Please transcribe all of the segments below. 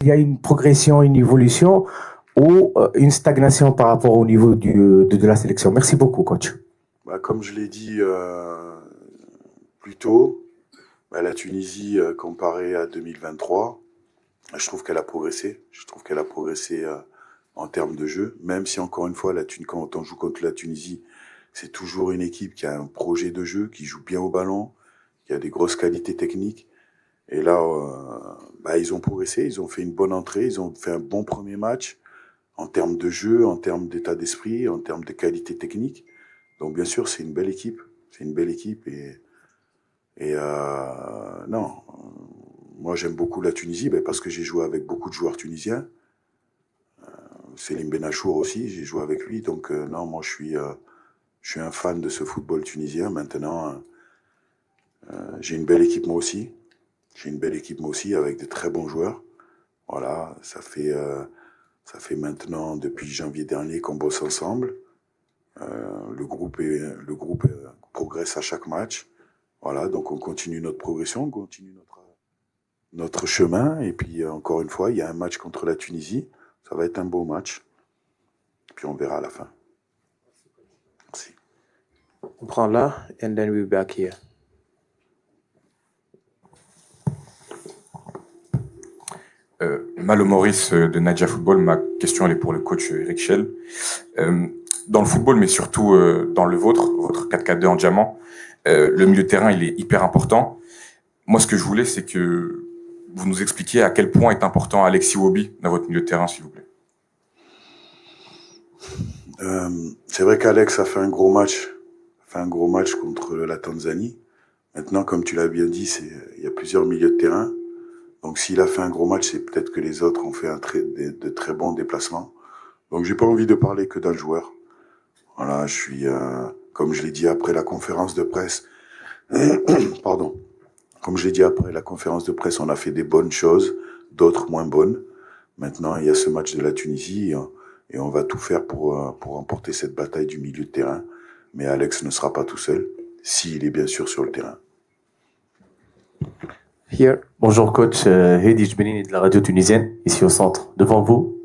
Il y a une progression, une évolution ou une stagnation par rapport au niveau de la sélection? Merci beaucoup, coach. Comme je l'ai dit plus tôt, la Tunisie, comparée à 2023, je trouve qu'elle a progressé. Je trouve qu'elle a progressé en termes de jeu, même si encore une fois, quand on joue contre la Tunisie, c'est toujours une équipe qui a un projet de jeu, qui joue bien au ballon, qui a des grosses qualités techniques. Et là, ils ont progressé, ils ont fait une bonne entrée, ils ont fait un bon premier match en termes de jeu, en termes d'état d'esprit, en termes de qualité technique. Donc bien sûr, c'est une belle équipe. C'est une belle équipe et non, moi j'aime beaucoup la Tunisie parce que j'ai joué avec beaucoup de joueurs tunisiens. Selim Benachour aussi, j'ai joué avec lui. Donc non, moi je suis un fan de ce football tunisien. Maintenant, j'ai une belle équipe moi aussi. J'ai une belle équipe moi aussi avec de très bons joueurs. Voilà, ça fait maintenant depuis janvier dernier qu'on bosse ensemble. Le groupe progresse à chaque match. Voilà, donc on continue notre progression, on continue notre chemin. Et puis encore une fois, il y a un match contre la Tunisie. Ça va être un beau match. Puis on verra à la fin. Merci. On prend là, and then we'll be back here. Malo Maurice de Nadia Football, ma question elle est pour le coach Eric Schell. Dans le football, mais surtout dans le votre 4-4-2 en diamant, le milieu de terrain il est hyper important. Moi ce que je voulais c'est que vous nous expliquiez à quel point est important Alexis Iwobi dans votre milieu de terrain s'il vous plaît. C'est vrai qu'Alex a fait un gros match contre la Tanzanie. Maintenant, comme tu l'as bien dit, il y a plusieurs milieux de terrain. Donc s'il a fait un gros match, c'est peut-être que les autres ont fait de très bons déplacements. Donc j'ai pas envie de parler que d'un joueur. Voilà, je suis, comme je l'ai dit après la conférence de presse, pardon, comme je l'ai dit après la conférence de presse, on a fait des bonnes choses, d'autres moins bonnes. Maintenant, il y a ce match de la Tunisie et on va tout faire pour remporter cette bataille du milieu de terrain. Mais Alex ne sera pas tout seul, s'il est bien sûr sur le terrain. Here. Bonjour coach, Hedi Jbenini de la radio tunisienne, ici au centre, devant vous.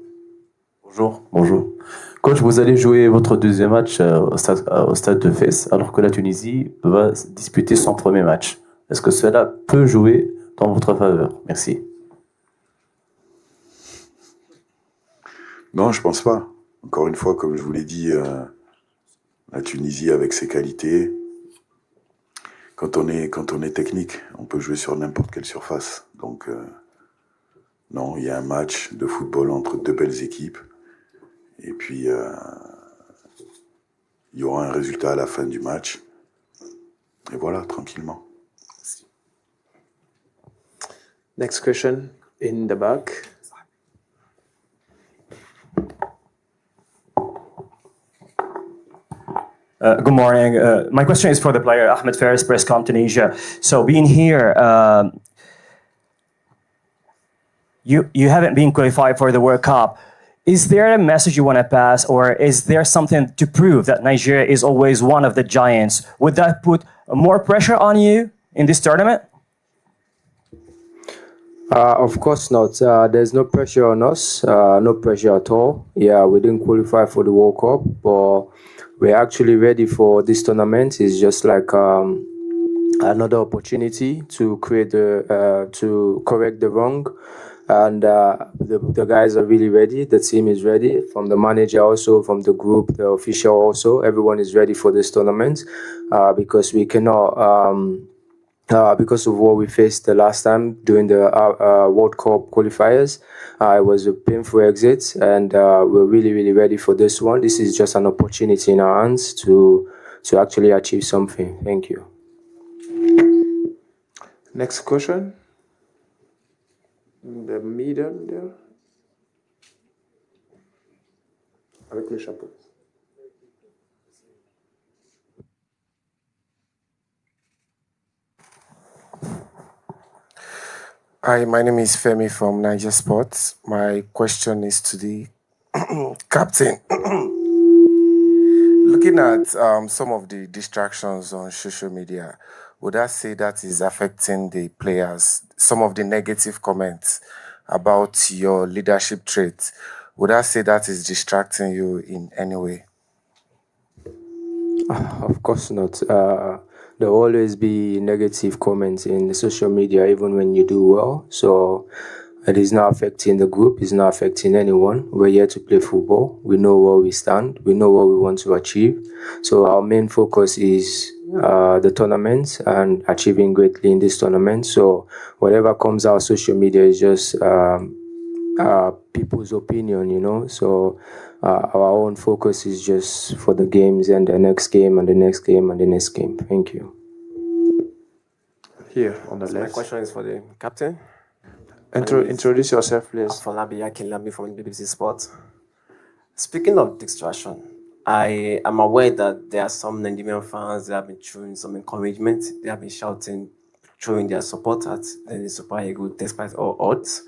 Bonjour. Coach, vous allez jouer votre deuxième match au stade de Fès, alors que la Tunisie va disputer son premier match. Est-ce que cela peut jouer dans votre faveur? Merci. Non, je pense pas. Encore une fois, comme je vous l'ai dit, la Tunisie avec ses qualités, quand on est technique, on peut jouer sur n'importe quelle surface. Donc, non, il y a un match de football entre deux belles équipes. Et puis, il y aura un résultat à la fin du match. Et voilà, tranquillement. Next question, in the back. Good morning. My question is for the player, Ahmed Faris, Presscom Tunisia. So being here, you haven't been qualified for the World Cup. Is there a message you want to pass, or is there something to prove that Nigeria is always one of the giants? Would that put more pressure on you in this tournament? Of course not. There's no pressure on us, no pressure at all. Yeah, we didn't qualify for the World Cup, but we're actually ready for this tournament. It's just like another opportunity to to correct the wrong. And the guys are really ready. The team is ready. From the manager also, from the group, the official also. Everyone is ready for this tournament because we cannot... because of what we faced the last time during the World Cup qualifiers. It was a painful exit, and we're really, really ready for this one. This is just an opportunity in our hands to actually achieve something. Thank you. Next question. In the middle there. Avec le chapeau. Hi, my name is Femi from Niger Sports. My question is to the captain. Looking at some of the distractions on social media, would I say that is affecting the players? Some of the negative comments about your leadership traits. Would I say that is distracting you in any way? Of course not. There will always be negative comments in the social media, even when you do well. So it is not affecting the group. It's not affecting anyone. We're here to play football. We know where we stand. We know what we want to achieve. So our main focus is the tournament and achieving greatly in this tournament. So whatever comes out social media is just people's opinion, you know. So our own focus is just for the games and the next game and the next game and the next game. Thank you. Here on the So my left. question is for the captain. Introduce yourself, please. Afolabi Akinlabi from BBC Sports. Speaking of distraction, I am aware that there are some Nigerian fans that have been showing some encouragement. They have been shouting, showing their support at the Super Eagles despite all odds.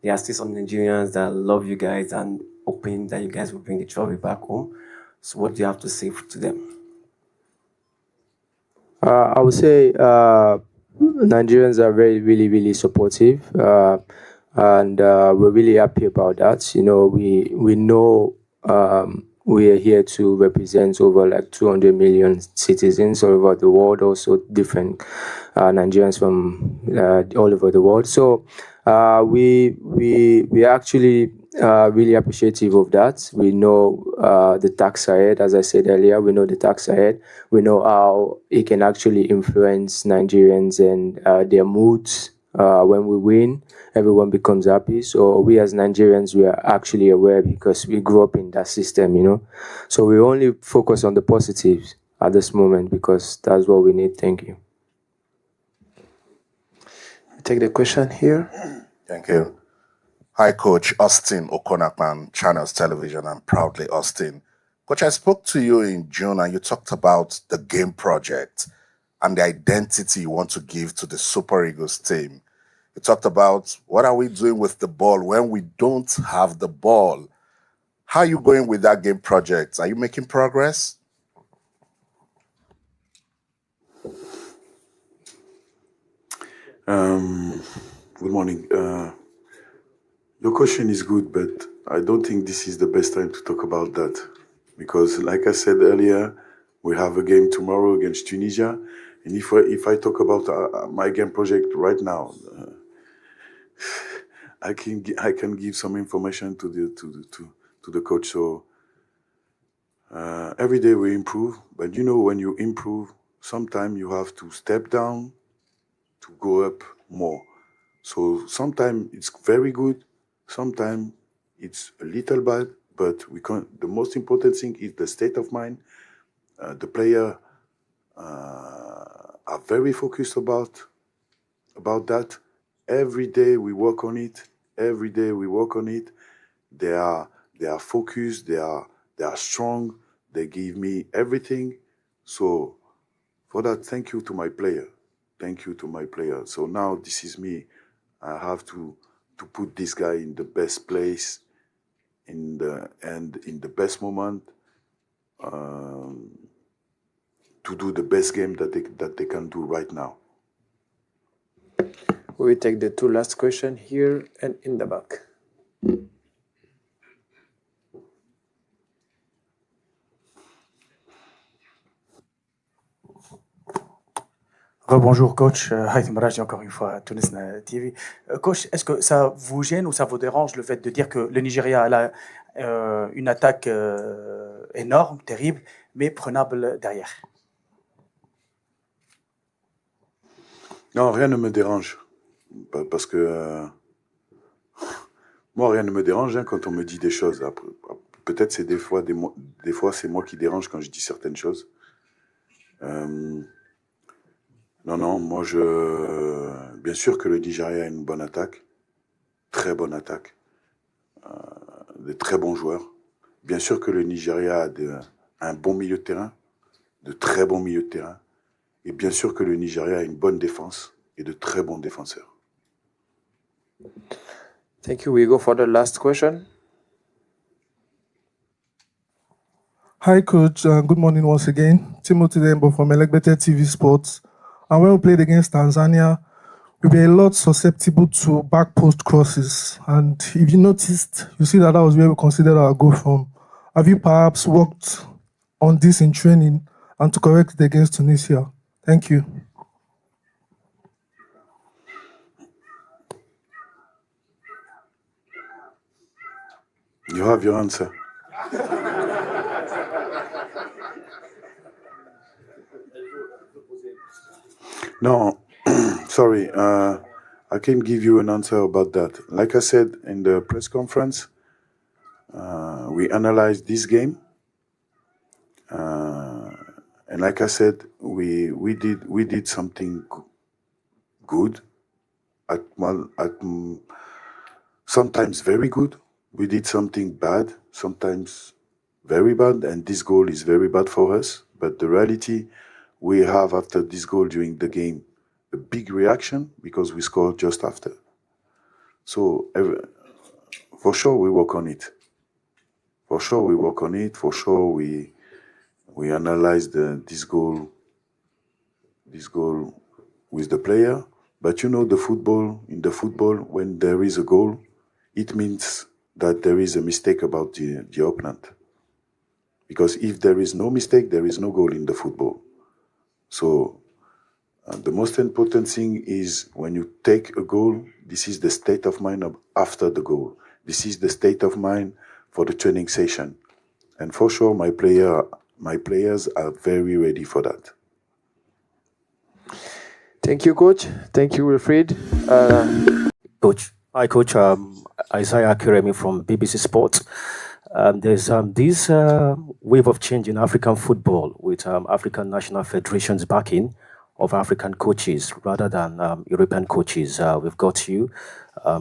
There are still some Nigerians that love you guys and hoping that you guys will bring the trophy back home. So what do you have to say to them? I would say Nigerians are really supportive, and we're really happy about that. You know, we know we are here to represent over like 200 million citizens all over the world, also different Nigerians from all over the world. So we actually really appreciative of that. We know the tax ahead, as I said earlier. We know the tax ahead. We know how it can actually influence Nigerians and their moods. When we win, everyone becomes happy. So we as Nigerians, we are actually aware because we grew up in that system, you know. So we only focus on the positives at this moment because that's what we need. Thank you. Take the question here. Thank you. Hi, Coach. Austin Okonakman, Channels Television, and proudly Austin. Coach, I spoke to you in June and you talked about the game project and the identity you want to give to the Super Eagles team. You talked about what are we doing with the ball when we don't have the ball. How are you going with that game project? Are you making progress? Good morning. Your question is good, but I don't think this is the best time to talk about that. Because like I said earlier, we have a game tomorrow against Tunisia. And if I talk about my game project right now, I can give some information to the coach. So every day we improve, but you know, when you improve, sometimes you have to step down to go up more. So sometimes it's very good, sometimes it's a little bad, but we can't. The most important thing is the state of mind. The player are very focused about that. Every day we work on it. Every day we work on it. They are focused. They are strong. They give me everything. So for that, thank you to my player. Thank you to my player. So now this is me. I have to put this guy in the best place, in the best moment, to do the best game that they can do right now. We will take the two last questions here and in the back. Rebonjour coach, Haitham Raji encore une fois à Tunis TV. Coach, est-ce que ça vous gêne ou ça vous dérange le fait de dire que le Nigeria a une attaque énorme, terrible, mais prenable derrière? Non, rien ne me dérange. Parce que moi, rien ne me dérange quand on me dit des choses. Peut-être c'est des fois c'est moi qui dérange quand je dis certaines choses. Non, moi bien sûr que le Nigeria a une bonne attaque, très bonne attaque, de très bons joueurs. Bien sûr que le Nigeria a un bon milieu de terrain, de très bons milieux de terrain. Et bien sûr que le Nigeria a une bonne défense et de très bons défenseurs. Thank you. We go for the last question. Hi, Coach. Good morning once again. Timothy Dembo from Elegbete TV Sports. And when we played against Tanzania, we were a lot susceptible to back post crosses. And if you noticed, you see that was where we considered our goal from. Have you perhaps worked on this in training and to correct it against Tunisia? Thank you. You have your answer. No, sorry, I can't give you an answer about that. Like I said in the press conference, we analyzed this game, and like I said, we did something good, sometimes very good. We did something bad, sometimes very bad, and this goal is very bad for us. But the reality, we have after this goal during the game a big reaction because we scored just after. So for sure we work on it. For sure we work on it. For sure we analyze this goal with the player. But you know, in the football, when there is a goal, it means that there is a mistake about the opponent. Because if there is no mistake, there is no goal in the football. So the most important thing is when you take a goal, this is the state of mind after the goal. This is the state of mind for the training session. And for sure, my players are very ready for that. Thank you, Coach. Thank you, Wilfried. Coach. Hi, Coach. Isaiah Kiremi from BBC Sports. There's this wave of change in African football with African national federations backing of African coaches rather than European coaches. We've got you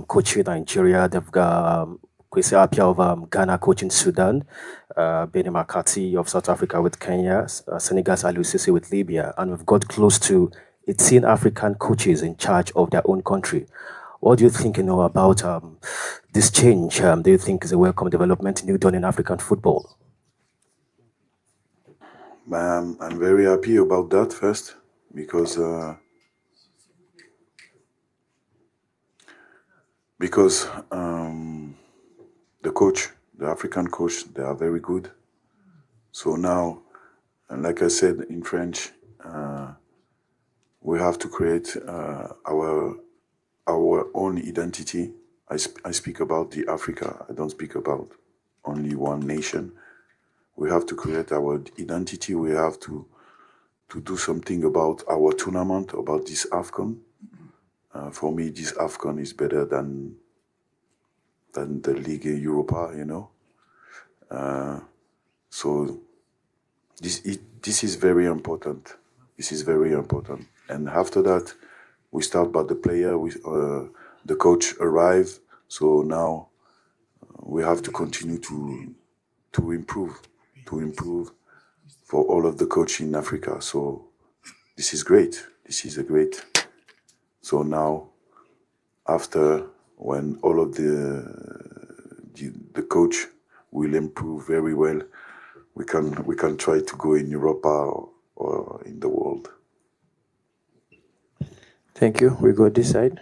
coaching Nigeria. They've got Kwesi Appiah of Ghana coaching Sudan, Benny McCarthy of South Africa with Kenya, Senegal's Aliou Cisse with Libya, and we've got close to 18 African coaches in charge of their own country. What do you think, about this change? Do you think is a welcome development new done in African football? I'm very happy about that first, because the African coach, they are very good. So now, and like I said in French, we have to create our own identity. I speak about the Africa. I don't speak about only one nation. We have to create our identity. We have to do something about our tournament, about this AFCON. For me, this AFCON is better than the Ligue Europa, So this is very important. This is very important. And after that, we start by the player. The coach arrived. So now we have to continue to improve for all of the coaches in Africa. So this is great. This is a great. So now, after when all of the coach will improve very well, we can try to go in Europa or in the world. Thank you. We go this side.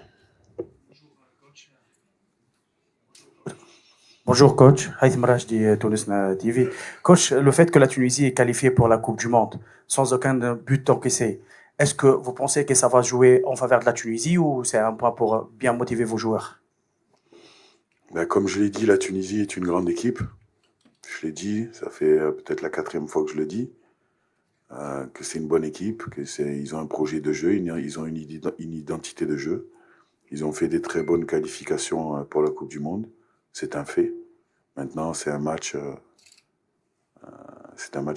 Bonjour coach, Haitham Rajdi, Toulouse TV. Coach, le fait que la Tunisie est qualifiée pour la Coupe du Monde sans aucun but encaissé, est-ce que vous pensez que ça va jouer en faveur de la Tunisie ou c'est un point pour bien motiver vos joueurs? Comme je l'ai dit, la Tunisie est une grande équipe. Je l'ai dit, ça fait peut-être la 4e fois que je le dis, que c'est une bonne équipe, ils ont un projet de jeu, ils ont une identité de jeu. Ils ont fait des très bonnes qualifications pour la Coupe du Monde. C'est un fait. Maintenant, c'est un match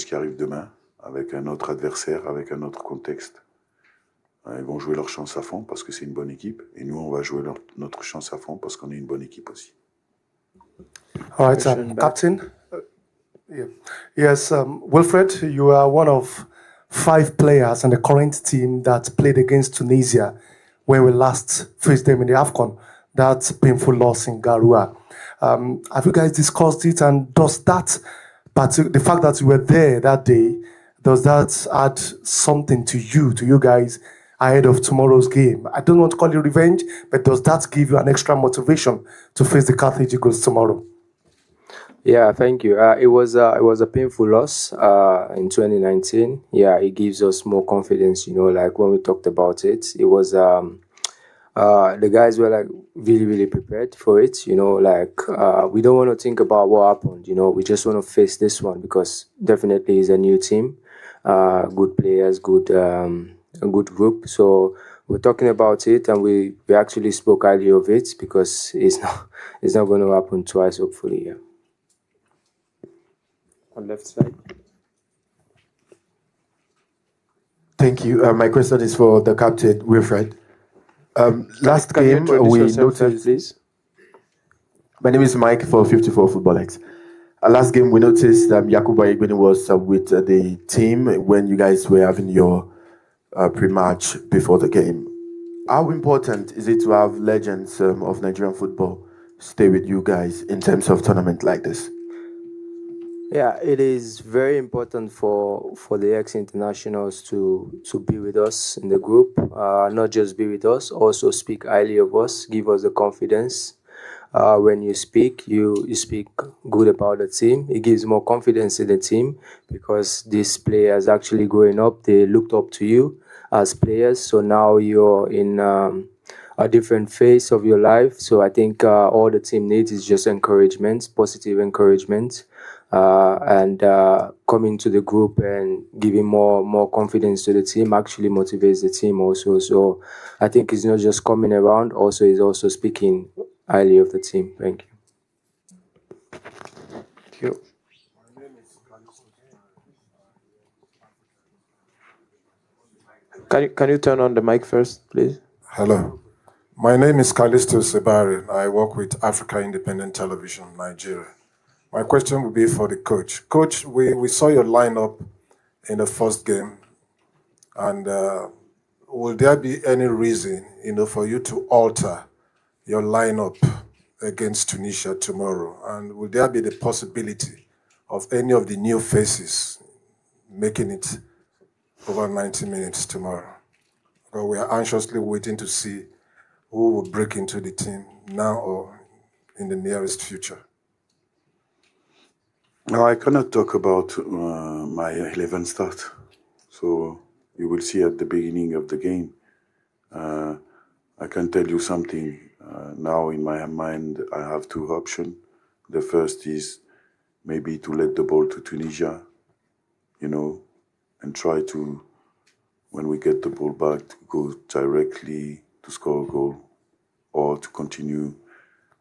qui arrive demain, avec un autre adversaire, avec un autre contexte. Ils vont jouer leur chance à fond parce que c'est une bonne équipe. Et nous, on va jouer notre chance à fond parce qu'on est une bonne équipe aussi. All right, Captain. Yes, Wilfred, you are one of 5 players on the current team that played against Tunisia when we last faced them in the AFCON. That painful loss in Garoua. Have you guys discussed it? And does that, the fact that you were there that day, does that add something to you guys ahead of tomorrow's game. I don't want to call it revenge, but does that give you an extra motivation to face the Cartage Eagles tomorrow? Yeah, thank you. It was a painful loss in 2019. Yeah, it gives us more confidence. Like when we talked about it, it was the guys were like really prepared for it. We don't want to think about what happened. We just want to face this one because definitely it's a new team, good players, a good group. So we're talking about it, and we actually spoke highly of it because it's not going to happen twice, hopefully. Yeah. On left side. Thank you. My question is for the captain, Wilfred. Last Can you game, introduce we yourself noticed. please? My name is Mike for 54 Football X. Last game, we noticed Yakuba Igbeni was with the team when you guys were having your pre-match before the game. How important is it to have legends of Nigerian football stay with you guys in terms of tournament like this? Yeah, it is very important for the ex-internationals to be with us in the group, not just be with us, also speak highly of us, give us the confidence. When you speak, you speak good about the team. It gives more confidence in the team because these players actually growing up, they looked up to you as players. So now you're in a different phase of your life. So I think all the team needs is just encouragement, positive encouragement. And coming to the group and giving more confidence to the team actually motivates the team also. So I think it's not just coming around, also it's also speaking highly of the team. Thank you. Thank you. Can you turn on the mic first, please? Hello. My name is Callisto Sebari. I work with Africa Independent Television, Nigeria. My question will be for the coach. Coach, we saw your lineup in the first game, and will there be any reason, for you to alter your lineup against Tunisia tomorrow? And will there be the possibility of any of the new faces making it over 90 minutes tomorrow? Because we are anxiously waiting to see who will break into the team now or in the nearest future. No, I cannot talk about my 11 start. So you will see at the beginning of the game. I can tell you something. Now in my mind, I have two options. The first is maybe to let the ball to Tunisia, and try to, when we get the ball back, to go directly to score a goal or to continue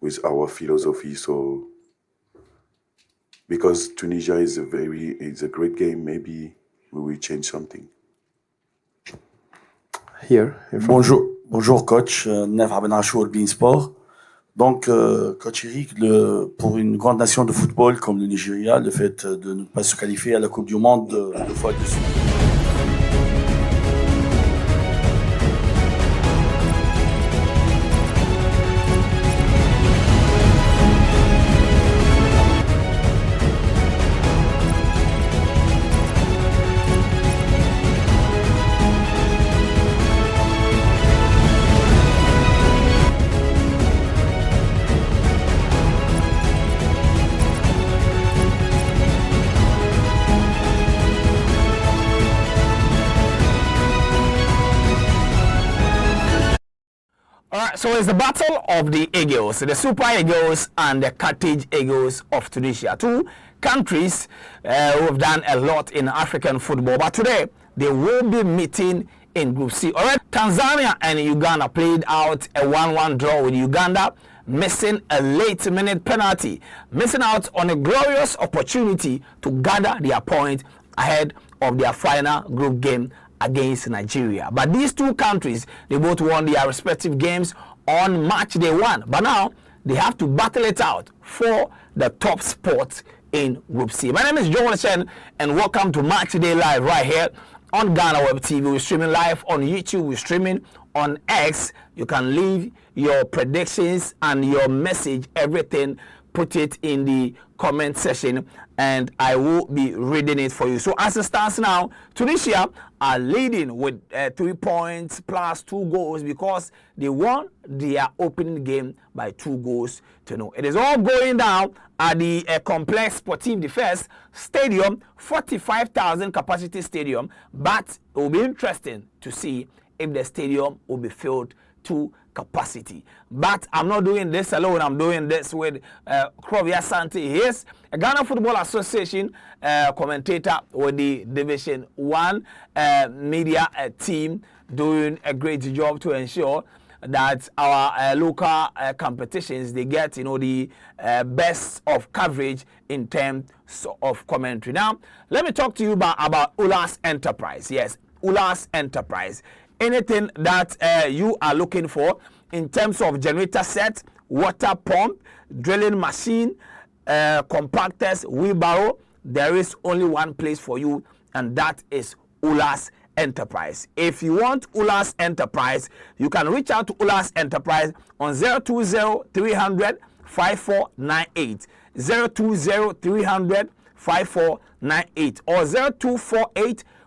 with our philosophy. So because Tunisia is a great game, maybe we will change something. Here. Bonjour coach, Nef Abenachour, Bein Sport. Donc, coach Eric, pour une grande nation de football comme le Nigeria, le fait de ne pas se qualifier à la Coupe du Monde deux fois de suite. So it's the battle of the Eagles, the Super Eagles and the Cartage Eagles of Tunisia. Two countries who have done a lot in African football. But today, they will be meeting in Group C. Alright, Tanzania and Uganda played out a 1-1 draw with Uganda, missing a late-minute penalty, missing out on a glorious opportunity to gather their point ahead of their final group game against Nigeria. But these two countries, they both won their respective games on match day 1. But now they have to battle it out for the top spot in Group C. My name is Jonathan, and welcome to Match Day Live right here on GhanaWeb TV. We're streaming live on YouTube. We're streaming on X. You can leave your predictions and your message, everything put it in the comment section and I will be reading it for you. So as it stands now, Tunisia are leading with 3 points plus 2 goals because they won their opening game by 2 goals to 0. It is all going down at the Complexe sportif de Fes stadium, 45,000 capacity stadium, but it will be interesting to see if the stadium will be filled to capacity. But I'm not doing this alone. I'm doing this with Krovia Santi. He's a Ghana Football Association commentator with the Division 1 media team, doing a great job to ensure that our local competitions, they get, the best of coverage in terms of commentary. Now, let me talk to you about Ulas Enterprise. Yes, Ulas Enterprise. Anything that you are looking for in terms of generator set, water pump, drilling machine, compactors, wheelbarrow, there is only one place for you, and that is Ulas Enterprise. If you want Ulas Enterprise, you can reach out to Ulas Enterprise on 020-300-5498, 020-300-5498, or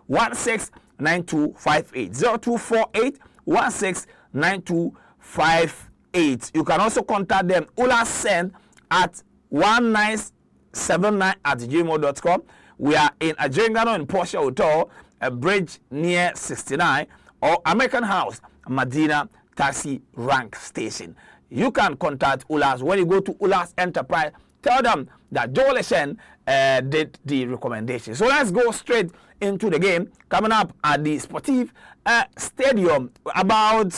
0248-169258, 0248-169258. You can also contact them, ulasend at 1979@gmail.com. We are in Ajengano in Porsche Hotel, a bridge near 69, or American House, Medina Taxi Rank Station. You can contact Ulas. When you go to Ulas Enterprise, tell them that Joel Eshen did the recommendation. So let's go straight into the game coming up at the Sportif Stadium. About,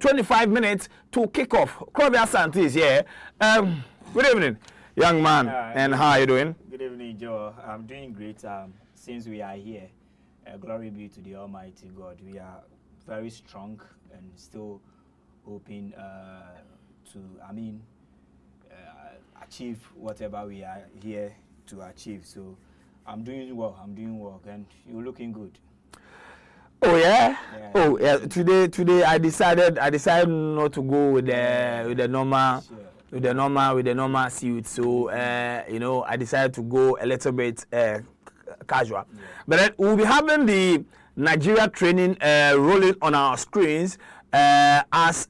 25 minutes to kick off. Krovia Santi is here. Good evening, young man, and how are you doing? Good evening, Joe. I'm doing great. Since we are here, glory be to the Almighty God. We are very strong and still hoping to, achieve whatever we are here to achieve. So I'm doing well, and you're looking good. Oh yeah? Oh yeah. Today I decided not to go with the normal suit. So I decided to go a little bit casual. Yeah. But then we'll be having the Nigeria training rolling on our screens as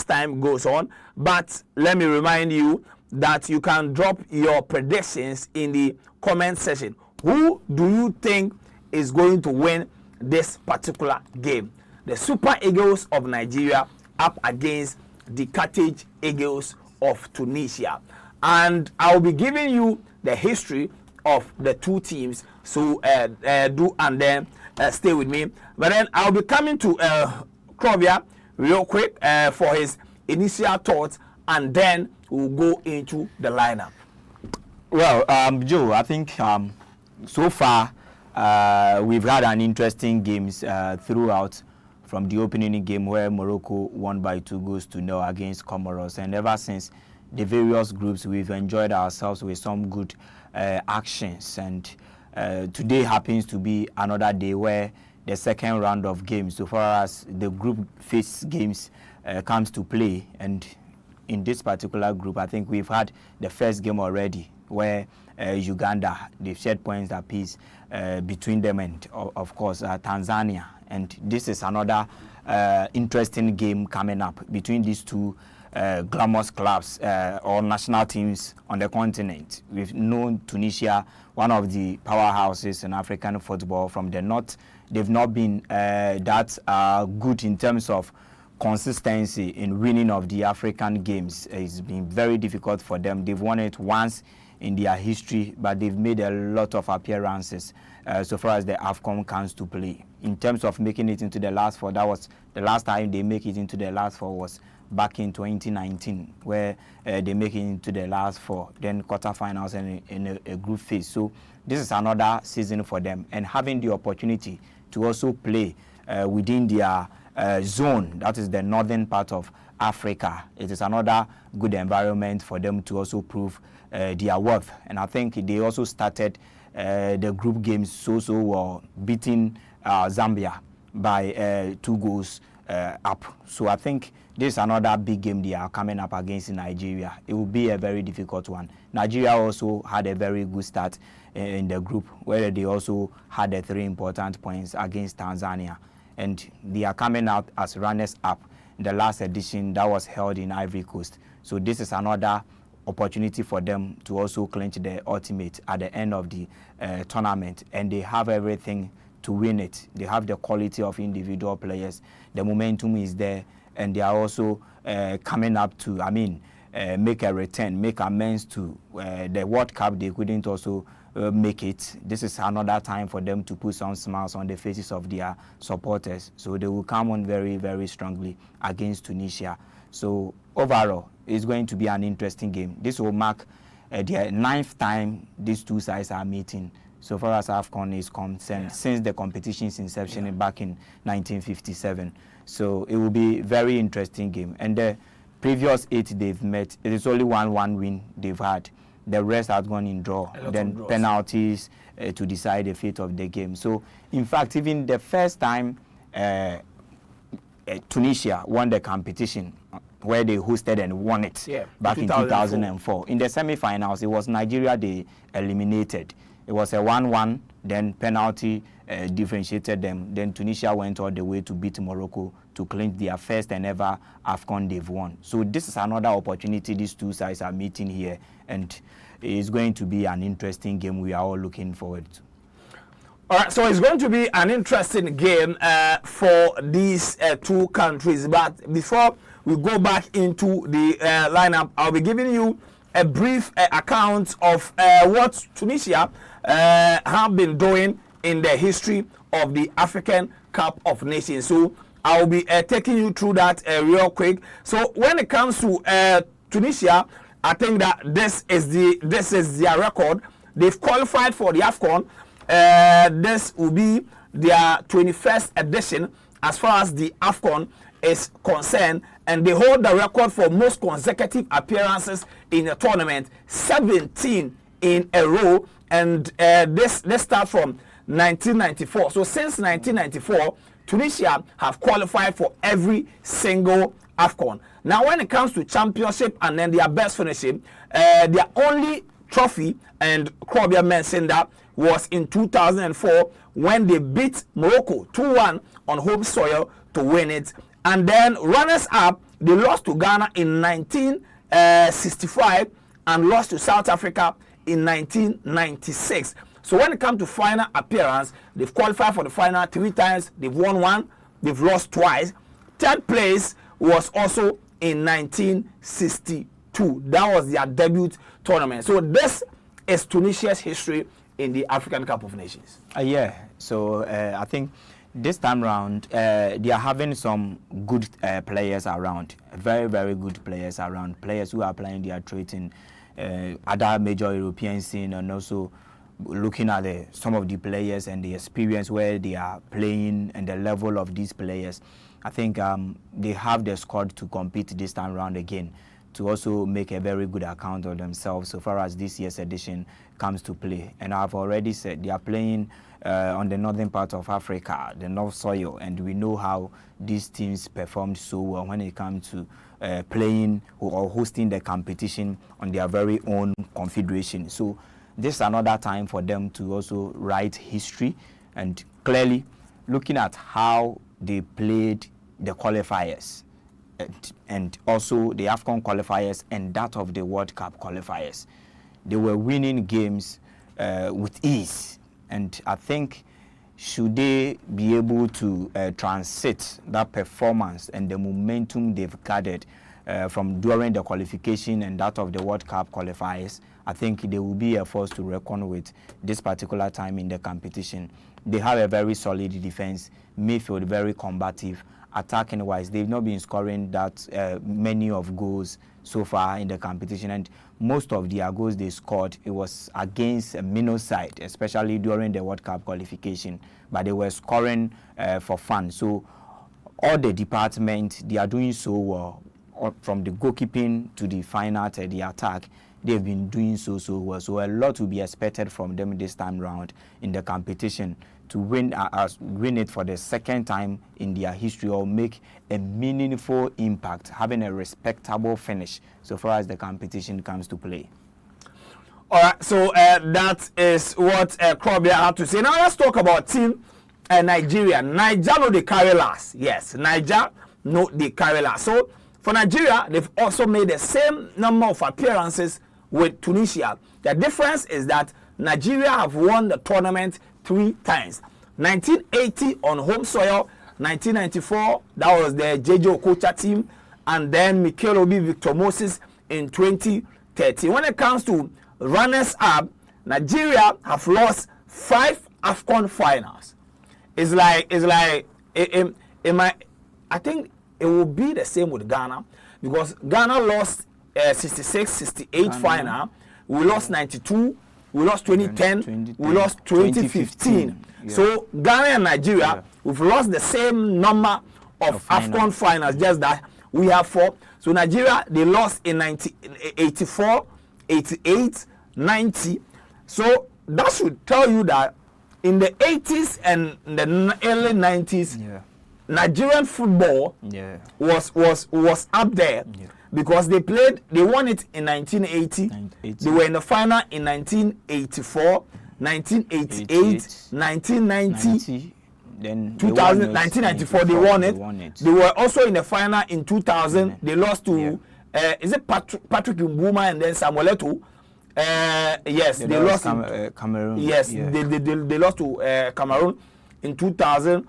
time goes on. But let me remind you that you can drop your predictions in the comment section. Who do you think is going to win this particular game? The Super Eagles of Nigeria up against the Cartage Eagles of Tunisia. And I'll be giving you the history of the two teams. So do and then stay with me. But then I'll be coming to Krovia real quick for his initial thoughts, and then we'll go into the lineup. Well, Joe, I think so far we've had an interesting games throughout, from the opening game where Morocco won by 2-0 against Comoros, and ever since the various groups we've enjoyed ourselves with some good actions, and today happens to be another day where the second round of games, so far as the group phase games comes to play. And in this particular group, I think we've had the first game already where Uganda, they've shared points apiece between them and of course Tanzania, and this is another interesting game coming up between these two glamorous clubs or national teams on the continent. We've known Tunisia, one of the powerhouses in African football from the north. They've not been that good in terms of consistency in winning of the African games. It's been very difficult for them. They've won it once in their history, but they've made a lot of appearances so far as the AFCON comes to play. In terms of making it into the last four, that was the last time they make it into the last four was back in 2019, where they make it into the last four, then quarterfinals and in a group phase. So this is another season for them, and having the opportunity to also play within their zone, that is the northern part of Africa. It is another good environment for them to also prove their worth. And I think they also started the group games so well, beating Zambia by 2 goals up. So I think this is another big game they are coming up against in Nigeria. It will be a very difficult one. Nigeria also had a very good start in the group, where they also had the 3 important points against Tanzania. And they are coming out as runners-up in the last edition that was held in Ivory Coast. So this is another opportunity for them to also clinch the ultimate at the end of the tournament. And they have everything to win it. They have the quality of individual players. The momentum is there. And they are also coming up to, make a return, make amends to the World Cup. They couldn't also make it. This is another time for them to put some smiles on the faces of their supporters. So they will come on very, very strongly against Tunisia. So overall, it's going to be an interesting game. This will mark the 9th time these two sides are meeting, so far as AFCON is concerned, since the competition's inception back in 1957. So it will be a very interesting game. And the previous 8 they've met, it is only 1-1 win they've had. The rest has gone in draw, then penalties to decide the fate of the game. So, in fact, even the first time Tunisia won the competition, where they hosted and won it back in 2004. In the semi-finals, it was Nigeria they eliminated. It was a 1-1, then penalty differentiated them. Then Tunisia went all the way to beat Morocco to clinch their first and ever AFCON they've won. So this is another opportunity these two sides are meeting here, and it's going to be an interesting game we are all looking forward to. All right, so it's going to be an interesting game for these two countries. But before we go back into the lineup, I'll be giving you a brief account of what Tunisia have been doing in the history of the African Cup of Nations. So I'll be taking you through that real quick. So when it comes to Tunisia, I think that this is their record. They've qualified for the AFCON. This will be their 21st edition as far as the AFCON is concerned, and they hold the record for most consecutive appearances in a tournament, 17 in a row. And this starts from 1994. So since 1994, Tunisia have qualified for every single AFCON. Now, when it comes to championship and then their best finishing, their only trophy, and Krobia mentioned that, was in 2004 when they beat Morocco 2-1 on home soil to win it. And then runners up, they lost to Ghana in 1965 and lost to South Africa in 1996. So when it comes to final appearance, they've qualified for the final 3 times. They've won 1, they've lost twice. 3rd place was also in 1962. That was their debut tournament. So this is Tunisia's history in the African Cup of Nations. So I think this time round, they are having some good players around, very, very good players around, players who are playing their trade in other major European scene, and also looking at some of the players and the experience where they are playing and the level of these players. I think they have the squad to compete this time round again, to also make a very good account of themselves so far as this year's edition comes to play. And I've already said they are playing on the northern part of Africa, the North Soil, and we know how these teams performed so well when it comes to playing or hosting the competition on their very own confederation. So this is another time for them to also write history, and clearly looking at how they played the qualifiers, and also the AFCON qualifiers and that of the World Cup qualifiers. They were winning games with ease, and I think should they be able to transit that performance and the momentum they've gathered from during the qualification and that of the World Cup qualifiers, I think they will be a force to reckon with this particular time in the competition. They have a very solid defense, midfield very combative. Attacking wise, they've not been scoring that many of goals so far in the competition, and most of their goals they scored, it was against a minor side, especially during the World Cup qualification, but they were scoring for fun. So all the department, they are doing so well, from the goalkeeping to the final to the attack. They've been doing so well. So a lot will be expected from them this time round in the competition to win it for the second time in their history, or make a meaningful impact, having a respectable finish so far as the competition comes to play. All right, so that is what Krobia had to say. Now let's talk about team Nigeria. Niger no they carry last. Yes, Niger no they carry last. So for Nigeria, they've also made the same number of appearances with Tunisia. The difference is that Nigeria have won the tournament 3 times. 1980 on home soil, 1994, that was the JJ Okocha team, and then Mikel Obi, Victor Moses in 2013. When it comes to runners-up, Nigeria have lost 5 AFCON finals. I think it will be the same with Ghana, because Ghana lost 66, 68 final. We lost 92. We lost 2010, we lost 2015. Yeah. So Ghana and Nigeria, we've lost the same number of AFCON finals, just that we have 4. So Nigeria, they lost in 84, 88, 90. So that should tell you that in the 80s and the early 90s, Nigerian football was up there. Because they won it in 1980. They were in the final in 1984, 1988, 1990, then 2000, 1994 they won it. They were also in the final in 2000. They lost to is it Patrick Mbuma and then Samuel Eto'o? Yes, they lost to Cameroon. Yes, they lost to Cameroon in 2000,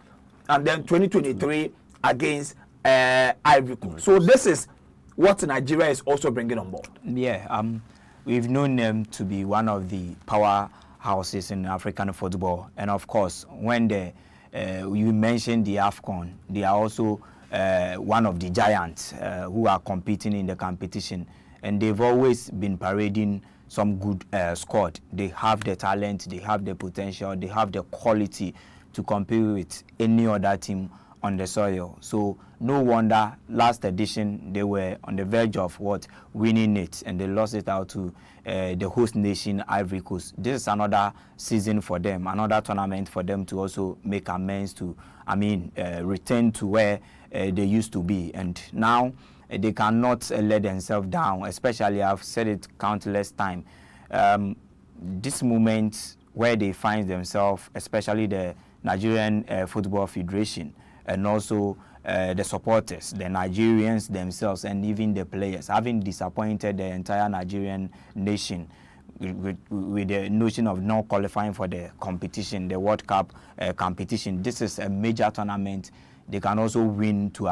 and then 2023 against Ivory Coast. So this is what Nigeria is also bringing on board. Yeah, we've known them to be one of the powerhouses in African football, and of course, when you mentioned the AFCON, they are also one of the giants who are competing in the competition, and they've always been parading some good squad. They have the talent, they have the potential, they have the quality to compete with any other team on the soil. So no wonder last edition they were on the verge of winning it, and they lost it out to the host nation Ivory Coast. This is another season for them, another tournament for them to also make amends to, return to where they used to be. And now they cannot let themselves down, especially, I've said it countless times, this moment where they find themselves, especially the Nigerian Football Federation, and also the supporters, the Nigerians themselves, and even the players, having disappointed the entire Nigerian nation with the notion of not qualifying for the competition, the World Cup competition. This is a major tournament. They can also win to,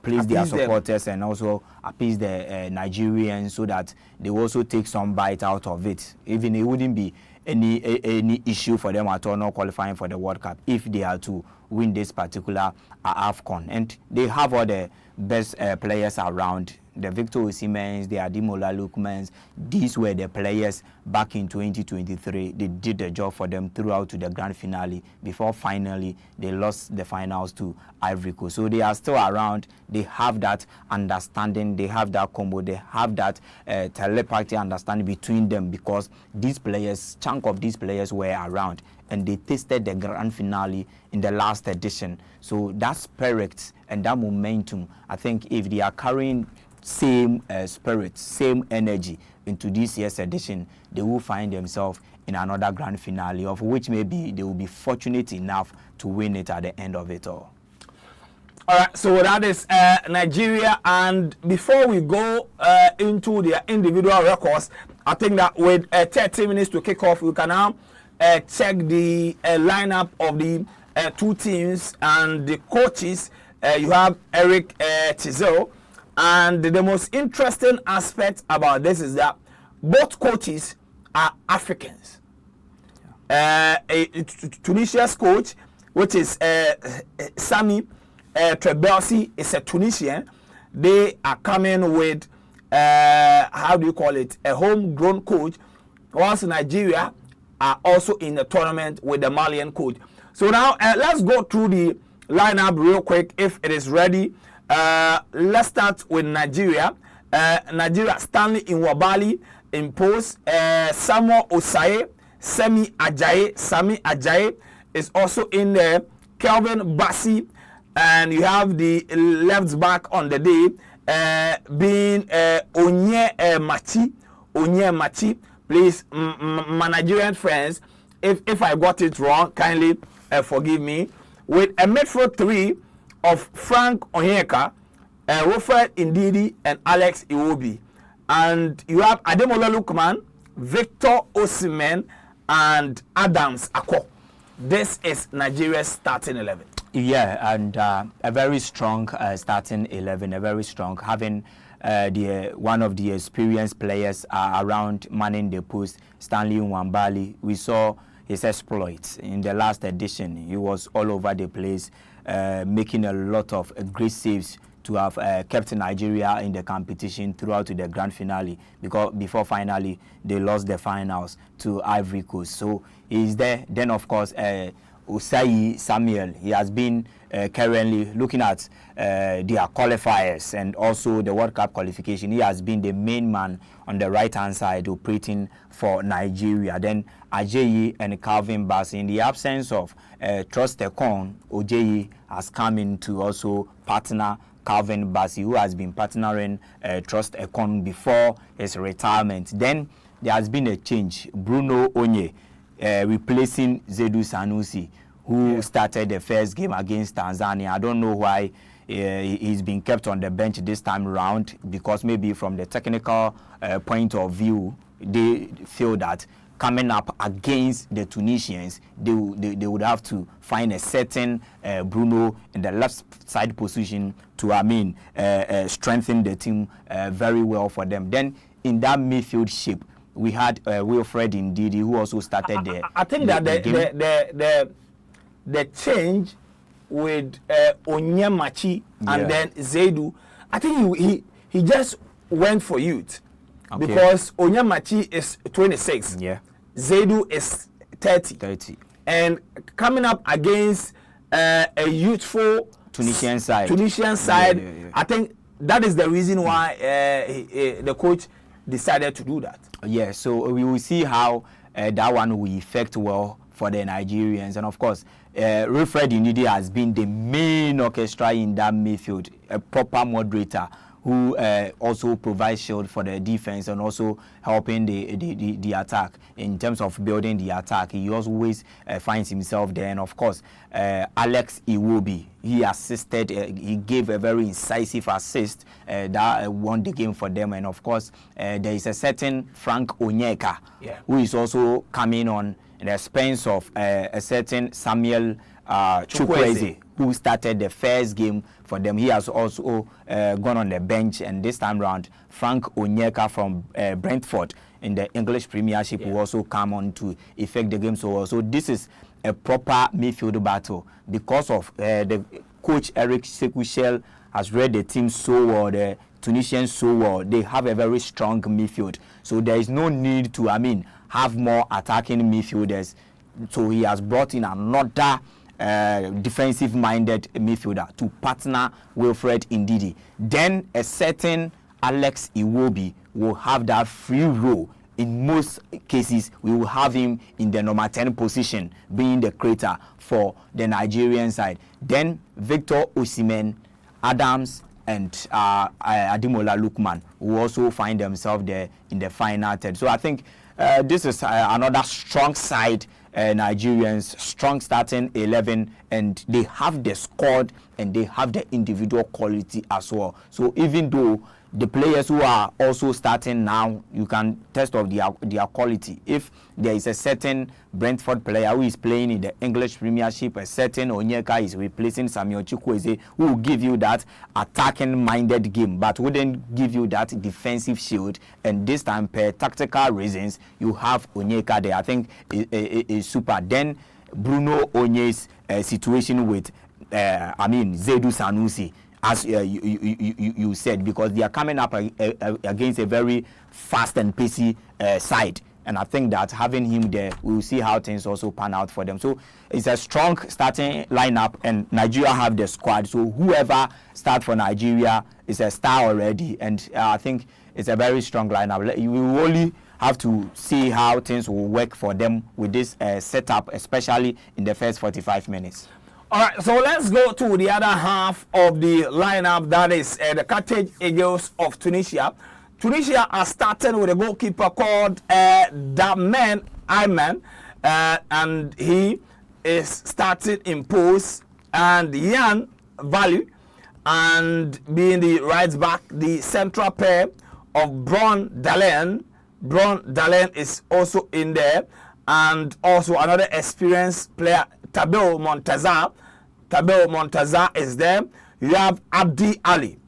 please their supporters and also appease the Nigerians, so that they also take some bite out of it. Even it wouldn't be any issue for them at all not qualifying for the World Cup if they are to win this particular AFCON. And they have all the best players around. The Victor Osimhen, the Ademola Lookmans, these were the players back in 2023. They did the job for them throughout to the grand finale before finally they lost the finals to Ivory Coast. So they are still around. They have that understanding. They have that combo. They have that telepathy understanding between them, because these players, chunk of these players were around and they tasted the grand finale in the last edition. So that spirit and that momentum, I think if they are carrying same spirit, same energy into this year's edition, they will find themselves in another grand finale, of which maybe they will be fortunate enough to win it at the end of it all. All right, so that is Nigeria. And before we go into their individual records, I think that with 30 minutes to kick off, we can now check the lineup of the 2 teams and the coaches. You have Eric Chisel. And the most interesting aspect about this is that both coaches are Africans. Tunisia's coach, which is Sami Trebelsi, is a Tunisian. They are coming with, a homegrown coach. Whilst Nigeria are also in the tournament with the Malian coach. So now let's go through the lineup real quick if it is ready. Let's start with Nigeria. Nigeria, Stanley Nwabali in post, Samuel Osaye, Sami Ajayi is also in there. Kelvin Bassi, and you have the left back on the day being Onye Machi. Please, my Nigerian friends, if I got it wrong, kindly forgive me. With a midfield three of Frank Onyeka, Wilfred Ndidi, and Alex Iwobi. And you have Ademola Lookman, Victor Osimhen, and Adams Akko. This is Nigeria's starting 11. Yeah, and a very strong starting 11, a very strong, having one of the experienced players around manning the post, Stanley Nwambali. We saw his exploits in the last edition. He was all over the place, making a lot of great saves to have kept Nigeria in the competition throughout to the grand finale, because before finally they lost the finals to Ivory Coast. So he's there. Then of course Osayi Samuel, he has been currently looking at their qualifiers and also the World Cup qualification. He has been the main man on the right hand side operating for Nigeria. Then Ajayi and Calvin Bassey, in the absence of Trostekong, Ojayi has come in to also partner Calvin Bassey, who has been partnering Trostekong before his retirement. Then there has been a change. Bruno Onye replacing Zedu Sanusi, who started the first game against Tanzania. I don't know why he's been kept on the bench this time around, because maybe from the technical point of view, they feel that coming up against the Tunisians, they would have to find a certain Bruno in the left side position to, strengthen the team very well for them. Then in that midfield shape, we had Wilfred Ndidi, who also started there. I think that the change with Onyemachi and then Zedu, I think he just went for youth. Okay. Because Onyemachi is 26. Yeah. Zedu is 30. And coming up against a youthful Tunisian side. Yeah. I think that is the reason why the coach decided to do that. Yeah, so we will see how that one will affect well for the Nigerians. And of course, Wilfred Ndidi has been the main orchestra in that midfield, a proper moderator who also provides shield for the defense and also helping the attack in terms of building the attack. He always finds himself there. And of course, Alex Iwobi, he assisted, he gave a very incisive assist that won the game for them. And of course, there is a certain Frank Onyeka, who is also coming on in the expense of a certain Samuel Chukwueze, who started the first game for them. He has also gone on the bench, and this time round, Frank Onyeka from Brentford in the English Premiership will also come on to effect the game. So this is a proper midfield battle because of the coach Eric Sekushel has read the team so well, the Tunisians so well. They have a very strong midfield, so there is no need to have more attacking midfielders. So he has brought in another defensive-minded midfielder to partner Wilfred Ndidi. Then a certain Alex Iwobi will have that free role. In most cases, we will have him in the number 10 position, being the creator for the Nigerian side. Then Victor Osimhen, Adams, and Ademola Lookman will also find themselves there in the final third. So I think this is another strong side. Nigerians, strong starting 11, and they have the squad and they have the individual quality as well. So even though the players who are also starting now, you can test of their quality. If there is a certain Brentford player who is playing in the English Premiership, a certain Onyeka is replacing Samuel Chukwueze, who will give you that attacking-minded game, but wouldn't give you that defensive shield. And this time, per tactical reasons, you have Onyeka there. I think is super. Then Bruno Onye's situation with, Zedu Sanusi, as you said, because they are coming up against a very fast and pacey side. And I think that having him there, we will see how things also pan out for them. So it's a strong starting lineup, and Nigeria have the squad. So whoever starts for Nigeria is a star already. And I think it's a very strong lineup. You will only have to see how things will work for them with this setup, especially in the first 45 minutes. All right, so let's go to the other half of the lineup, that is the Cartage Eagles of Tunisia. Tunisia are starting with a goalkeeper called Damen Ayman, and he is starting in post, and Yan Value, and being the right back, the central pair of Bron Dalen. Bron Dalen is also in there, and also another experienced player, Tabel Montazar. Tabel Montazar is there. You have Abdi Ali.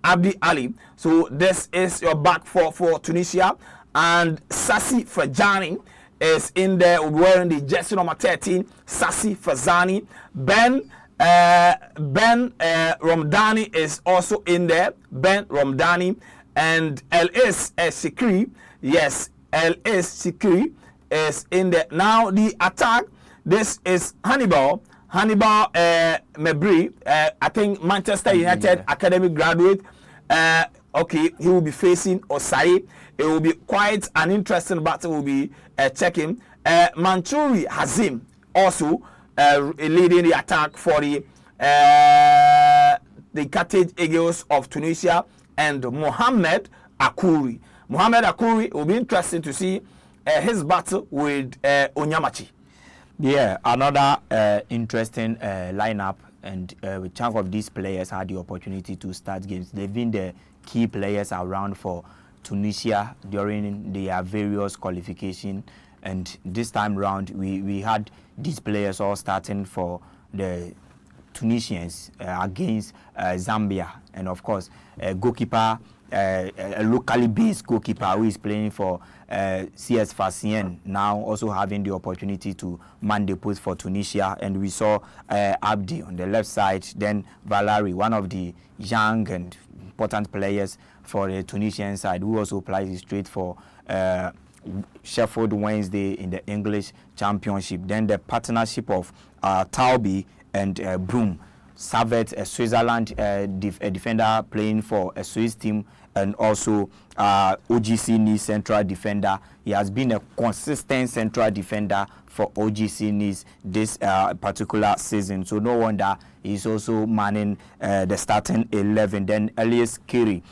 So this is your back for Tunisia. And Sassi Fajani is in there wearing the jersey number 13. Sassi Fazani. Ben Romdani is also in there. Ben Romdani. And L.S. Sikri. Yes, L.S. Sikri is in there. Now the attack. This is Hannibal Mebri, I think Manchester United Academy graduate. Okay, he will be facing Osai. It will be quite an interesting battle. We'll be checking. Manchuri Hazim also leading the attack for the Cartage Eagles of Tunisia, and Mohamed Akouri. Mohamed Akouri will be interesting to see his battle with Onyamachi. Yeah, another interesting lineup, and a chunk of these players had the opportunity to start games. They've been the key players around for Tunisia during their various qualification, and this time round we had these players all starting for the Tunisians against Zambia, and of course goalkeeper, a locally based goalkeeper who is playing for CS Fasien, now also having the opportunity to man the post for Tunisia. And we saw Abdi on the left side, then Valari, one of the young and important players for the Tunisian side, who also plays straight for Sheffield Wednesday in the English Championship. Then the partnership of Taubi and Broom. Savet, a Switzerland defender playing for a Swiss team, and also OGC Nice central defender. He has been a consistent central defender for OGC Nice this particular season. So no wonder he's also manning the starting 11. Then Elias Kiri,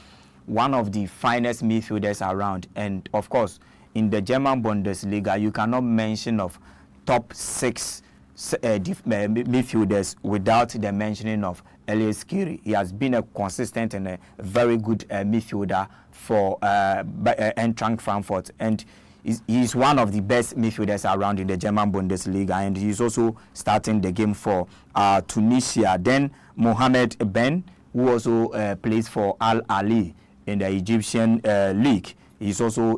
one of the finest midfielders around. And of course, in the German Bundesliga, you cannot mention of top 6 midfielders without the mentioning of Elias Kiri. He has been a consistent and a very good midfielder for Eintracht Frankfurt, and he's one of the best midfielders around in the German Bundesliga, and he's also starting the game for Tunisia. Then Mohamed Ben, who also plays for Al Ali in the Egyptian league. He's also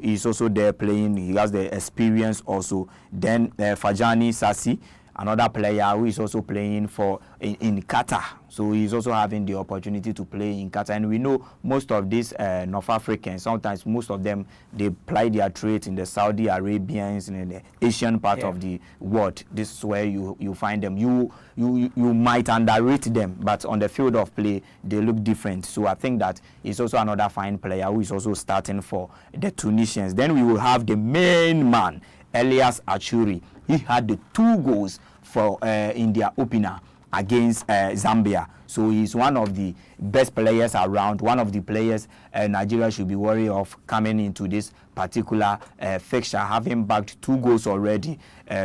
there playing. He has the experience also. Then Fajani Sassi, another player who is also playing for in Qatar. So he's also having the opportunity to play in Qatar. And we know most of these North Africans, sometimes most of them, they ply their trade in the Saudi Arabians and in the Asian part of the world. This is where you find them. You might underrate them, but on the field of play, they look different. So I think that he's also another fine player who is also starting for the Tunisians. Then we will have the main man, Elias Achuri. He had the 2 goals for in their opener against Zambia. So he's one of the best players around, one of the players Nigeria should be worried of coming into this particular fixture, having bagged 2 goals already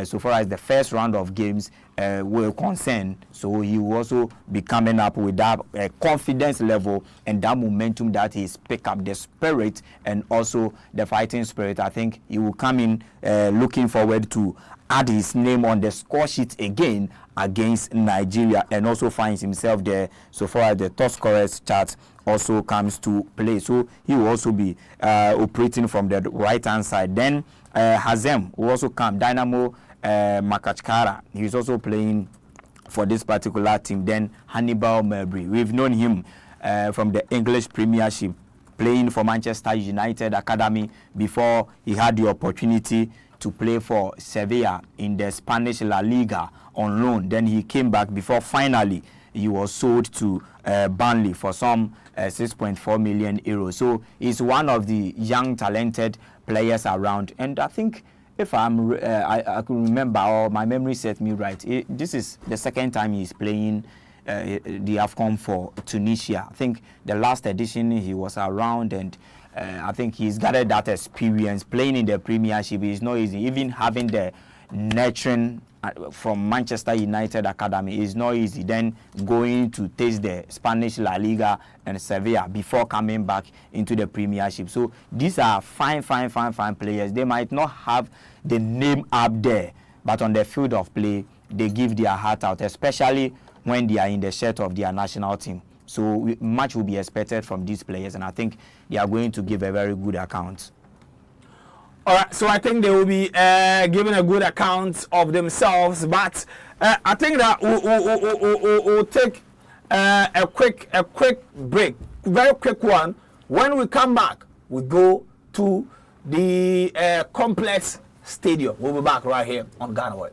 so far as the first round of games were concerned. So he will also be coming up with that confidence level and that momentum that he's picked up, the spirit and also the fighting spirit. I think he will come in looking forward to add his name on the score sheet again against Nigeria, and also finds himself there so far as the top scorers chart also comes to play. So he will also be operating from the right hand side. Then Hazem will also come, Dynamo Makachkara. He's also playing for this particular team. Then Hannibal Mebri, we've known him from the English Premiership, playing for Manchester United Academy before he had the opportunity to play for Sevilla in the Spanish La Liga on loan. Then he came back before finally he was sold to Burnley for some 6.4 million euros. So he's one of the young talented players around. And I think if I can remember, or my memory set me right, this is the second time he's playing the AFCON for Tunisia. I think the last edition he was around, and I think he's gathered that experience. Playing in the Premiership is not easy. Even having the nurturing from Manchester United Academy is not easy. Then going to taste the Spanish La Liga and Sevilla before coming back into the Premiership. So these are fine players. They might not have the name up there, but on the field of play, they give their heart out, especially when they are in the shirt of their national team. So much will be expected from these players, and I think they are going to give a very good account. All right, so I think they will be giving a good account of themselves, but I think that we'll take a quick break, very quick one. When we come back, we go to the Complexe Stadium. We'll be back right here on GhanaWeb.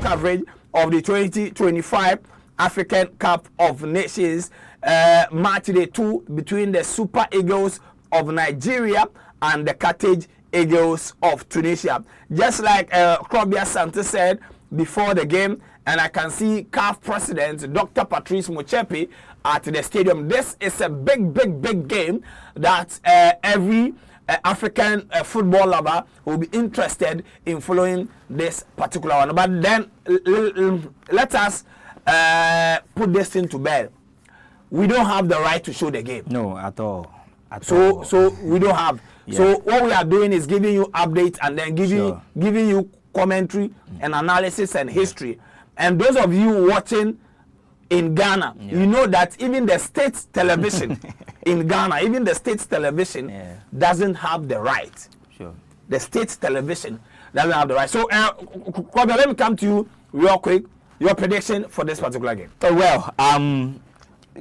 Coverage of the 2025 African Cup of Nations match day 2 between the Super Eagles of Nigeria and the Cartage Eagles of Tunisia. Just like Krobia Sante said before the game, and I can see CAF President Dr. Patrice Motsepe at the stadium. This is a big game that every African football lover will be interested in following this particular one. But then let us put this thing to bed. We don't have the right to show the game. No, at all. So we don't have. Yeah. So what we are doing is giving you updates and then giving you commentary and analysis and history. And those of you watching in Ghana, you know that even the state television in Ghana, even the state television doesn't have the right. Sure. The state television doesn't have the right. So, Kwabia, let me come to you real quick. Your prediction for this particular game. Well,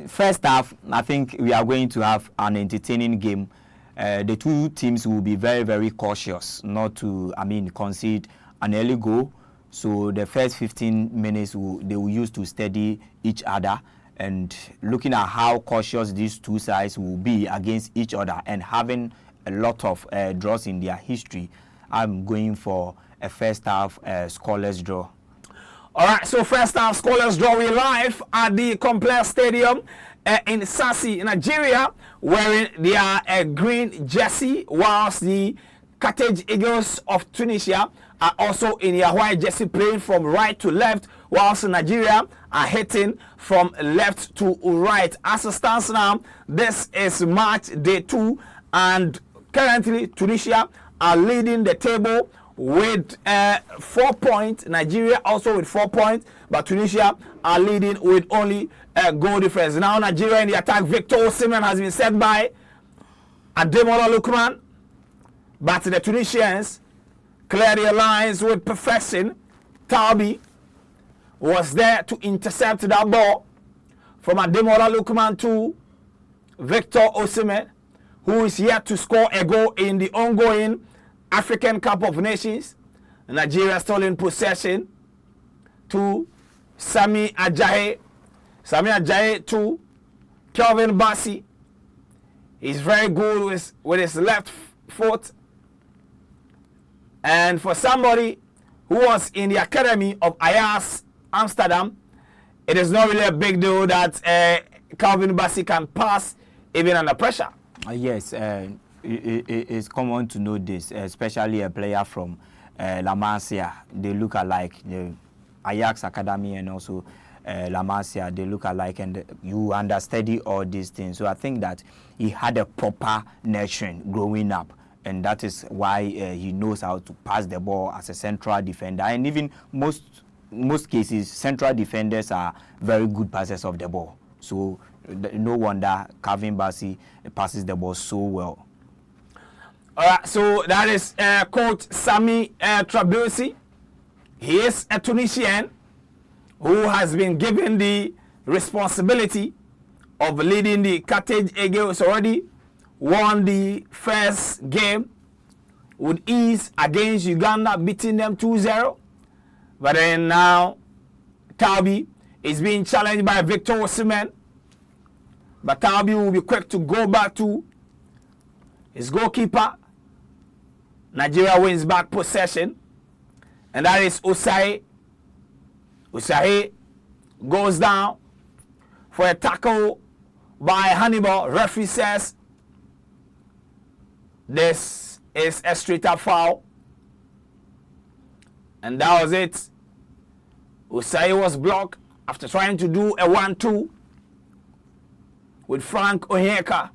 first half, I think we are going to have an entertaining game. The two teams will be very cautious not to, concede an early goal. So the first 15 minutes they will use to steady each other, and looking at how cautious these two sides will be against each other and having a lot of draws in their history, I'm going for a first half scoreless draw. All right, so first half scoreless draw. We live at the Complexe Stadium in Sassi, Nigeria, wearing their green jersey, whilst the Cartage Eagles of Tunisia are also in their white jersey, playing from right to left, whilst Nigeria are hitting from left to right. As it stands now, this is match day 2, and currently Tunisia are leading the table with 4 points. Nigeria also with 4 points, but Tunisia are leading with only a goal difference. Now Nigeria in the attack, Victor Osimhen has been set by Ademola Lookman, but the Tunisians clear their lines with perfection. Taubi was there to intercept that ball from Ademola Lookman to Victor Osimhen, who is yet to score a goal in the ongoing African Cup of Nations. Nigeria still in possession to Sami Ajayi. Sami Ajayi to Kelvin Bassi. He's very good with his left foot. And for somebody who was in the academy of Ajax Amsterdam, it is not really a big deal that Calvin Bassey can pass even under pressure. Yes, it's common to know this, especially a player from La Masia. They look alike. The Ajax Academy and also La Masia, they look alike, and you understudy all these things. So I think that he had a proper nurturing growing up, and that is why he knows how to pass the ball as a central defender. And even most cases, central defenders are very good passers of the ball. So no wonder Calvin Bassey passes the ball so well. All right, so that is Coach Sami Trabusi. He is a Tunisian who has been given the responsibility of leading the Cartage Eagles. Already won the first game with ease against Uganda, beating them 2-0. But then now Taubi is being challenged by Victor Osimhen. But Taubi will be quick to go back to his goalkeeper. Nigeria wins back possession. And that is Osayi. Osayi goes down for a tackle by Hannibal. Referee says this is a straight up foul. And that was it. Osayi was blocked after trying to do a 1-2 with Frank Onyeka.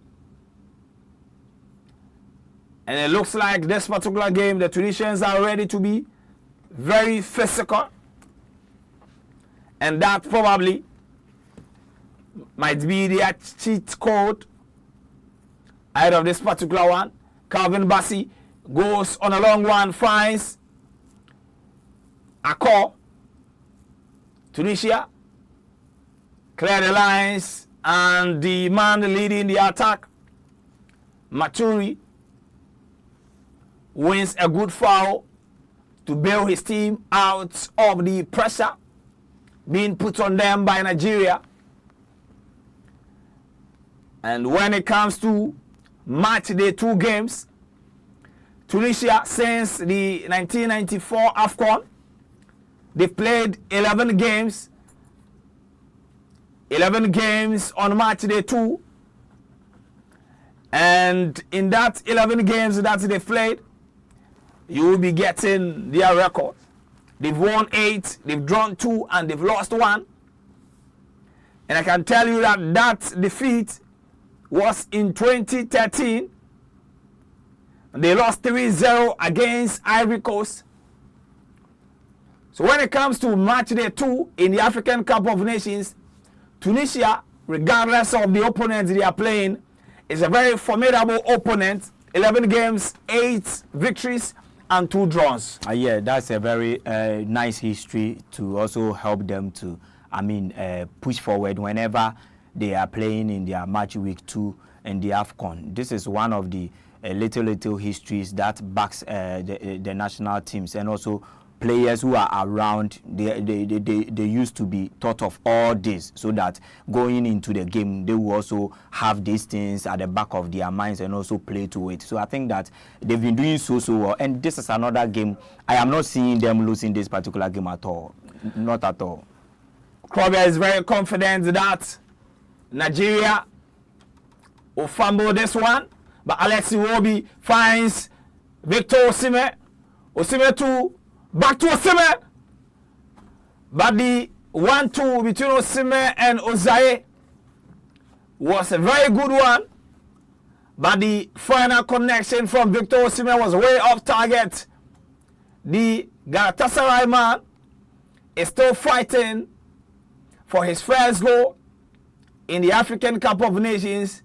And it looks like this particular game, the Tunisians are ready to be very physical. And that probably might be their cheat code out of this particular one. Calvin Bassey goes on a long one, finds Akor. Tunisia clear the lines, and the man leading the attack, Maturi, wins a good foul to bail his team out of the pressure being put on them by Nigeria. And when it comes to match day 2 games, Tunisia, since the 1994 AFCON, they've played 11 games. 11 games on match day 2. And in that 11 games that they played, you will be getting their record. They've won 8, they've drawn 2, and they've lost 1. And I can tell you that that defeat was in 2013. They lost 3-0 against Ivory Coast. So when it comes to match day 2 in the African Cup of Nations, Tunisia, regardless of the opponents they are playing, is a very formidable opponent. 11 games, 8 victories, and 2 draws. Yeah, that's a very nice history to also help them to, push forward whenever they are playing in their match week 2 in the AFCON. This is one of the little histories that backs the national teams, and also players who are around, they used to be taught of all this, so that going into the game, they will also have these things at the back of their minds and also play to it. So I think that they've been doing so well. And this is another game. I am not seeing them losing this particular game at all. Not at all. Krobia is very confident that Nigeria will fumble this one. But Alexi Iwobi finds Victor Osimhen. Osimhen too. Back to Osimhen. But the 1-2 between Osimhen and Osayi was a very good one. But the final connection from Victor Osimhen was way off target. The Galatasaray man is still fighting for his first goal in the African Cup of Nations.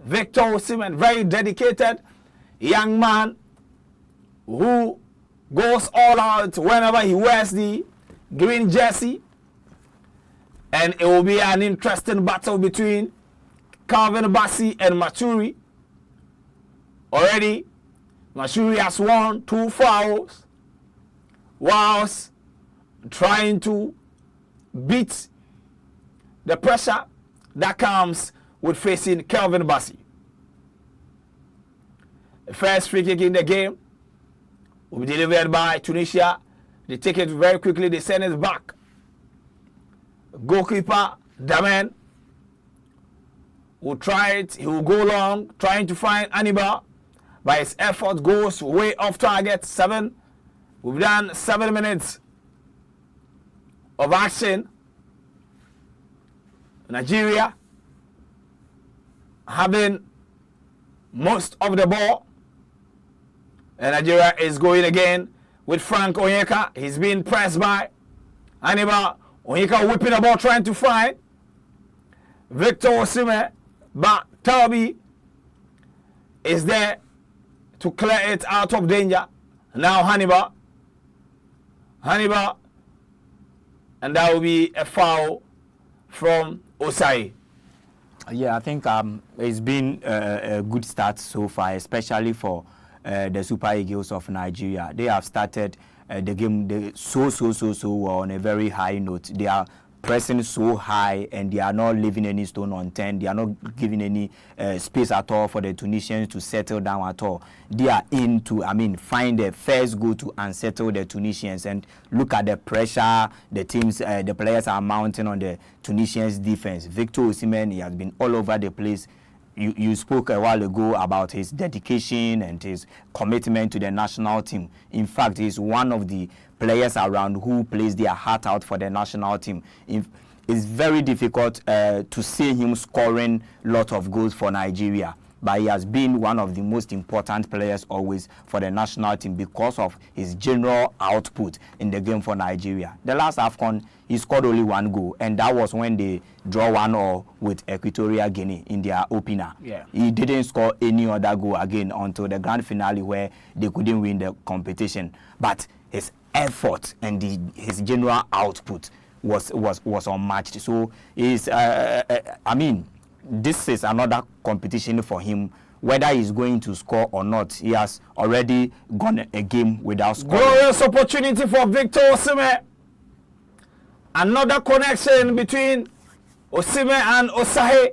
Victor Osimhen, very dedicated young man who goes all out whenever he wears the green jersey. And it will be an interesting battle between Calvin Bassey and Maturi. Already, Maturi has won 2 fouls whilst trying to beat the pressure that comes with facing Calvin Bassey. The first free kick in the game will be delivered by Tunisia. They take it very quickly. They send it back. Goalkeeper, Damen, will try it. He will go long, trying to find Hannibal. But his effort goes way off target. We've done 7 minutes of action. Nigeria having most of the ball. And Nigeria is going again with Frank Onyeka. He's being pressed by Hannibal. Onyeka whipping the ball, trying to find Victor Osimhen. But Tabi is there to clear it out of danger. Now Hannibal. And that will be a foul from Osai. Yeah, I think it's been a good start so far, especially for the Super Eagles of Nigeria. They have started the game so well on a very high note. They are pressing so high and they are not leaving any stone unturned. They are not giving any space at all for the Tunisians to settle down at all. They are in to, find the first goal to unsettle the Tunisians, and look at the pressure the players are mounting on the Tunisians defense. Victor Osimhen, he has been all over the place. You spoke a while ago about his dedication and his commitment to the national team. In fact, he's one of the players around who plays their heart out for the national team. It's very difficult to see him scoring lots of goals for Nigeria, but he has been one of the most important players always for the national team because of his general output in the game for Nigeria. The last AFCON, he scored only 1 goal, and that was when they draw 1-1 with Equatorial Guinea in their opener. Yeah. He didn't score any other goal again until the grand finale where they couldn't win the competition. But his effort and his general output was unmatched. So this is another competition for him. Whether he's going to score or not, he has already gone a game without scoring. Glorious opportunity for Victor Osimhen. Another connection between Osimhen and Osahe.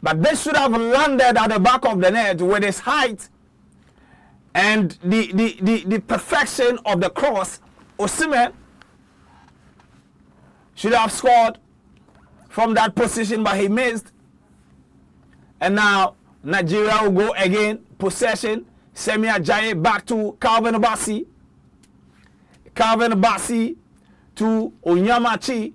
But this should have landed at the back of the net with his height and the perfection of the cross. Osimhen should have scored from that position, but he missed. And now Nigeria will go again. Possession. Semi Ajayi back to Calvin Bassey. Calvin Bassey to Onyamachi.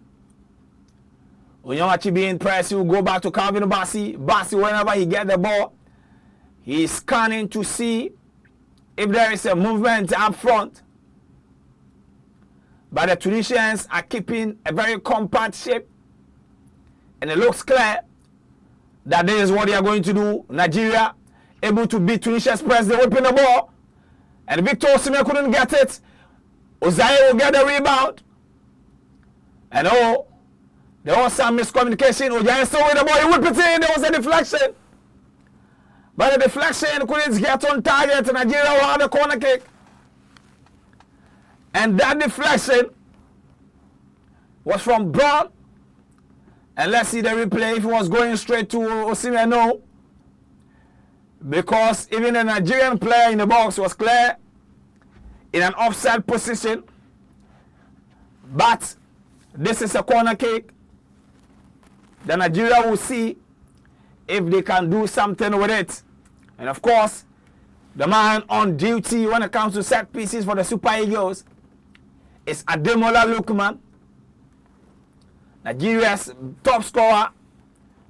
Onyamachi being pressed. He will go back to Calvin Bassey. Bassey, whenever he gets the ball, he is scanning to see if there is a movement up front. But the Tunisians are keeping a very compact shape. And it looks clear that this is what they are going to do. Nigeria able to beat Tunisia's press. They open the ball. And Victor Osimhen couldn't get it. Osayi will get the rebound. And there was some miscommunication. Osayi still with the ball. He whipped it in. There was a deflection. But the deflection couldn't get on target. Nigeria will have a corner kick. And that deflection was from Brown. And let's see the replay if it was going straight to Osimhen. No. Because even the Nigerian player in the box was clear in an offside position. But this is a corner kick. The Nigeria will see if they can do something with it. And of course, the man on duty when it comes to set pieces for the Super Eagles is Ademola Lookman, Nigeria's top scorer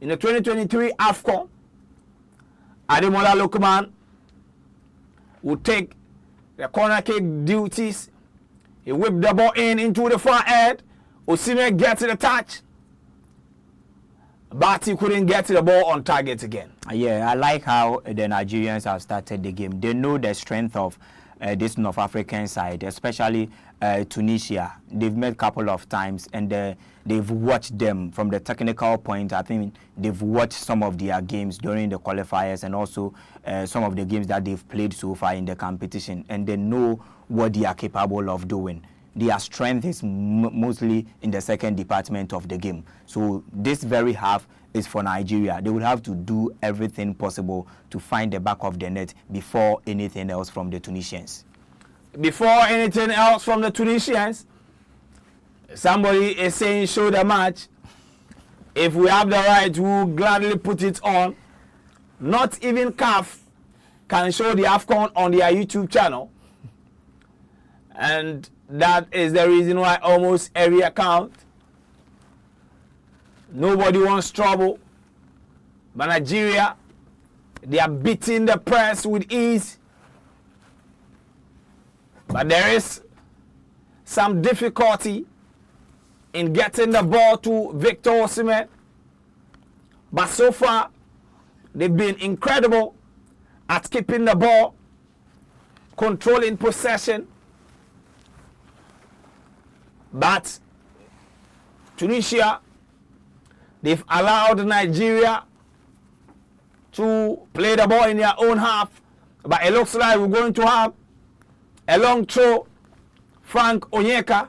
in the 2023 AFCON. Ademola Lookman will take the corner kick duties. He whipped the ball into the far end. Osimhen gets the touch, but he couldn't get the ball on target again. Yeah, I like how the Nigerians have started the game. They know the strength of this North African side, especially Tunisia. They've met a couple of times, and they've watched them from the technical point. I think they've watched some of their games during the qualifiers and also some of the games that they've played so far in the competition, and they know what they are capable of doing. Their strength is mostly in the second department of the game. So this very half is for Nigeria. They will have to do everything possible to find the back of the net before anything else from the Tunisians. before anything else from the Tunisians, somebody is saying show the match. If we have the right, we'll gladly put it on. Not even CAF can show the AFCON on their YouTube channel. And that is the reason why almost every account, nobody wants trouble. But Nigeria, they are beating the press with ease. But there is some difficulty in getting the ball to Victor Osimhen. But so far, they've been incredible at keeping the ball, controlling possession. But Tunisia, they've allowed Nigeria to play the ball in their own half. But it looks like we're going to have a long throw. Frank Onyeka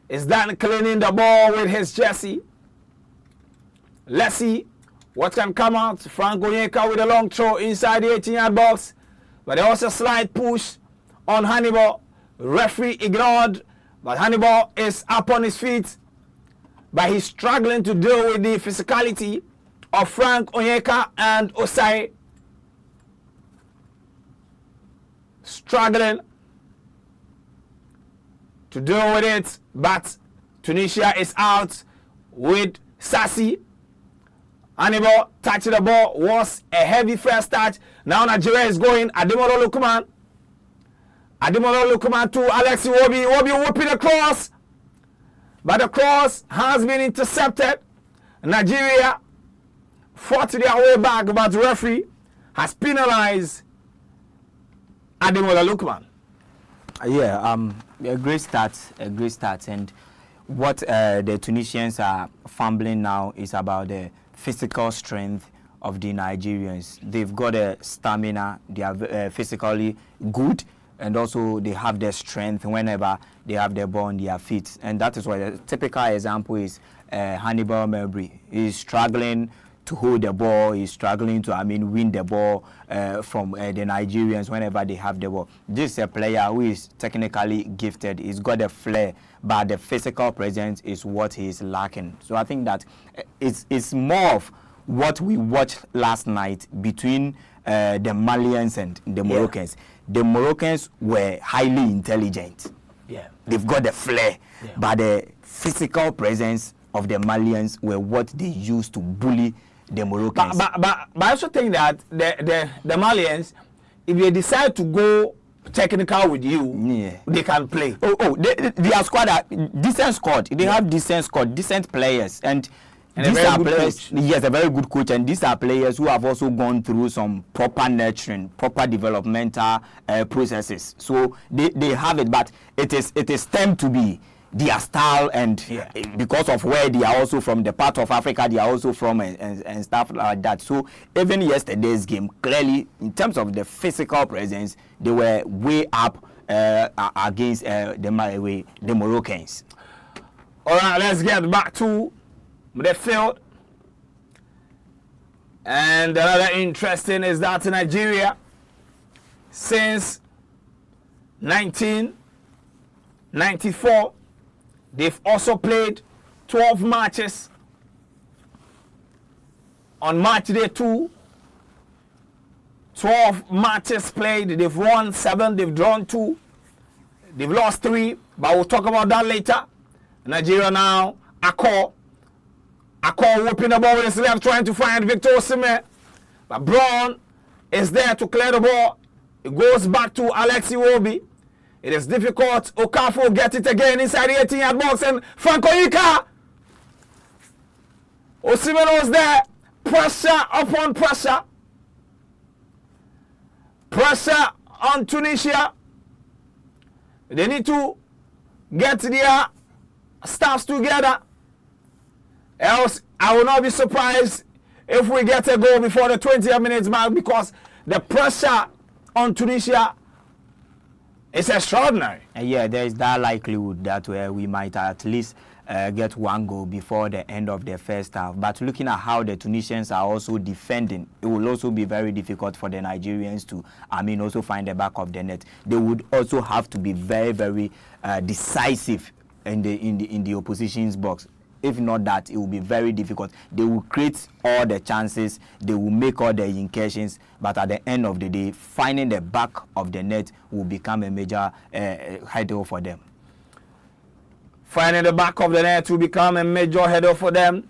is done cleaning the ball with his jersey. Let's see what can come out. Frank Onyeka with a long throw inside the 18-yard box. But there was a slight push on Hannibal. Referee ignored, but Hannibal is up on his feet. But he's struggling to deal with the physicality of Frank Onyeka and Osai. Struggling to deal with it, but Tunisia is out with Sassi. Hannibal touching the ball, was a heavy first touch. Now Nigeria is going. Ademola Lookman. Ademola Lookman to Alexi Wobi. Wobi whooping the cross. But the cross has been intercepted. Nigeria fought their way back, but the referee has penalized Ademola Lookman. A great start, and what the Tunisians are fumbling now is about the physical strength of the Nigerians. They've got a stamina, they are physically good, and also they have the strength whenever they have the ball on their feet. And that is why the typical example is Hannibal Melbury. He's struggling to hold the ball, he's struggling to win the ball from the Nigerians whenever they have the ball. This is a player who is technically gifted, he's got a flair, but the physical presence is what he is lacking. So I think that it's more of what we watched last night between the Malians and the Moroccans. The Moroccans were highly intelligent. They've got the flair, but the physical presence of the Malians were what they used to bully the Moroccans. But I also think that the Malians, if they decide to go technical with you, they can play. Their squad are decent squad. They have decent squad, decent players, and these are players. Yes, a very good coach, and these are players who have also gone through some proper nurturing, proper developmental processes. So they have it, but it is time to be their style, and because of where they are also from, the part of Africa they are also from, and stuff like that. So even yesterday's game, clearly in terms of the physical presence, they were way up against the Moroccans. All right, let's get back to the field. And another interesting is that in Nigeria, since 1994, they've also played 12 matches. On match day 2, 12 matches played. They've won 7, they've drawn 2, they've lost 3, but we'll talk about that later. Nigeria now, Akko whooping the ball with his left, trying to find Victor Osimhen. But Brown is there to clear the ball. It goes back to Alexi Wobi. It is difficult. Okafor get it again inside the 18-yard box, and Frank Onyeka. Osimhen was there. Pressure upon pressure. Pressure on Tunisia. They need to get their staffs together. Else, I will not be surprised if we get a goal before the 20 minutes mark, because the pressure on Tunisia is extraordinary. There is that likelihood that we might at least get one goal before the end of the first half. But looking at how the Tunisians are also defending, it will also be very difficult for the Nigerians to, also find the back of the net. They would also have to be very, very decisive in the opposition's box. If not that, it will be very difficult. They will create all the chances, they will make all the incursions, but at the end of the day, finding the back of the net will become a major hurdle for them. Finding the back of the net will become a major hurdle for them.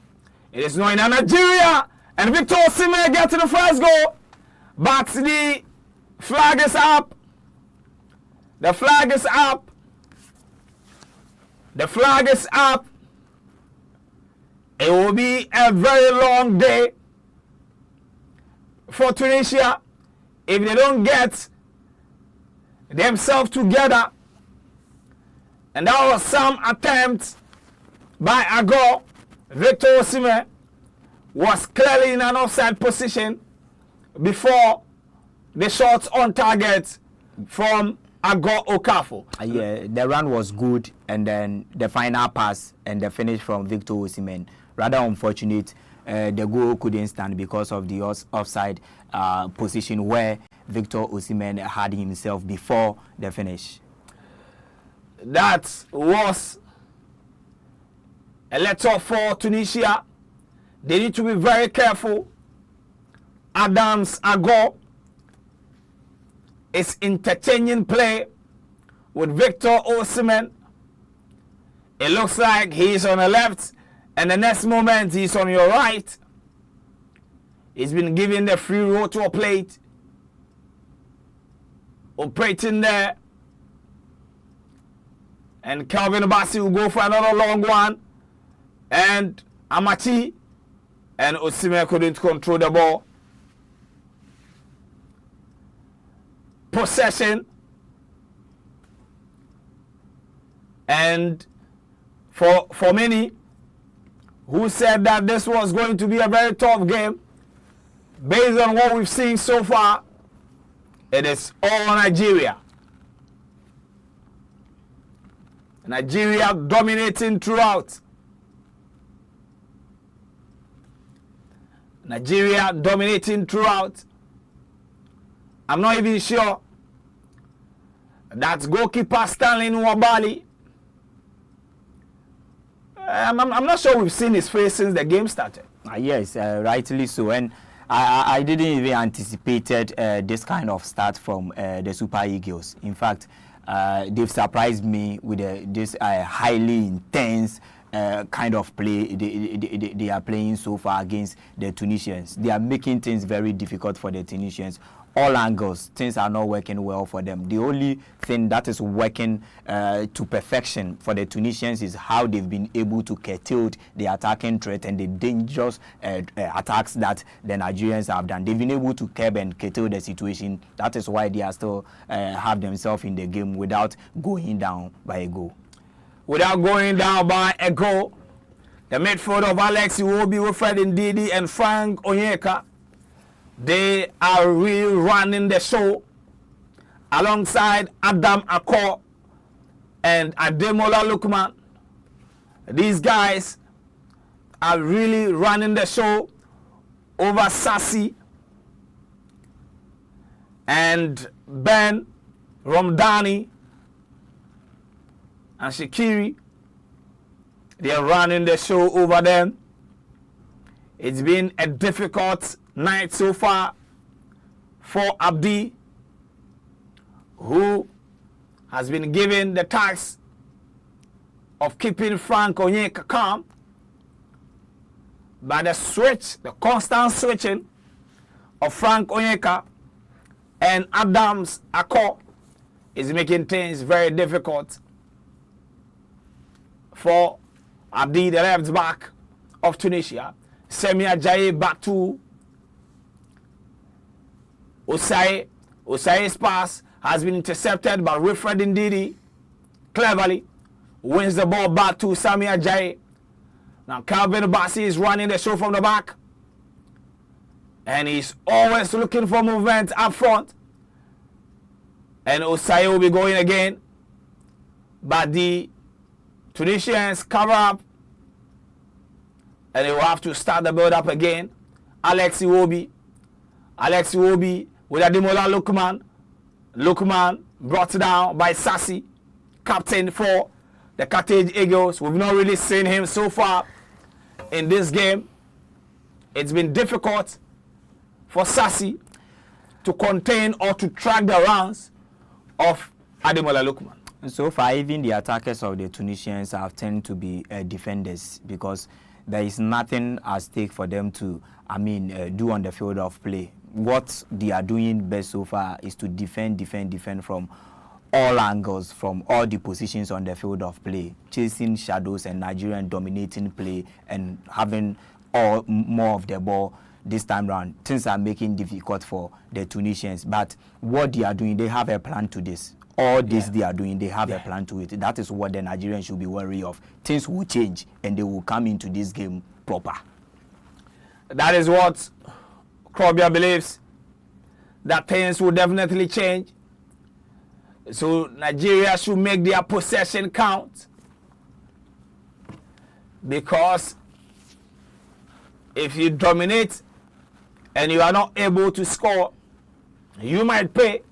It is not in Nigeria, and Victor Osimhen gets the first goal, but the flag is up. The flag is up. The flag is up. It will be a very long day for Tunisia if they don't get themselves together. And that was some attempt by Agor. Victor Osimhen was clearly in an offside position before the shots on target from Agor Okafor. Yeah, the run was good, and then the final pass and the finish from Victor Osimhen. Rather unfortunate, the goal couldn't stand because of the offside position where Victor Osimhen had himself before the finish. That was a letter for Tunisia. They need to be very careful. Adams Agor is interchanging play with Victor Osimhen. It looks like he's on the left, and the next moment he's on your right. He's been given the free roll to a plate. Operating there. And Calvin Bassi will go for another long one. And Amati and Osimhen couldn't control the ball. Possession. And for many who said that this was going to be a very tough game, based on what we've seen so far, it is all Nigeria. Nigeria dominating throughout. Nigeria dominating throughout. I'm not even sure that goalkeeper Stanley Nwabali. I'm not sure we've seen his face since the game started. Yes, rightly so. And I didn't even anticipated this kind of start from the Super Eagles. In fact, they've surprised me with this highly intense kind of play they are playing so far against the Tunisians. They are making things very difficult for the Tunisians. All angles, things are not working well for them. The only thing that is working to perfection for the Tunisians is how they've been able to curtail the attacking threat and the dangerous attacks that the Nigerians have done. They've been able to curb and curtail the situation. That is why they are still have themselves in the game without going down by a goal. Without going down by a goal, the midfield of Alex Iwobi, Wilfred Ndidi, and Frank Onyeka, they are really running the show alongside Adam Akor and Ademola Lookman. These guys are really running the show over Sassi and Ben Romdani and Shakiri. They are running the show over them. It's been a difficult night so far for Abdi, who has been given the task of keeping Frank Onyeka calm. By the constant switching of Frank Onyeka and Adams Akor is making things very difficult for Abdi, the left back of Tunisia. Semi Ajayi back to Osai. Osai's pass has been intercepted by Wilfred Ndidi. Cleverly wins the ball back to Sami Ajayi. Now Calvin Bassi is running the show from the back. And he's always looking for movement up front. And Osai will be going again. But the Tunisians cover up And they will have to start the build-up again. Alex Iwobi with Ademola Lookman. Lookman brought down by Sassy, captain for the Cartage Eagles. We've not really seen him so far in this game. It's been difficult for Sassy to contain or to track the runs of Ademola Lookman. So far, even the attackers of the Tunisians have tended to be defenders, because there is nothing at stake for them to, do on the field of play. What they are doing best so far is to defend from all angles, from all the positions on the field of play, chasing shadows and Nigerian dominating play and having more of the ball this time round. Things are making difficult for the Tunisians, but what they are doing, they have a plan to this. All this they are doing, they have a plan to it. That is what the Nigerians should be wary of. Things will change and they will come into this game proper. That is what Krobia believes, that things will definitely change. So Nigeria should make their possession count, because if you dominate and you are not able to score, you might pay,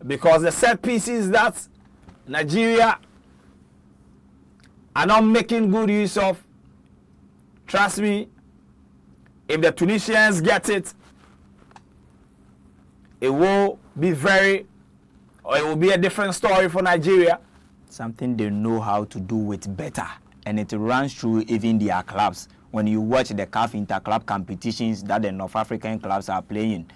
because the set pieces that Nigeria are not making good use of, trust me, if the Tunisians get it, it will be it will be a different story for Nigeria. Something they know how to do it better, and it runs through even their clubs. When you watch the CAF inter-club competitions that the North African clubs are playing,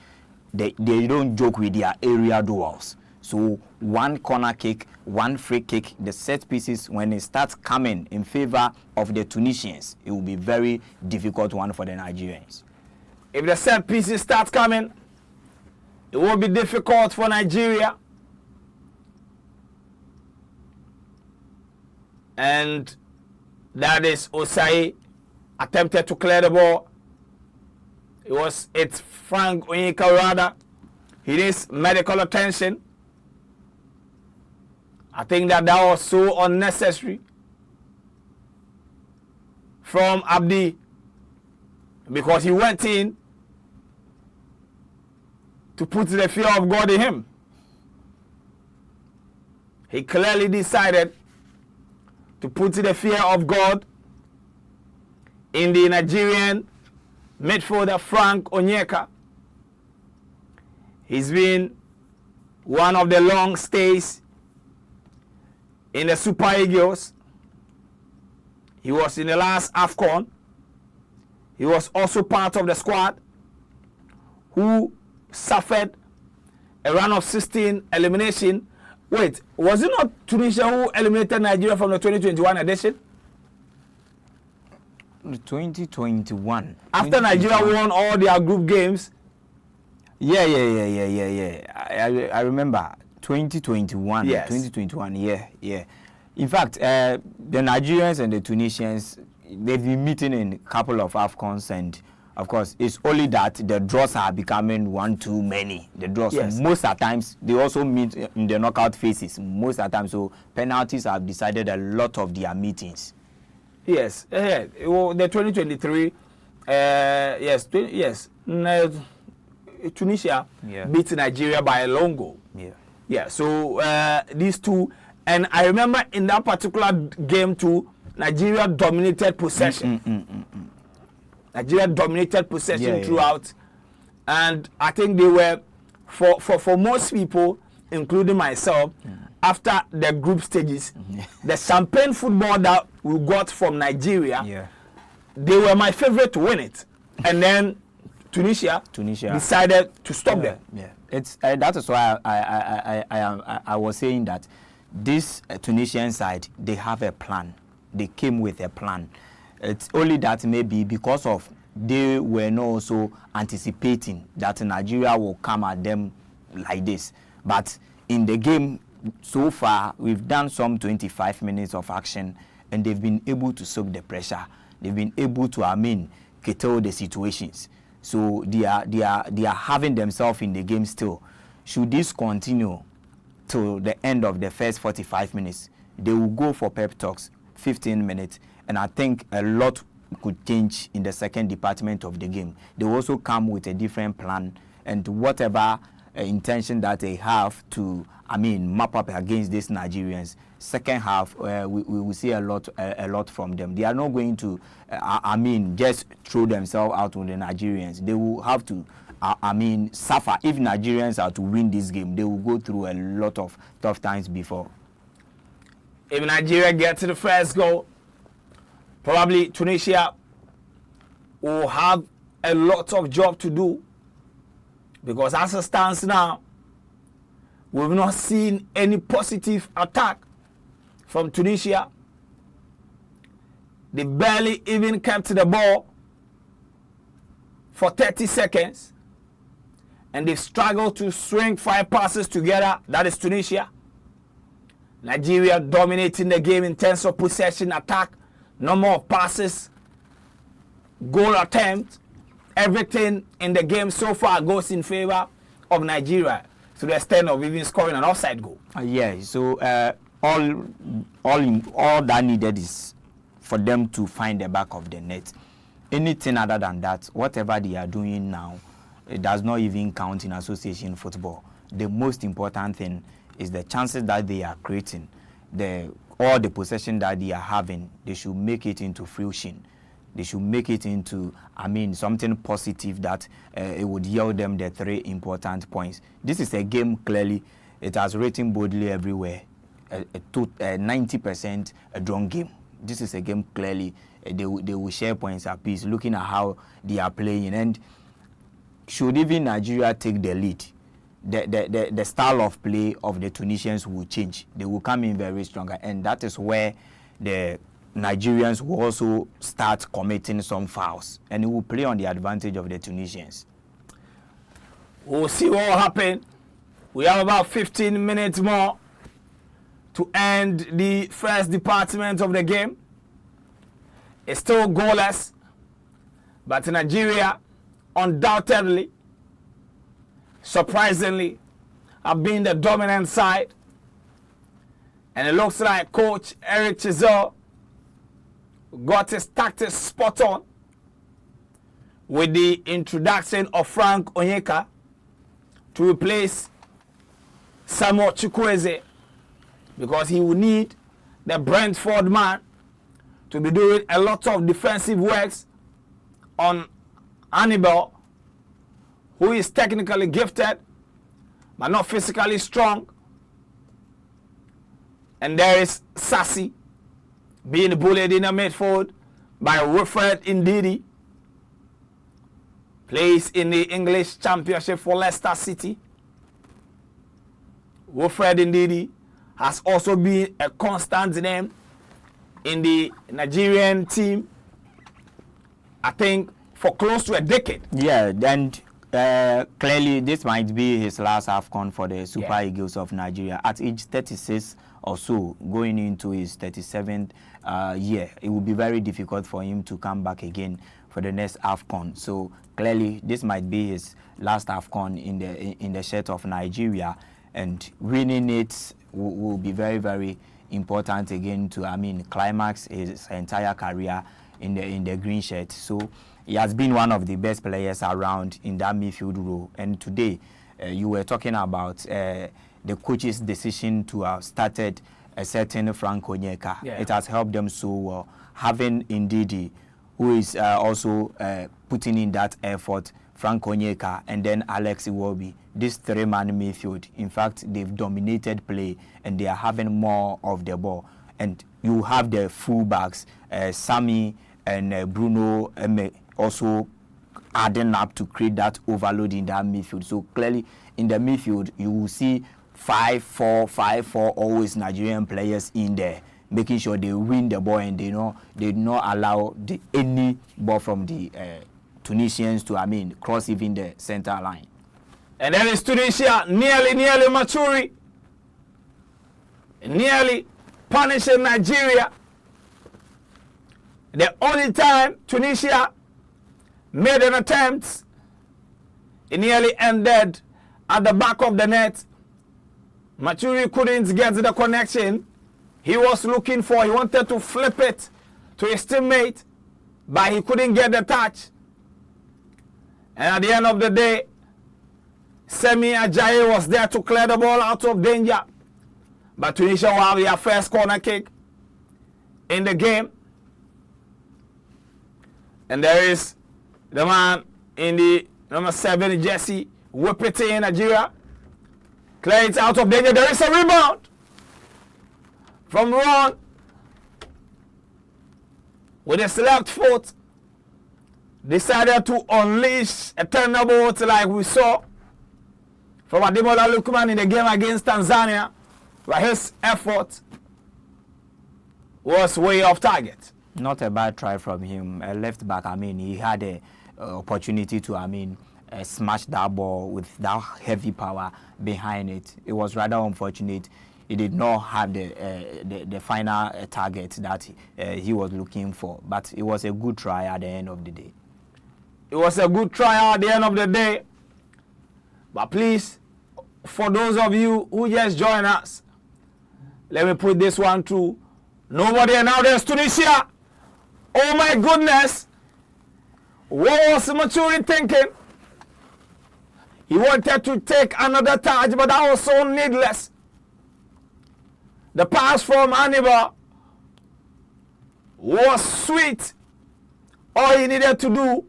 they don't joke with their area duels. So one corner kick, one free kick, the set pieces, when it starts coming in favor of the Tunisians, it will be very difficult one for the Nigerians. If the set pieces start coming, it will be difficult for Nigeria. And that is Osai attempted to clear the ball. It's Frank Onyeka rather. He needs medical attention. I think that was so unnecessary from Abdi, because he went in to put the fear of God in him. He clearly decided to put the fear of God in the Nigerian midfielder Frank Onyeka. He's been one of the long stays in the Super Eagles. He was in the last AFCON. He was also part of the squad who suffered a run of 16 elimination. Wait, was it not Tunisia who eliminated Nigeria from the 2021 edition? The 2021. After Nigeria won all their group games. Yeah. I remember 2021. Yes. 2021. Yeah. In fact, the Nigerians and the Tunisians, they've been meeting in a couple of AFCONs, and of course, it's only that the draws are becoming one too many. The draws. Yes. Most of the times, they also meet in the knockout phases. Most of the time, so penalties have decided a lot of their meetings. Yes. The 2023. Tunisia beat Nigeria by a long goal. Yeah. So these two, and I remember in that particular game too, Nigeria dominated possession. Nigeria dominated possession throughout, and I think they were, for most people, including myself, after the group stages, the champagne football that we got from Nigeria, they were my favorite to win it, and then Tunisia decided to stop them. It's that is why I was saying that this Tunisian side, they have a plan. They came with a plan. It's only that maybe because of they were not also anticipating that Nigeria will come at them like this. But in the game so far, we've done some 25 minutes of action, and they've been able to soak the pressure. They've been able to, curtail the situations. So they are having themselves in the game still. Should this continue till the end of the first 45 minutes, they will go for pep talks, 15 minutes, And I think a lot could change in the second department of the game. They will also come with a different plan, and whatever intention that they have to, map up against these Nigerians. Second half, we will see a lot from them. They are not going to, just throw themselves out on the Nigerians. They will have to, suffer. If Nigerians are to win this game, they will go through a lot of tough times before. If Nigeria gets to the first goal, probably Tunisia will have a lot of job to do, because as it stands now, we've not seen any positive attack from Tunisia. They barely even kept the ball for 30 seconds, and they've struggled to string 5 passes together. That is Tunisia. Nigeria dominating the game in terms of possession, attack, number of passes, goal attempt. Everything in the game so far goes in favor of Nigeria, to the extent of even scoring an offside goal. So all that needed is for them to find the back of the net. Anything other than that, whatever they are doing now, it does not even count in association football. The most important thing is the chances that they are creating, all the possession that they are having. They should make it into fruition. They should make it into, something positive that it would yield them the 3 important points. This is a game, clearly, it has written boldly everywhere, a 90% a drawn game. This is a game, clearly, they will share points apiece, looking at how they are playing. And should even Nigeria take the lead, the style of play of the Tunisians will change. They will come in very stronger, and that is where the Nigerians will also start committing some fouls, and it will play on the advantage of the Tunisians. We'll see what will happen. We have about 15 minutes more to end the first department of the game. It's still goalless, but Nigeria undoubtedly, surprisingly, have been the dominant side, and it looks like Coach Eric Chisel got his tactics spot on with the introduction of Frank Onyeka to replace Samuel Chukwueze, because he will need the Brentford man to be doing a lot of defensive works on Hannibal, who is technically gifted but not physically strong. And there is Sassy being bullied in the midfield by Wilfred Ndidi. Plays in the English Championship for Leicester City. Wilfred Ndidi has also been a constant name in the Nigerian team, I think, for close to a decade. Yeah, and clearly this might be his last AFCON for the Super Eagles of Nigeria. At age 36 or so, going into his 37th year, it will be very difficult for him to come back again for the next AFCON. So clearly this might be his last AFCON in the shirt of Nigeria, and winning it will be very, very important again to climax his entire career in the green shirt. So he has been one of the best players around in that midfield role. And today you were talking about the coach's decision to have started a certain Frank Onyeka. Yeah. It has helped them so well. Having Ndidi, who is also putting in that effort, Frank Onyeka, and then Alex Iwobi. This 3-man midfield, in fact, they've dominated play and they are having more of the ball. And you have the fullbacks, Sammy and Bruno also adding up to create that overload in that midfield. So clearly in the midfield, you will see 5-4, always Nigerian players in there, making sure they win the ball and they do not allow any ball from the Tunisians to cross even the center line. And then it's Tunisia nearly Maturi, nearly punishing Nigeria. The only time Tunisia made an attempt, it nearly ended at the back of the net. Maturi couldn't get the connection he was looking for. He wanted to flip it to his teammate, but he couldn't get the touch. And at the end of the day, Semi Ajayi was there to clear the ball out of danger. But Tunisia will have their first corner kick in the game. And there is the man in the number 7 jersey, whip it in Nigeria. Clear it out of danger. There is a rebound from Ron with his left foot. Decided to unleash a thunderbolt like we saw from Ademola Lookman in the game against Tanzania. But his effort was way off target. Not a bad try from him. A left back, he had a opportunity to, smash that ball with that heavy power behind it. It was rather unfortunate. He did not have the final target that he was looking for. But it was a good try at the end of the day. It was a good try at the end of the day. But please, for those of you who just joined us, let me put this one through. Nobody announced Tunisia. Oh my goodness. What was Maturi thinking? He wanted to take another touch, but that was so needless. The pass from Hannibal was sweet. All he needed to do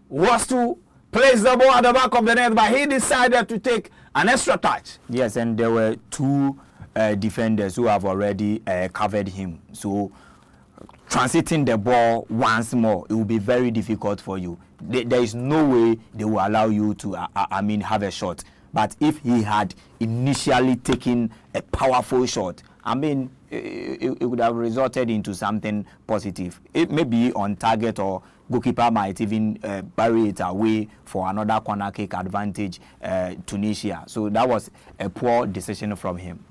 was to place the ball at the back of the net, but he decided to take an extra touch. Yes, and there were two defenders who have already covered him. So transiting the ball once more, it will be very difficult for you. There is no way they will allow you to, have a shot. But if he had initially taken a powerful shot, it would have resulted into something positive. It may be on target, or goalkeeper might even bury it away for another corner kick advantage, Tunisia. So that was a poor decision from him.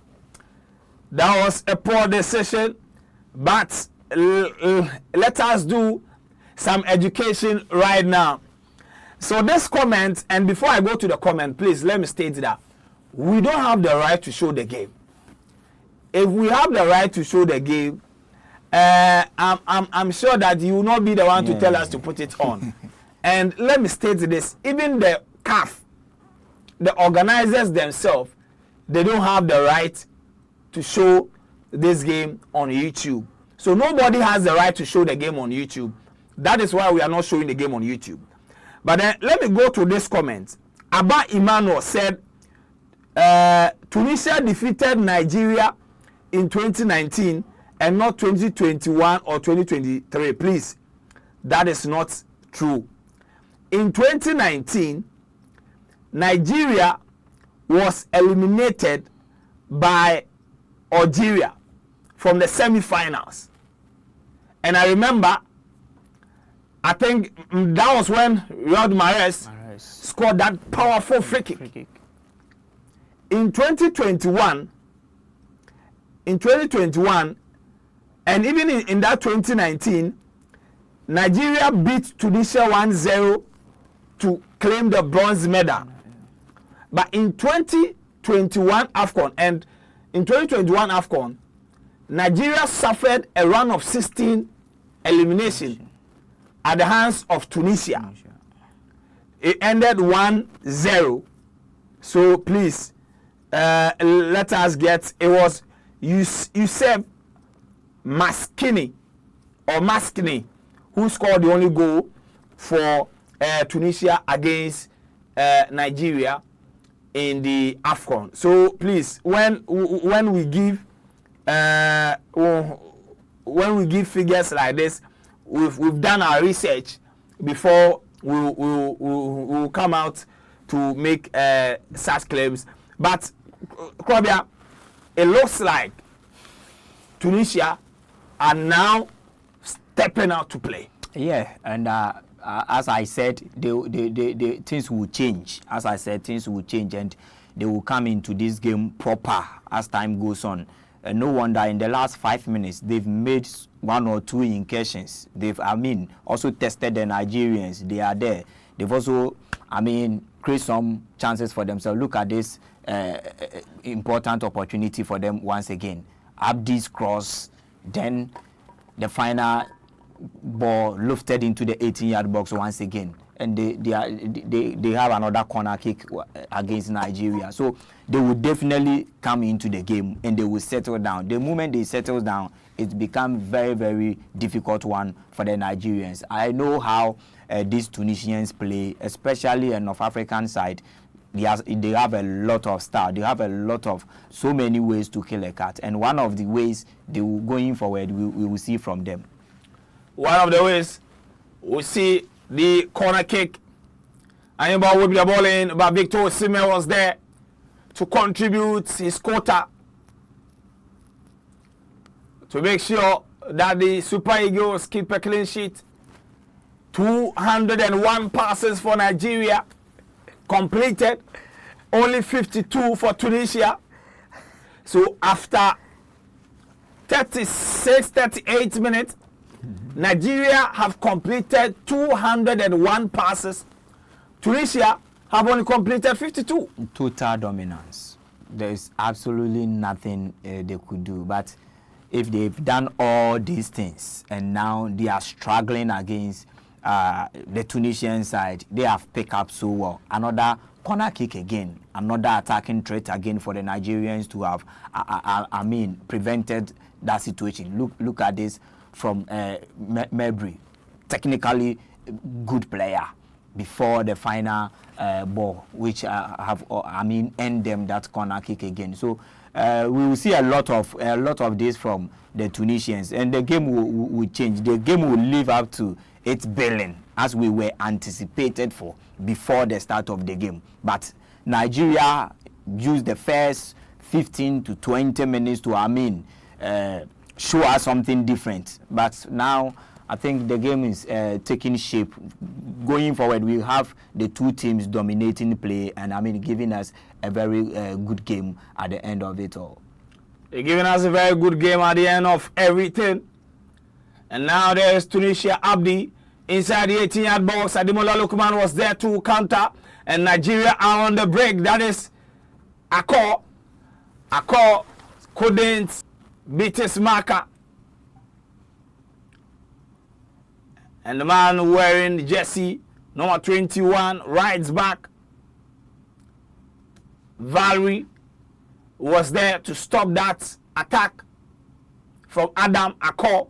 That was a poor decision, but let us do some education right now. So this comment, and before I go to the comment, please let me state that we don't have the right to show the game. If we have the right to show the game, I'm sure that you will not be the one to tell us to put it on. And let me state this, even the CAF, the organizers themselves, they don't have the right to show this game on YouTube. So nobody has the right to show the game on YouTube. That is why we are not showing the game on YouTube. But then let me go to this comment. Abba Emmanuel said, Tunisia defeated Nigeria in 2019 and not 2021 or 2023. Please, that is not true. In 2019, Nigeria was eliminated by Algeria from the semi-finals. And I remember, I think that was when Riyad Mahrez scored that powerful free kick. In 2021, and even in that 2019, Nigeria beat Tunisia 1-0 to claim the bronze medal. But in 2021 AFCON, and in 2021 AFCON, Nigeria suffered a run of 16 elimination at the hands of Tunisia. It ended 1-0. So please, let us get, it was Youssef Maskini who scored the only goal for Tunisia against Nigeria in the AFCON. So please, when we give figures like this, we've done our research before we'll come out to make such claims. But Kwabia, it looks like Tunisia are now stepping out to play. Yeah, and as I said, the things will change. As I said, things will change, and they will come into this game proper as time goes on. No wonder in the last 5 minutes they've made 1 or 2 incursions. They've, also tested the Nigerians. They are there. They've also, create some chances for themselves. Look at this important opportunity for them once again. Abdi's cross, then the final ball lofted into the 18-yard box once again, and they have another corner kick against Nigeria. So they will definitely come into the game and they will settle down. The moment they settle down, it becomes very, very difficult one for the Nigerians. I know how these Tunisians play, especially on North African side. They have a lot of style. They have a lot of so many ways to kill a cat, and one of the ways they will going forward we will see from them. One of the ways we see the corner kick. And about with the ball in, but Victor Osimhen was there to contribute his quota to make sure that the Super Eagles keep a clean sheet. 201 passes for Nigeria completed, only 52 for Tunisia. So after 38 minutes, Nigeria have completed 201 passes. Tunisia have only completed 52. Total dominance. There is absolutely nothing they could do. But if they've done all these things and now they are struggling against the Tunisian side, they have picked up so well. Another corner kick again, another attacking threat again for the Nigerians to have, prevented that situation. Look at this from Mabry, technically good player before the final ball, which end them that corner kick again. So we will see a lot of this from the Tunisians, and the game will change. The game will live up to its billing as we were anticipated for before the start of the game. But Nigeria used the first 15 to 20 minutes to show us something different. But now I think the game is taking shape. Going forward, we have the two teams dominating play and giving us a very good game at the end of it all. They're giving us a very good game at the end of everything. And now there's Tunisia Abdi inside the 18-yard box. Ademola Lookman was there to counter. And Nigeria are on the break. That is Akor. Akor couldn't beat his marker. And the man wearing the jersey, number 21, rides back. Valerie was there to stop that attack from Adam Akor.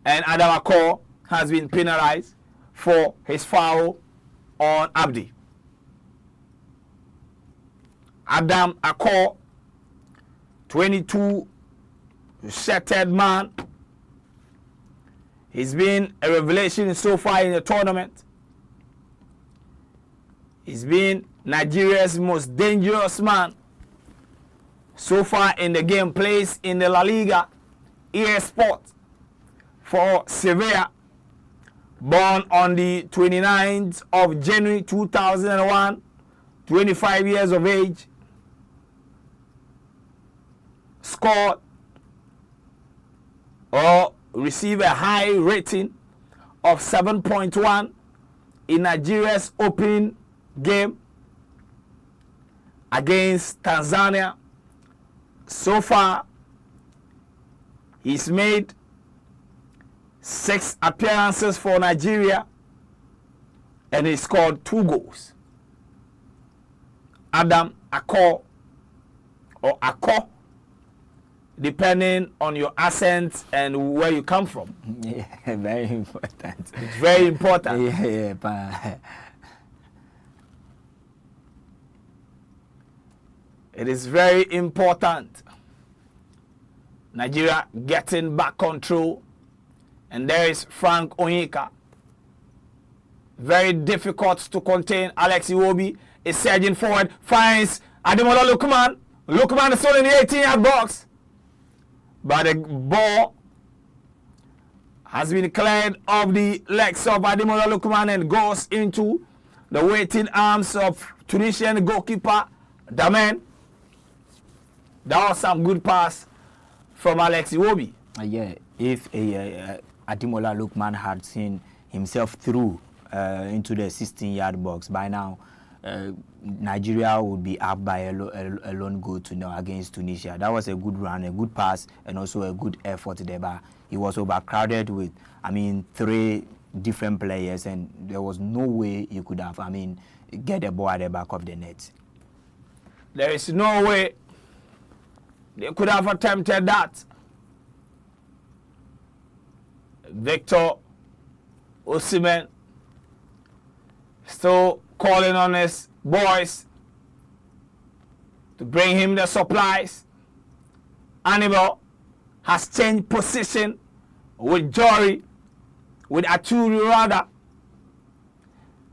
And Adam Akor has been penalized for his foul on Abdi. Adam Akor, 22, shattered man. He's been a revelation so far in the tournament. He's been Nigeria's most dangerous man so far in the game. Plays in the La Liga, EA Sports for Sevilla. Born on the 29th of January 2001, 25 years of age. Scored or received a high rating of 7.1 in Nigeria's opening game against Tanzania. So far, he's made 6 appearances for Nigeria and he scored 2 goals. Adam Akor, or Akor, depending on your accent and where you come from. Yeah, very important. It's very important. Yeah, but it is very important. Nigeria getting back control. And there is Frank Onyeka. Very difficult to contain. Alex Iwobi is surging forward. Finds Ademola Lookman. Lookman is still in the 18-yard box. But the ball has been cleared of the legs of Ademola Lookman and goes into the waiting arms of Tunisian goalkeeper Damen. That was some good pass from Alex Iwobi. Yeah, if Ademola Lookman had seen himself through into the 16-yard box, by now Nigeria would be up by a lone goal to 0 against Tunisia. That was a good run, a good pass, and also a good effort there. But he was overcrowded with, 3 different players, and there was no way you could have, get the ball at the back of the net. There is no way they could have attempted that. Victor Osimhen still calling on his boys to bring him the supplies. Hannibal has changed position with Jory, with Aturi rather.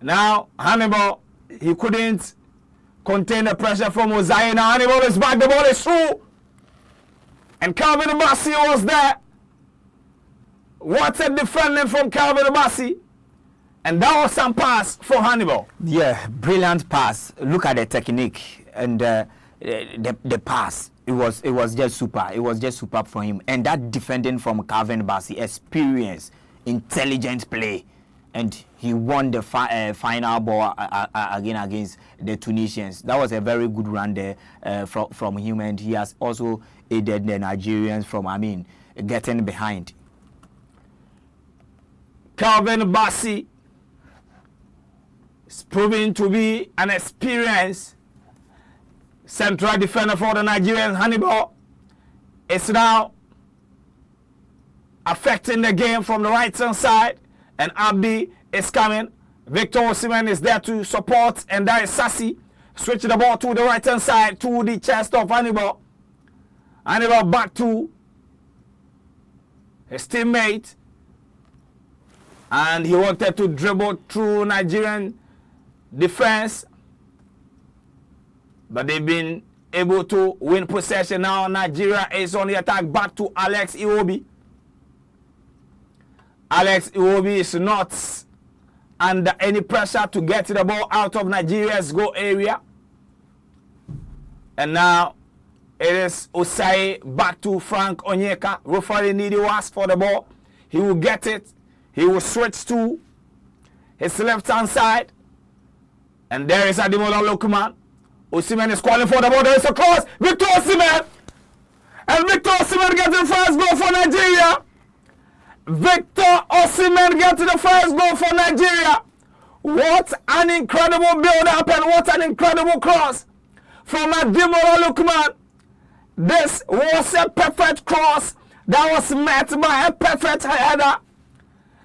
Now Hannibal, he couldn't contain the pressure from Ozai. Now Hannibal is back, the ball is through. And Calvin Bassi was there. What a defending from Calvin Bassi. And that was some pass for Hannibal. Yeah, brilliant pass. Look at the technique and the pass. It was just super. It was just superb for him. And that defending from Calvin Bassi, experience, intelligent play. And he won the final ball again against the Tunisians. That was a very good run there from him. And he has also aided the Nigerians from, getting behind. Calvin Bassi is proving to be an experienced central defender for the Nigerian. Hannibal is now affecting the game from the right hand side, and Abdi is coming. Victor Osimhen is there to support, and that is Sassi. Switch the ball to the right hand side to the chest of Hannibal. Hannibal back to his teammate, and he wanted to dribble through Nigerian defense, but they've been able to win possession. Now Nigeria is on the attack. Back to Alex Iwobi. Alex Iwobi is not under any pressure to get the ball out of Nigeria's goal area. And now it is Osai back to Frank Onyeka. Referee Nidi asked for the ball. He will get it. He will switch to his left-hand side. And there is Ademola Lookman. Osimhen is calling for the ball. There is a cross. Victor Osimhen. And Victor Osimhen gets the first goal for Nigeria. Victor Osimhen gets the first goal for Nigeria. What an incredible build-up and what an incredible cross from Ademola Lookman. This was a perfect cross that was met by a perfect header.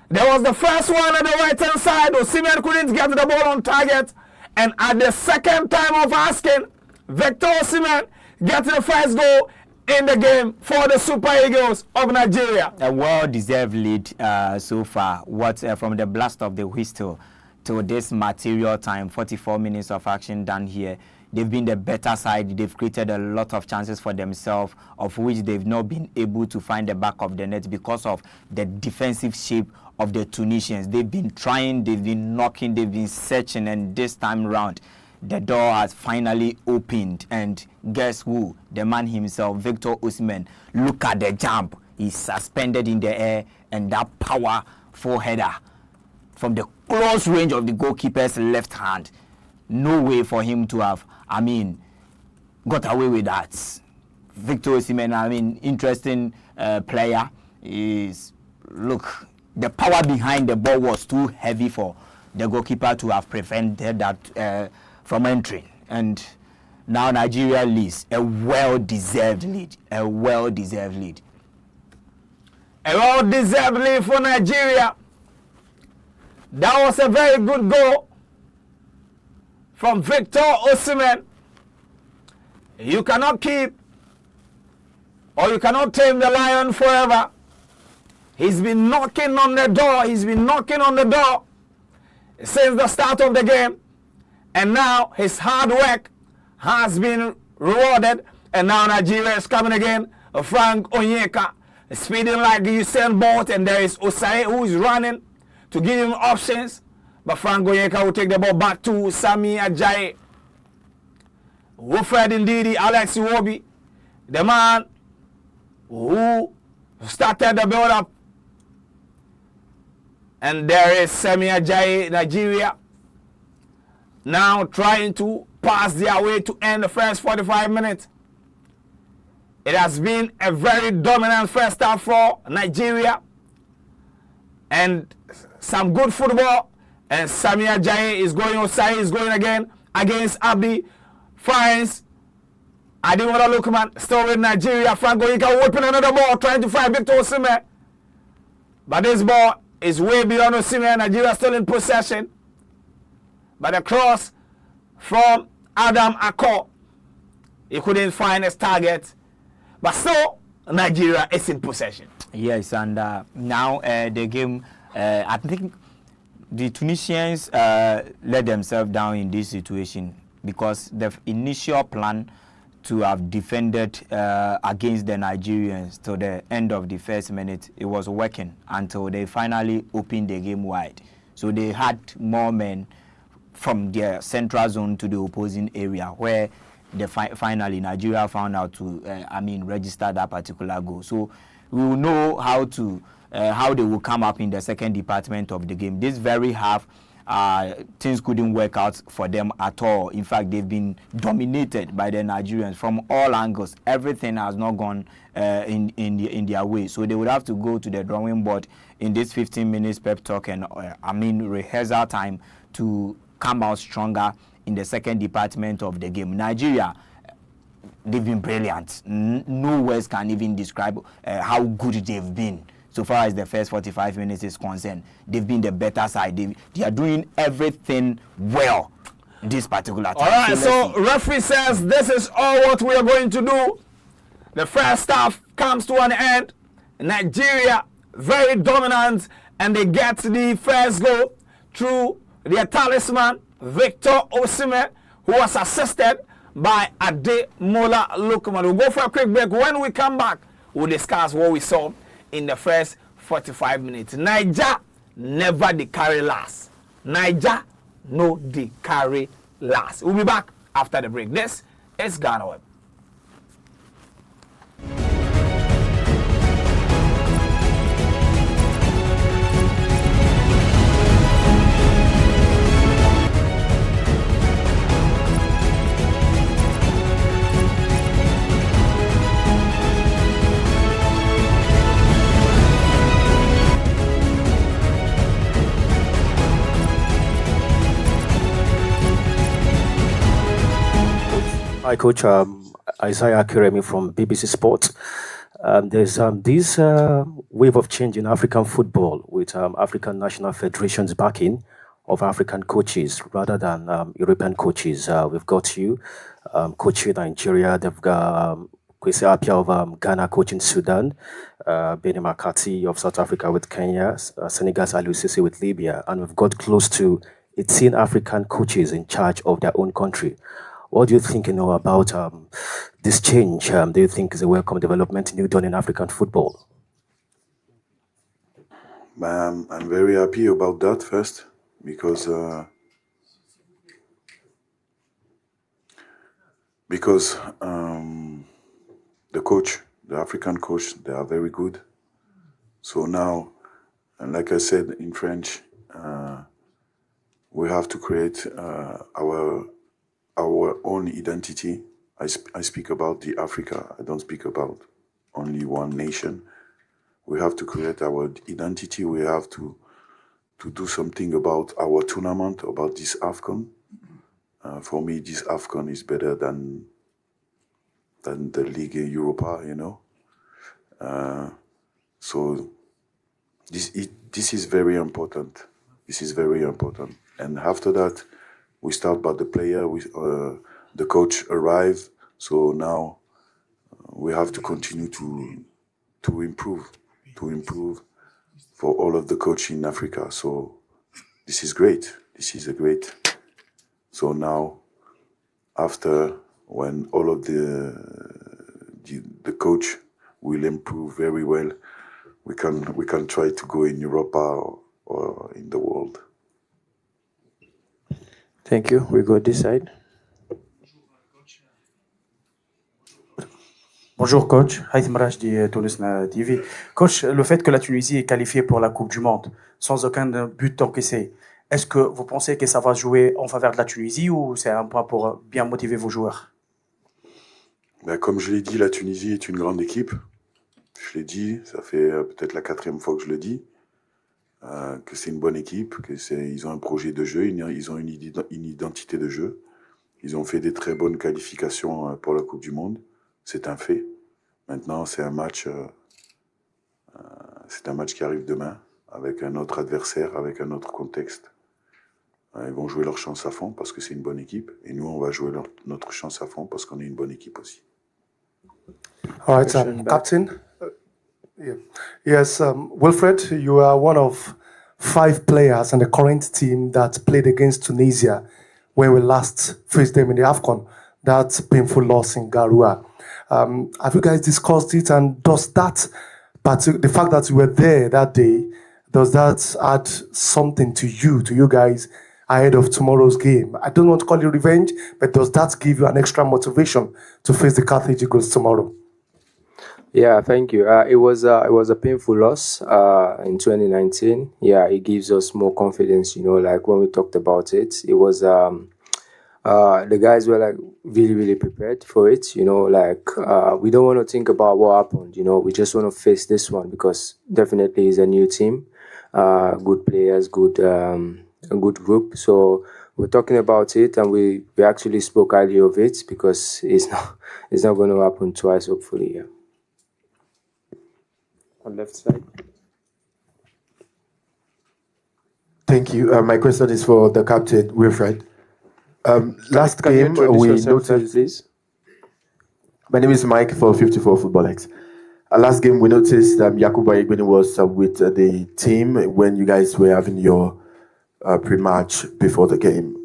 There was the first one on the right-hand side. Osimhen couldn't get the ball on target. And at the second time of asking, Victor Osimhen gets the first goal in the game for the Super Eagles of Nigeria. A well-deserved lead so far. From the blast of the whistle to this material time, 44 minutes of action done here. They've been the better side. They've created a lot of chances for themselves, of which they've not been able to find the back of the net because of the defensive shape of the Tunisians. They've been trying, they've been knocking, they've been searching, and this time round, the door has finally opened. And guess who? The man himself, Victor Osimhen. Look at the jump. He's suspended in the air, and that powerful header from the close range of the goalkeeper's left hand. No way for him to have, got away with that. Victor Osimhen, interesting player. Look, the power behind the ball was too heavy for the goalkeeper to have prevented that from entering. And now Nigeria leads. A well-deserved lead. A well-deserved lead. A well-deserved lead for Nigeria. That was a very good goal from Victor Osimhen. You cannot keep or you cannot tame the lion forever. He's been knocking on the door. He's been knocking on the door since the start of the game. And now his hard work has been rewarded. And now Nigeria is coming again. Frank Onyeka speeding like Usain Bolt. And there is Osai who is running to give him options. But Frank Onyeka will take the ball back to Sami Ajayi. Wilfred Ndidi, Alex Iwobi, the man who started the build-up. And there is Sami Ajayi, Nigeria. now trying to pass their way to end the first 45 minutes. It has been a very dominant first half for Nigeria, and some good football. And Samia Jaye is going outside, is going again against Abdi. France, Ademola Lookman still with Nigeria. Franco Ika whipping another ball, trying to find Victor Osimhen. But this ball is way beyond Osimhen. Nigeria still in possession. But a cross from Adam Akor. He couldn't find his target. But still, Nigeria is in possession. Yes, and now the game, I think the Tunisians let themselves down in this situation because the initial plan to have defended against the Nigerians to the end of the first minute, it was working until they finally opened the game wide. So they had more men from their central zone to the opposing area where finally Nigeria found out to register that particular goal. So we will know how they will come up in the second department of the game. This very half, things couldn't work out for them at all. In fact, they've been dominated by the Nigerians from all angles. Everything has not gone in their way. So they would have to go to the drawing board in this 15 minutes pep talk and rehearsal time to come out stronger in the second department of the game. Nigeria, they've been brilliant. No words can even describe how good they've been. So far as the first 45 minutes is concerned, they've been the better side. They are doing everything well this particular time. All right, so referee says this is all what we are going to do. The first half comes to an end. Nigeria, very dominant, and they get the first goal through their talisman, Victor Osimhen, who was assisted by Ademola Lookman. We'll go for a quick break. When we come back, we'll discuss what we saw in the first 45 minutes. Niger never the carry last. Niger no the carry last. We'll be back after the break. This is GhanaWeb. Hi, Coach. Isaiah Akuremi from BBC Sport. There's this wave of change in African football with African national federations backing of African coaches rather than European coaches. We've got you coaching Nigeria. They've got Kwesi Appiah of Ghana coaching Sudan, Benny McCarthy of South Africa with Kenya, Senegal's Aliou Cisse with Libya, and we've got close to 18 African coaches in charge of their own country. What do you think about this change? Do you think is a welcome development new done in African football? I'm very happy about that first because the coach, the African coach, they are very good. So now, and like I said in French, we have to create our own identity. I speak about the Africa. I don't speak about only one nation. We have to create our identity. We have to do something about our tournament, about this AFCON. For me, this AFCON is better than the Ligue Europa, you know. So this is very important. This is very important. And after that, we start by the player. The coach arrived. So now we have to continue to improve for all of the coaching in Africa. So this is great. This is a great. So now, after when all of the coach will improve very well, we can try to go in Europa or in the world. Thank you. We go this side. Bonjour coach, Haitham Rajdi, Toulouse TV. Coach, le fait que la Tunisie est qualifiée pour la Coupe du Monde sans aucun but encaissé, Est-ce que vous pensez que ça va jouer en faveur de la Tunisie ou c'est un point pour bien motiver vos joueurs? Ben, comme je l'ai dit, la Tunisie est une grande équipe. Je l'ai dit, ça fait peut-être la 4e fois que je le dis, que c'est une bonne équipe, ils ont un projet de jeu, ils ont une identité de jeu. Ils ont fait des très bonnes qualifications pour la Coupe du Monde. C'est un fait. Maintenant, c'est un match qui arrive demain, avec un autre adversaire, avec un autre contexte. Ils vont jouer leur chance à fond parce que c'est une bonne équipe. Et nous, on va jouer notre chance à fond parce qu'on est une bonne équipe aussi. All right, Captain. Yeah. Yes, Wilfred, you are one of 5 players in the current team that played against Tunisia when we last faced them in the AFCON, that painful loss in Garoua. Have you guys discussed it, and does that, the fact that you were there that day, does that add something to you guys ahead of tomorrow's game? I don't want to call it revenge, but does that give you an extra motivation to face the Cartage Eagles tomorrow? Yeah, thank you. It was a painful loss in 2019. Yeah, it gives us more confidence. You know, like when we talked about it, it was the guys were like really prepared for it. You know, like we don't want to think about what happened. You know, we just want to face this one because definitely it's a new team, good players, a good group. So we're talking about it, and we actually spoke highly of it because it's not going to happen twice. Hopefully, yeah. On left side. Thank you. My question is for the captain, Wilfred. Last Can game, you introduce we yourself noticed. first, please? My name is Mike for 54 Football X. Last game, we noticed Yakuba Igbeni was with the team when you guys were having your pre-match before the game.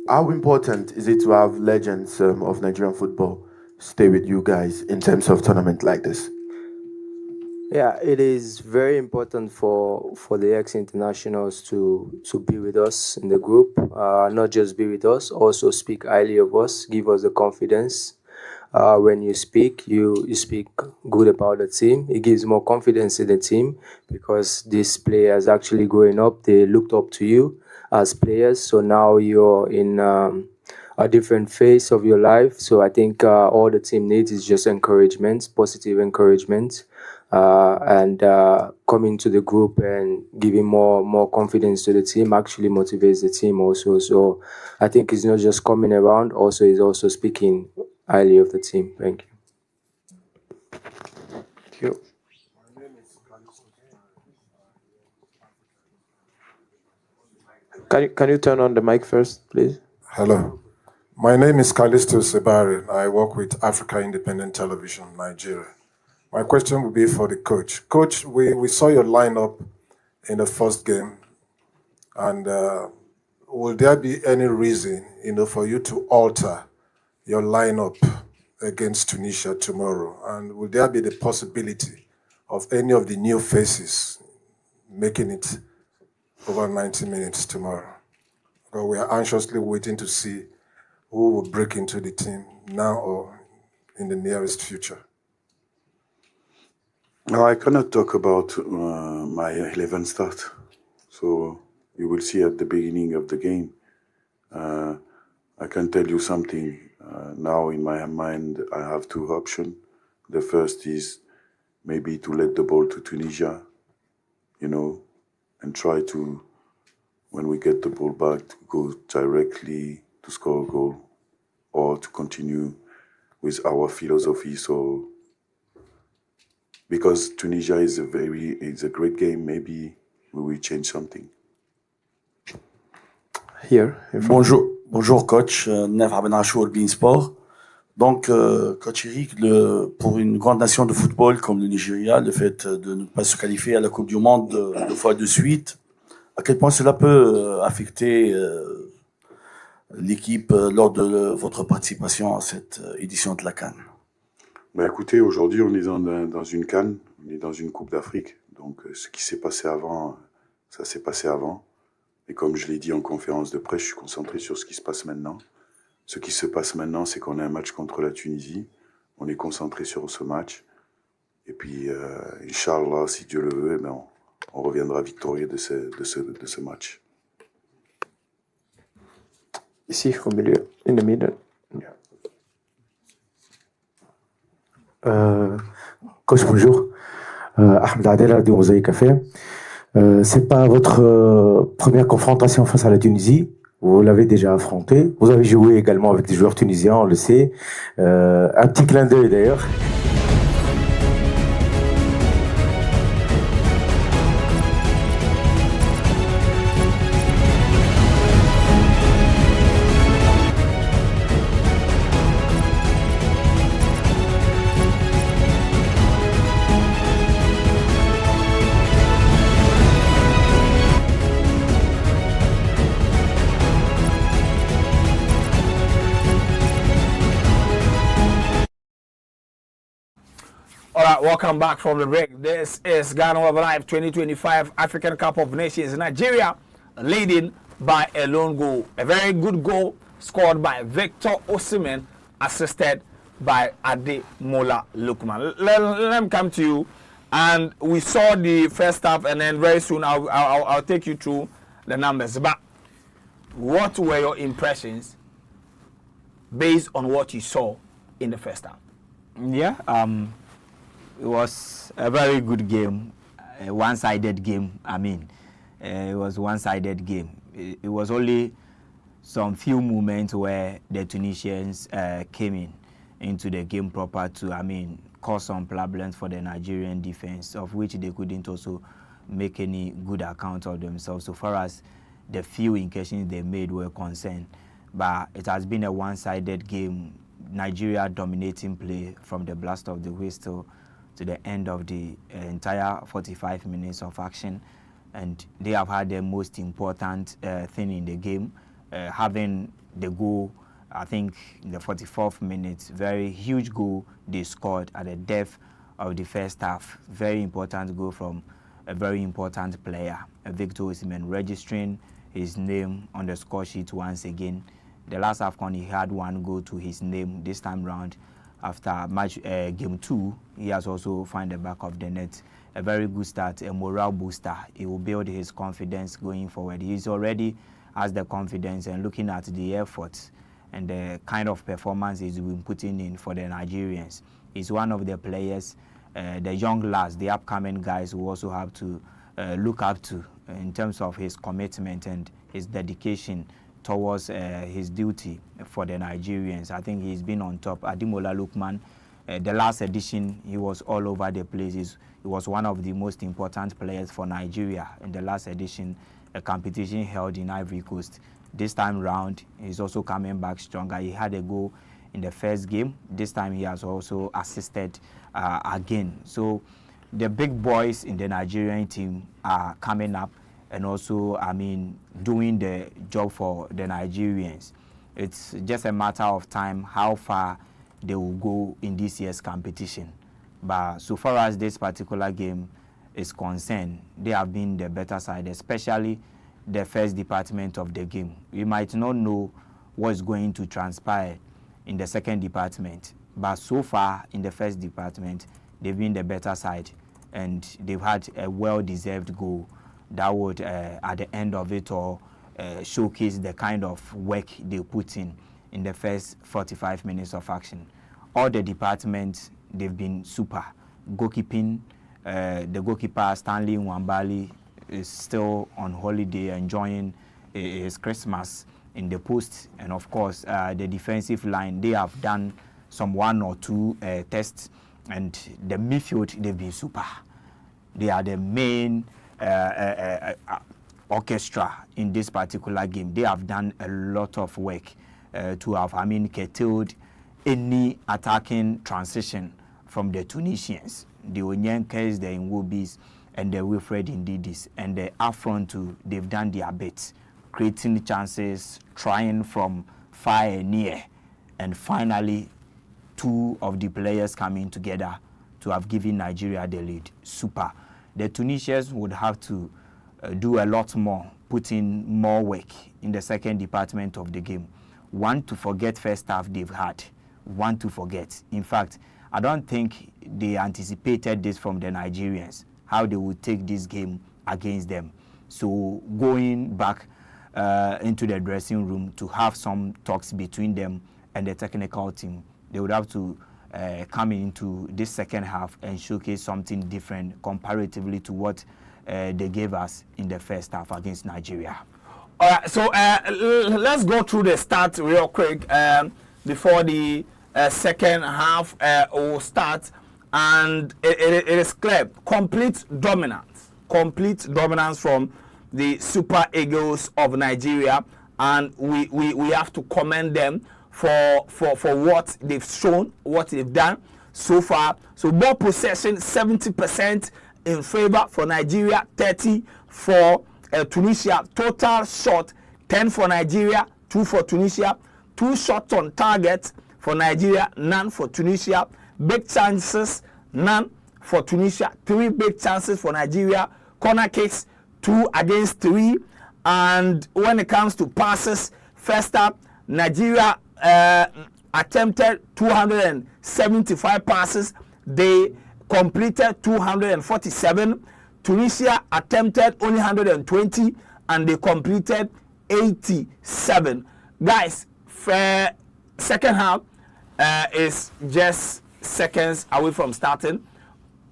How important is it to have legends of Nigerian football stay with you guys in terms of tournament like this? Yeah, it is very important for the ex-internationals to be with us in the group, not just be with us, also speak highly of us, give us the confidence. When you speak good about the team. It gives more confidence in the team because these players actually growing up, they looked up to you as players. So now you're in a different phase of your life. So I think all the team needs is just encouragement, positive encouragement. And coming to the group and giving more confidence to the team actually motivates the team also. So I think it's not just coming around, also it's also speaking highly of the team. Thank you. Thank you. Can you turn on the mic first, please? Hello. My name is Callisto Sebari. I work with Africa Independent Television, Nigeria. My question will be for the coach. Coach, we saw your lineup in the first game, and will there be any reason, for you to alter your lineup against Tunisia tomorrow? And will there be the possibility of any of the new faces making it over 90 minutes tomorrow? Because we are anxiously waiting to see who will break into the team now or in the nearest future. No, I cannot talk about my 11 start. So you will see at the beginning of the game. I can tell you something. Now in my mind, I have two options. The first is maybe to let the ball to Tunisia, and try to, when we get the ball back, to go directly to score a goal or to continue with our philosophy. So, because Tunisia is a great game, maybe we will change something. Here. Bonjour coach, Nef Abenachour Bein Sport. Donc, coach Eric, pour une grande nation de football comme le Nigeria, le fait de ne pas se qualifier à la Coupe du Monde 2 fois de suite, à quel point cela peut affecter l'équipe lors de votre participation à cette édition de la CAN? Ben écoutez, aujourd'hui on est dans une CAN, on est dans une Coupe d'Afrique, donc ce qui s'est passé avant, ça s'est passé avant. Et comme je l'ai dit en conférence de presse, je suis concentré sur ce qui se passe maintenant. Ce qui se passe maintenant, c'est qu'on a un match contre la Tunisie. On est concentré sur ce match. Et puis, Inch'Allah, si Dieu le veut, on reviendra victorieux de ce match. Ici, au milieu, in the middle. Coach, bonjour. Ahmed Adel, Radio Mosaïque Café. C'est pas votre première confrontation face à la Tunisie. Vous l'avez déjà affronté. Vous avez joué également avec des joueurs tunisiens, on le sait. Un petit clin d'œil d'ailleurs. All right, welcome back from the break. This is GhanaWeb Live 2025 African Cup of Nations. Nigeria leading by a lone goal. A very good goal scored by Victor Osimhen, assisted by Ademola Lookman. Let me come to you. And we saw the first half, and then very soon I'll take you through the numbers. But what were your impressions based on what you saw in the first half? Yeah, it was a very good game, a one-sided game. It was one-sided game. It was only some few moments where the Tunisians came into the game proper to, cause some problems for the Nigerian defense, of which they couldn't also make any good account of themselves, so far as the few incursions they made were concerned. But it has been a one-sided game. Nigeria dominating play from the blast of the whistle to the end of the entire 45 minutes of action, and they have had the most important thing in the game, having the goal, I think, in the 44th minute. Very huge goal they scored at the depth of the first half. Very important goal from a very important player, Victor Osimhen, registering his name on the score sheet once again. The last AFCON, he had one goal to his name. This time round, after match game 2, he has also found the back of the net. A very good start, a morale booster. He will build his confidence going forward. He's already has the confidence, and looking at the efforts and the kind of performance he's been putting in for the Nigerians. He's one of the players, the young lads, the upcoming guys who also have to look up to in terms of his commitment and his dedication towards his duty for the Nigerians. I think he's been on top. Ademola Lookman, the last edition, he was all over the place. He was one of the most important players for Nigeria in the last edition, a competition held in Ivory Coast. This time round, he's also coming back stronger. He had a goal in the first game. This time he has also assisted again. So the big boys in the Nigerian team are coming up and also, doing the job for the Nigerians. It's just a matter of time how far they will go in this year's competition. But so far as this particular game is concerned, they have been the better side, especially the first department of the game. We might not know what's going to transpire in the second department, but so far in the first department, they've been the better side, and they've had a well-deserved goal that would, at the end of it all, showcase the kind of work they put in the first 45 minutes of action. All the departments, they've been super. Goalkeeping, the goalkeeper, Stanley Nwambali, is still on holiday, enjoying his Christmas in the post. And of course, the defensive line, they have done some 1 or 2 tests, and the midfield, they've been super. They are the main orchestra in this particular game. They have done a lot of work to have, curtailed any attacking transition from the Tunisians, the Onyenkes, the Nwobis, and the Wilfred Ndidis, and the Afron too. They've done their bit, creating chances, trying from far and near, and finally 2 of the players coming together to have given Nigeria the lead. Super. The Tunisians would have to do a lot more, put in more work in the second department of the game. One, to forget first half they've had. One, to forget. In fact, I don't think they anticipated this from the Nigerians, how they would take this game against them. So going back into the dressing room to have some talks between them and the technical team. They would have to come into this second half and showcase something different comparatively to what they gave us in the first half against Nigeria. All right, so let's go through the stats real quick before the second half will start. And it is clear, complete dominance from the Super Eagles of Nigeria, and we have to commend them for what they've shown, what they've done so far. So ball possession 70% in favor for Nigeria, 30 for Tunisia. Total shot 10 for Nigeria, 2 for Tunisia. 2 shots on target for Nigeria, none for Tunisia. Big chances, none for Tunisia. 3 big chances for Nigeria. Corner kicks, 2 against 3. And when it comes to passes, first up, Nigeria attempted 275 passes. They completed 247. Tunisia attempted only 120 and they completed 87. Guys, second half is just seconds away from starting.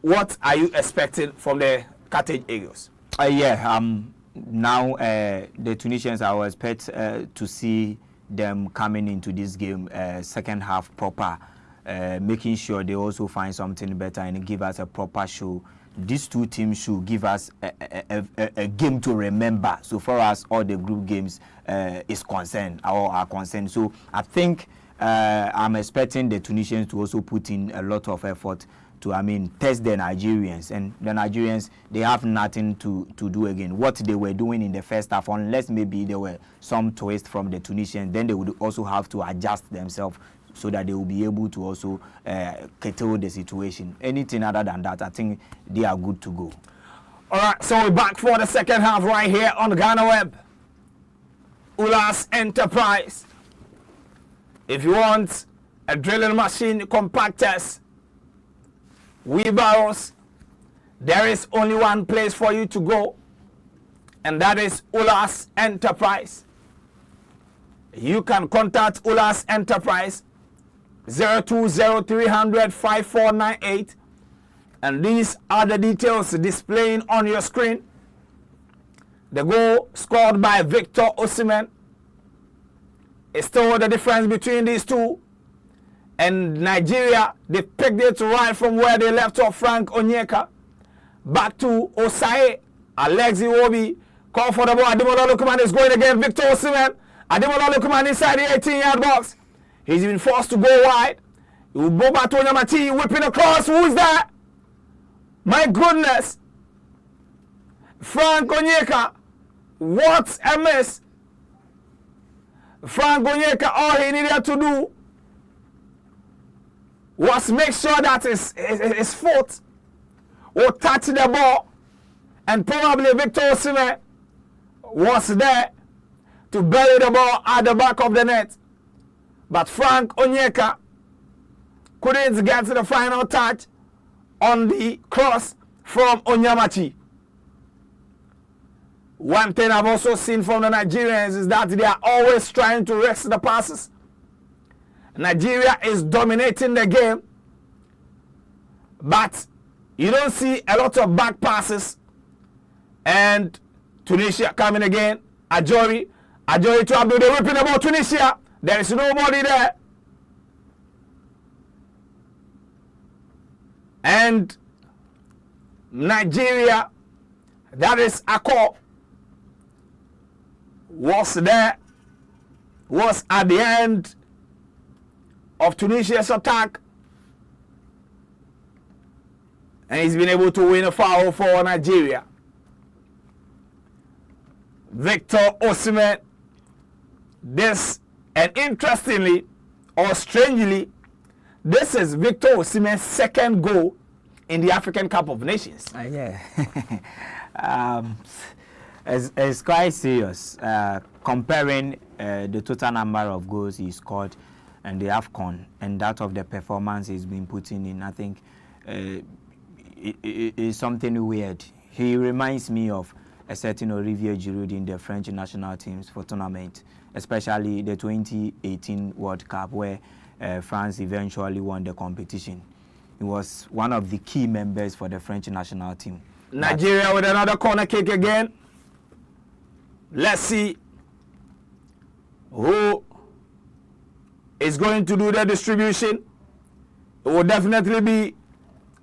What are you expecting from the Cartage Eagles? Now the Tunisians, I will expect to see them coming into this game second half proper, making sure they also find something better and give us a proper show. These two teams should give us a game to remember so far as all the group games is concerned or are concerned. So I think I'm expecting the Tunisians to also put in a lot of effort to, test the Nigerians. And the Nigerians, they have nothing to do again. What they were doing in the first half, unless maybe there were some twist from the Tunisians, then they would also have to adjust themselves so that they will be able to also curtail the situation. Anything other than that, I think they are good to go. All right, so we're back for the second half right here on GhanaWeb. Ulas Enterprise. If you want a drilling machine, compactors, wheelbarrows, there is only one place for you to go, and that is Ulas Enterprise. You can contact Ulas Enterprise 020-300-5498, and these are the details displaying on your screen. The goal scored by Victor Osimhen is still the difference between these two. And Nigeria, they picked it right from where they left off. Frank Onyeka back to Osae. Alexi Obi call for the ball. Ademola Lookman is going again. Victor Osimhen. Ademola Lookman inside the 18-yard box. He's been forced to go wide. Uboba Tonyamati whipping across. Who's that? My goodness. Frank Onyeka. What a miss. Frank Onyeka, all he needed to do was make sure that his foot will touch the ball, and probably Victor Osimhen was there to bury the ball at the back of the net. But Frank Onyeka couldn't get to the final touch on the cross from Onyamachi. One thing I've also seen from the Nigerians is that they are always trying to rest the passes. Nigeria is dominating the game, but you don't see a lot of back passes. And Tunisia coming again. Ajori to Abdul, they're ripping about Tunisia. There is nobody there. And Nigeria, that is Akko, was there, was at the end of Tunisia's attack, and he's been able to win a foul for Nigeria. Victor Osimhen, this, and interestingly or strangely, this is Victor Osimhen's second goal in the African Cup of Nations. It's quite serious. Comparing the total number of goals he scored and the AFCON and that of the performance he's been putting in, I think it is something weird. He reminds me of a certain Olivier Giroud in the French national teams for tournament, especially the 2018 World Cup where France eventually won the competition. He was one of the key members for the French national team. Nigeria with another corner kick again. Let's see who is going to do the distribution. It will definitely be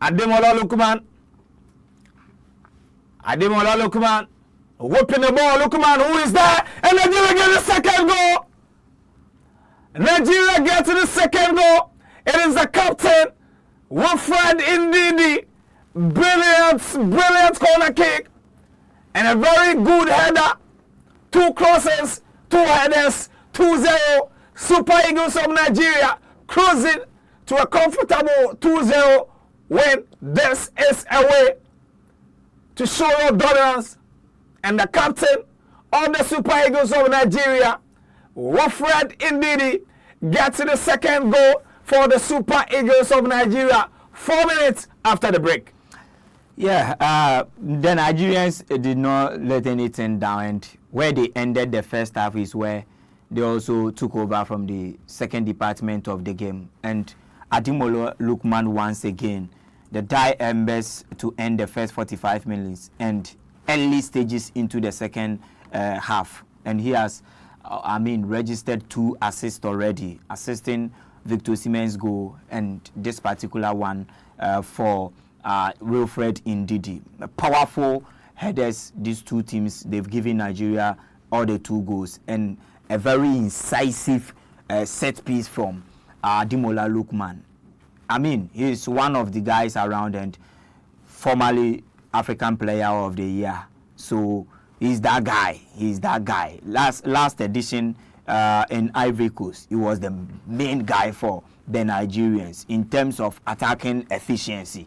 Ademola Lookman. Ademola Lookman whipping the ball. Lookman, who is there? And Nigeria gets the second goal. Nigeria gets to the second goal. It is the captain, Wilfred Ndidi. Brilliant corner kick. And a very good header. 2 crosses, 2 headers, 2-0. Super Eagles of Nigeria cruising to a comfortable 2-0 win. This is a way to show your dominance. And the captain of the Super Eagles of Nigeria, Wilfred Ndidi, gets the second goal for the Super Eagles of Nigeria 4 minutes after the break. Yeah, the Nigerians did not let anything down, and where they ended the first half is where they also took over from the second department of the game. And Ademola Lookman once again, the die embers to end the first 45 minutes and early stages into the second half. And he has, registered 2 assists already, assisting Victor Osimhen's goal and this particular one for Wilfred Ndidi. Powerful headers, these 2 teams, they've given Nigeria all the 2 goals. And a very incisive set piece from Ademola Lookman. He's one of the guys around and formerly African Player of the Year. So he's that guy. Last edition in Ivory Coast, he was the main guy for the Nigerians in terms of attacking efficiency.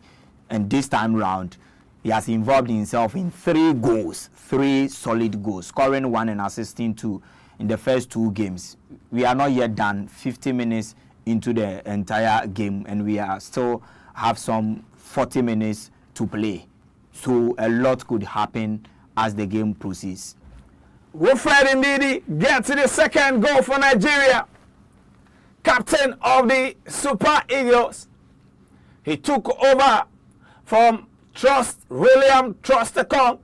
And this time round, he has involved himself in 3 solid goals, scoring 1 and assisting 2 in the first 2 games. We are not yet done 50 minutes into the entire game, and we are still have some 40 minutes to play. So a lot could happen as the game proceeds. Wilfred Ndidi gets the second goal for Nigeria. Captain of the Super Eagles. He took over from William Trostekong.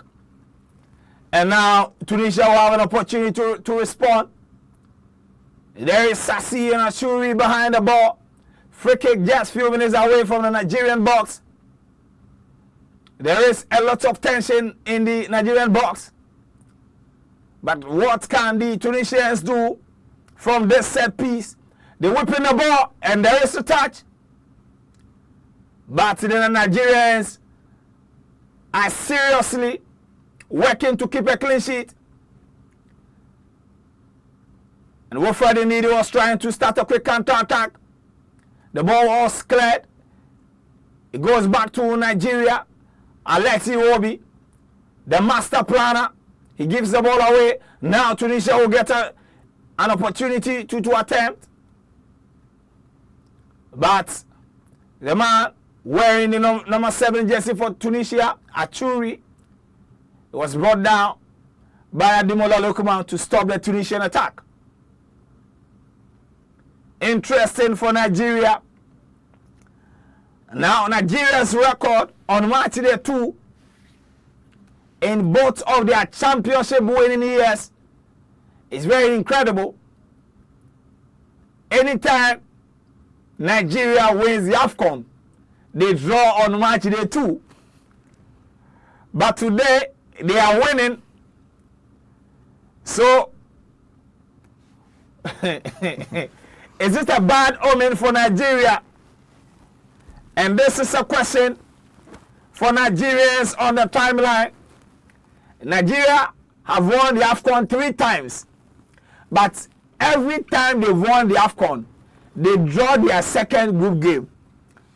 And now Tunisia will have an opportunity to respond. There is Sassi and Ashuri behind the ball. Free kick just few minutes away from the Nigerian box. There is a lot of tension in the Nigerian box. But what can the Tunisians do from this set piece? They whipping the ball and there is a touch. But the Nigerians are seriously working to keep a clean sheet. And Wilfred Ndidi was trying to start a quick counter-attack. The ball was cleared. It goes back to Nigeria. Alexi Obi, the master planner, he gives the ball away. Now Tunisia will get an opportunity to attempt. But the man wearing the number 7 jersey for Tunisia, Achuri, was brought down by Ademola Lookman to stop the Tunisian attack. Interesting for Nigeria. Now Nigeria's record on match day 2 in both of their championship winning years is very incredible. Anytime Nigeria wins the AFCON, they draw on match day 2. But today they are winning. So is it a bad omen for Nigeria? And this is a question for Nigerians on the timeline. Nigeria have won the AFCON 3 times. But every time they've won the AFCON, they draw their second group game.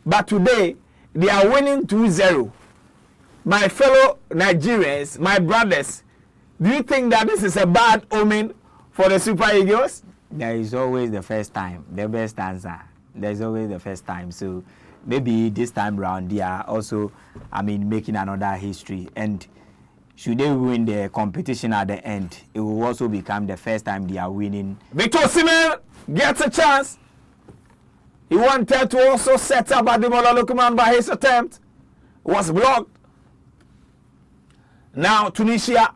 But today, they are winning 2-0. My fellow Nigerians, my brothers, do you think that this is a bad omen for the Super Eagles? There is always the first time, the best answer. There is always the first time. So maybe this time round they are also, making another history. And should they win the competition at the end, it will also become the first time they are winning. Victor Osimhen gets a chance. He wanted to also set up Ademola Lookman, but his attempt was blocked. Now Tunisia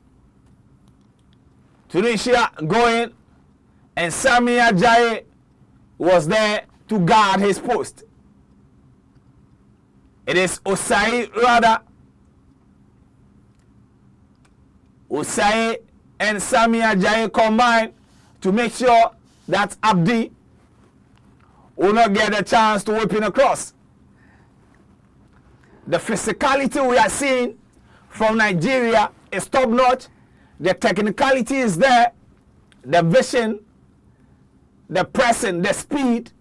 going, and Sami Ajayi was there to guard his post. It is Osai and Sami Ajayi combined to make sure that Abdi will not get a chance to whip in across. The physicality we are seeing from Nigeria is top notch. The technicality is there. The vision, the pressing, the speed.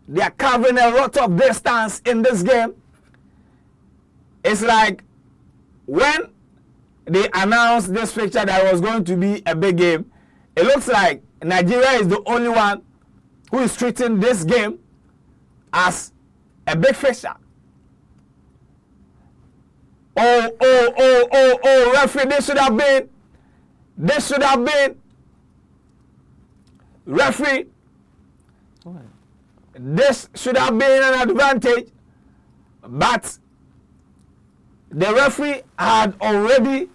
They are covering a lot of distance in this game. It's like when they announced this fixture that it was going to be a big game, it looks like Nigeria is the only one who is treating this game as a big fixture. Oh, referee, this should have been, referee, this should have been an advantage, but the referee had already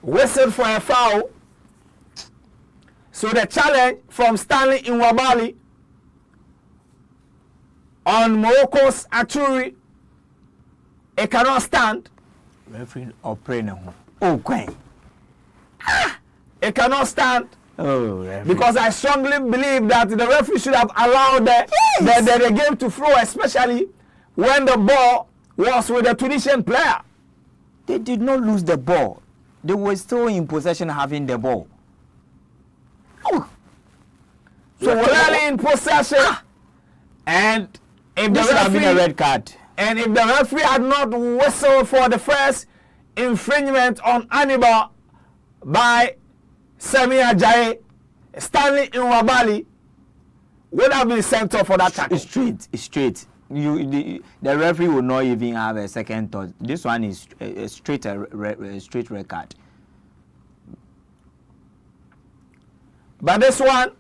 whistled for a foul. So the challenge from Stanley Nwabali on Morocco's Achuri, it cannot stand. Referee operating. Oh, Queen. It cannot stand. Oh, referee. Because I strongly believe that the referee should have allowed the game to flow, especially when the ball was with the Tunisian player. They did not lose the ball. They were still in possession having the ball. Oh. So clearly in possession. And if the referee, a red card. And if the referee had not whistled for the first infringement on Hannibal by Sami Ajayi, Stanley Nwabali would have been sent off for that tackle. It's straight. The referee will not even have a second thought. This one is a straight red card. But this one,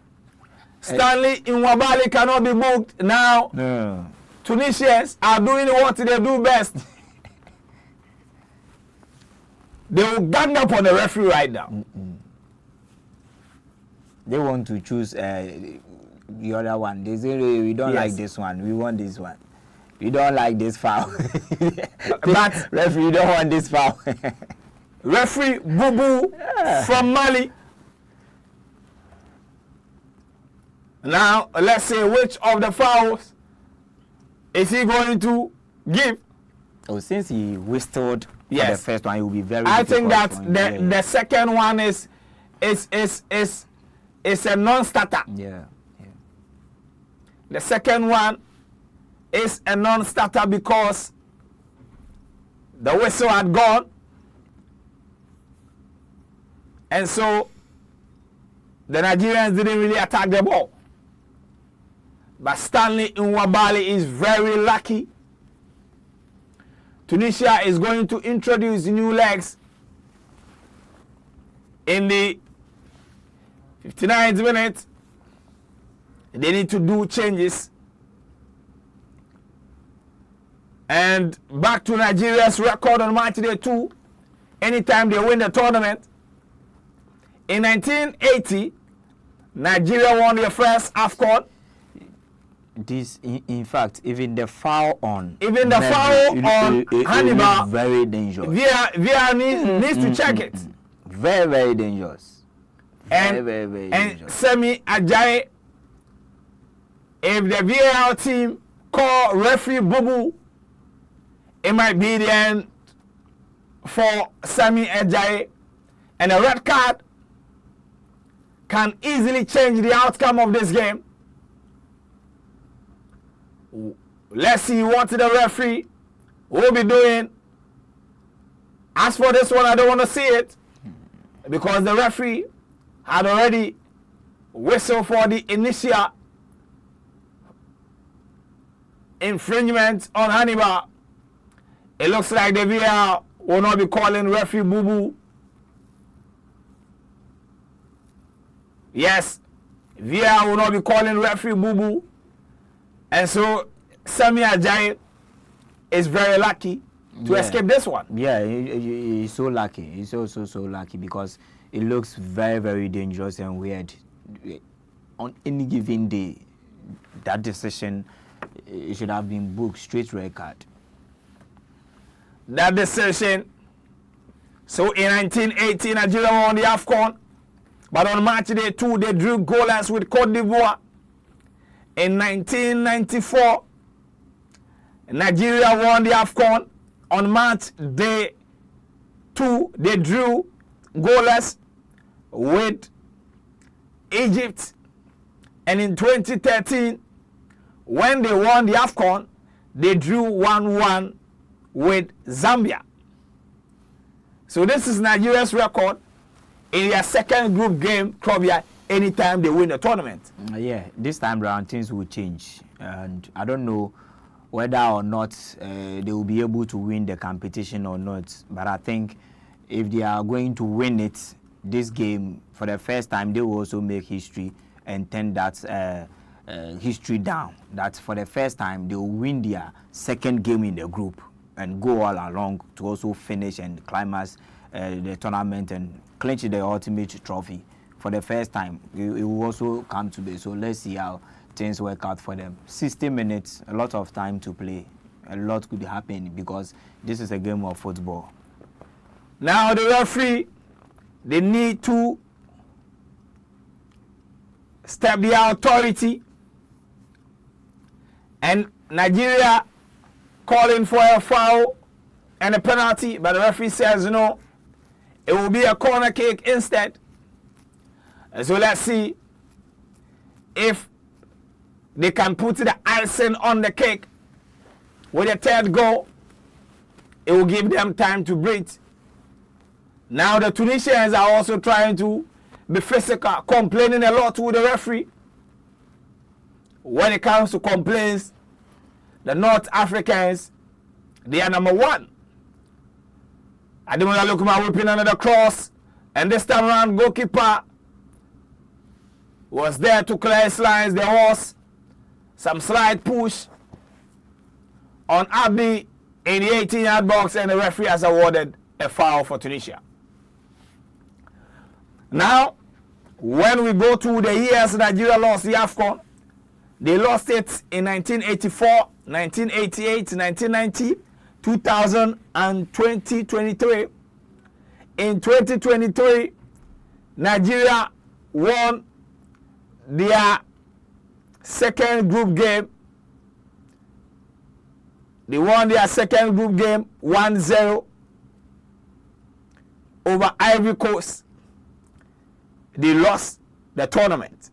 Stanley Nwabali cannot be booked now. No. Tunisians are doing what they do best. They will gang up on the referee right now. They want to choose the other one. They say we don't like this one. We want this one. We don't like this foul. But referee, you don't want this foul. Referee Bubu from Mali. Now let's see which of the fouls is he going to give. Oh, since he whistled for the first one, he will be very. I think that the second one is a non-starter. Yeah. The second one is a non-starter because the whistle had gone, and so the Nigerians didn't really attack the ball. But Stanley Nwabali is very lucky. Tunisia is going to introduce new legs in the 59th minute. They need to do changes. And back to Nigeria's record on match day 2, anytime they win the tournament. In 1980, Nigeria won their first AFCON. This, in fact, even the foul on Hannibal, very dangerous. VR needs to check it. Very, very dangerous. Very dangerous. And Sami Ajayi, if the VAR team call referee Bubu, it might be the end for Sami Ajayi, and a red card can easily change the outcome of this game. Let's see what the referee will be doing. As for this one, I don't want to see it because the referee had already whistled for the initial infringement on Hannibal. It looks like the VAR will not be calling referee Boo Boo. Yes, VAR will not be calling referee Boo Boo. And so Sami Ajayi is very lucky to escape this one. Yeah, he's so lucky. He's so lucky because it looks very, very dangerous and weird. On any given day, that decision, it should have been booked straight red card. That decision. So in 1980, Nigeria won the AFCON. But on March Day 2, they drew goalless with Cote d'Ivoire. In 1994, Nigeria won the AFCON. On March Day 2, they drew goalless with Egypt. And in 2013, when they won the AFCON, they drew 1-1 with Zambia. So this is Nigeria's record in their second group game, Krobia, anytime they win the tournament. Yeah, this time around things will change. And I don't know whether or not they will be able to win the competition or not. But I think if they are going to win it, this game, for the first time, they will also make history and turn that history down. That for the first time, they will win their second game in the group and go all along to also finish and climax the tournament and clinch the ultimate trophy. For the first time, it will also come to be. So let's see how things work out for them. 60 minutes, a lot of time to play. A lot could happen because this is a game of football. Now the referee, they need to step the authority, and Nigeria calling for a foul and a penalty, but the referee says no, it will be a corner kick instead. And so let's see if they can put the icing on the cake with a third goal. It will give them time to breathe. Now the Tunisians are also trying to be physical, complaining a lot to the referee. When it comes to complaints, the North Africans, they are number one. Ademola Lookman whipping another cross, and this time around goalkeeper was there to clear his lines. There was some slight push on Abdi in the 18-yard box, and the referee has awarded a foul for Tunisia. Now, when we go to the years Nigeria lost the AFCON, they lost it in 1984, 1988, 1990, 2000, and 2023. In 2023, Nigeria won their second group game. They won their second group game 1-0 over Ivory Coast. They lost the tournament.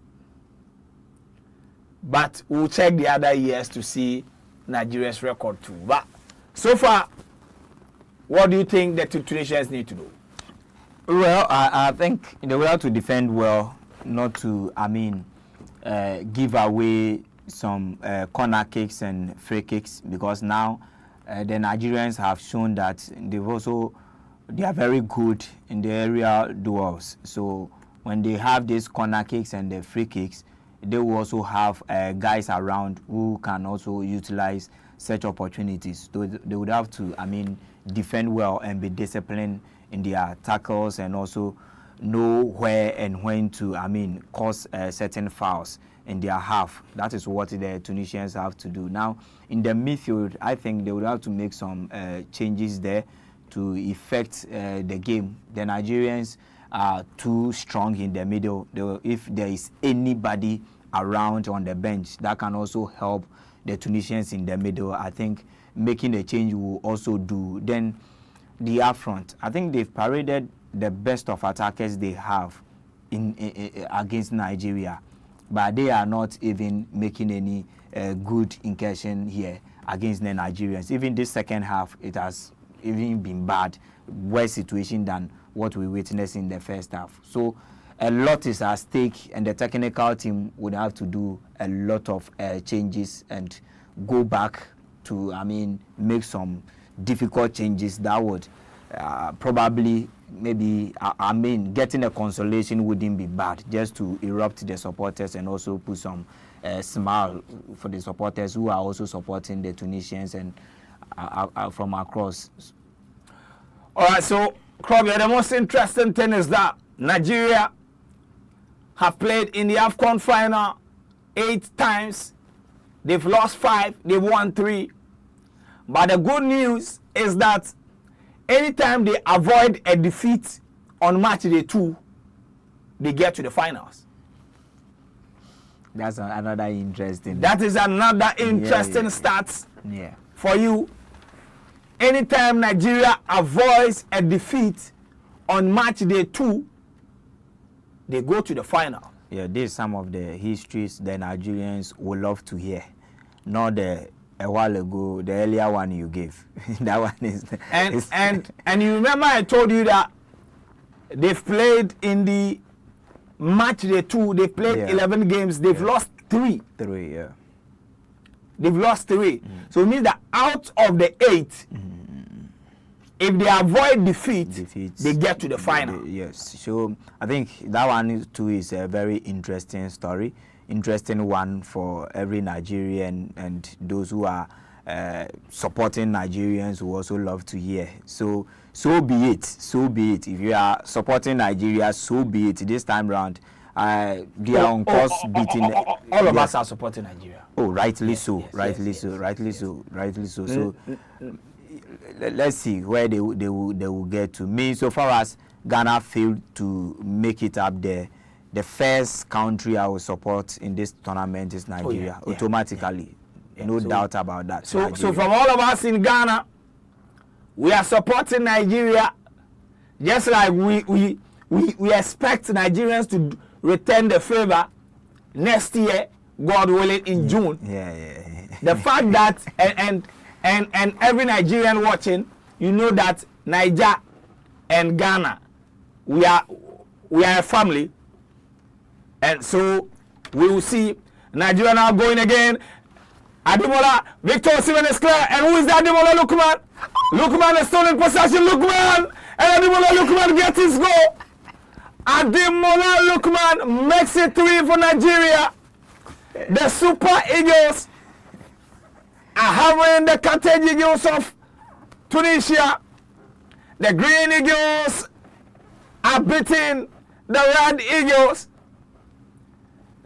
But we'll check the other years to see Nigeria's record too. But so far, what do you think the Tunisians need to do? Well, I think they will have to defend well, not to, give away some corner kicks and free kicks, because now the Nigerians have shown that they are very good in the aerial duels. So when they have these corner kicks and the free kicks, they will also have guys around who can also utilize such opportunities. So they would have to, defend well and be disciplined in their tackles, and also know where and when to, cause certain fouls in their half. That is what the Tunisians have to do. Now, in the midfield, I think they would have to make some changes there to effect the game. The Nigerians are too strong in the middle. If there is anybody around on the bench that can also help the Tunisians in the middle, I think making a change will also do. Then the up front, I think they've paraded the best of attackers they have against Nigeria, but they are not even making any good incursion here against the Nigerians. Even this second half, it has even been bad, worse situation than what we witnessed in the first half. So a lot is at stake, and the technical team would have to do a lot of changes and go back to, make some difficult changes that would probably maybe I mean getting a consolation wouldn't be bad, just to erupt the supporters and also put some smile for the supporters who are also supporting the Tunisians and from across. All right, so Krobia, the most interesting thing is that Nigeria have played in the AFCON final 8 times. They've lost 5, they've won 3. But the good news is that anytime they avoid a defeat on match day 2, they get to the finals. That's another interesting. That is another interesting stats for you. Anytime Nigeria avoids a defeat on match day 2, they go to the final. Yeah, this is some of the histories the Nigerians would love to hear. Not a while ago, the earlier one you gave. That one is... And you remember I told you that they've played in the match day 2, they played 11 games, they've lost 3. 3, yeah. They've lost 3. So it means that out of the 8, if they avoid defeat, they get to the final. Yes. So I think that one too is a very interesting story. Interesting one for every Nigerian and those who are supporting Nigerians who also love to hear. So be it. So be it. If you are supporting Nigeria, so be it. This time round, they are on course beating. All of us are supporting Nigeria. Oh, rightly so. Rightly so. So let's see where they will get to. Me, so far as Ghana failed to make it up there, the first country I will support in this tournament is Nigeria, automatically. No doubt about that. So from all of us in Ghana, we are supporting Nigeria, just like we expect Nigerians to return the favor next year, God willing, in June. The fact that and every Nigerian watching, you know that Niger and Ghana, we are a family. And so we will see Nigeria now going again. Ademola, Victor Osimhen is clear. And who is that Ademola Lookman? Lookman is still in possession. Lookman! And Ademola Lookman gets his goal. Ademola Lookman makes it 3 for Nigeria. The Super Eagles are having the Cartage Eagles of Tunisia. The Green Eagles are beating the Red Eagles.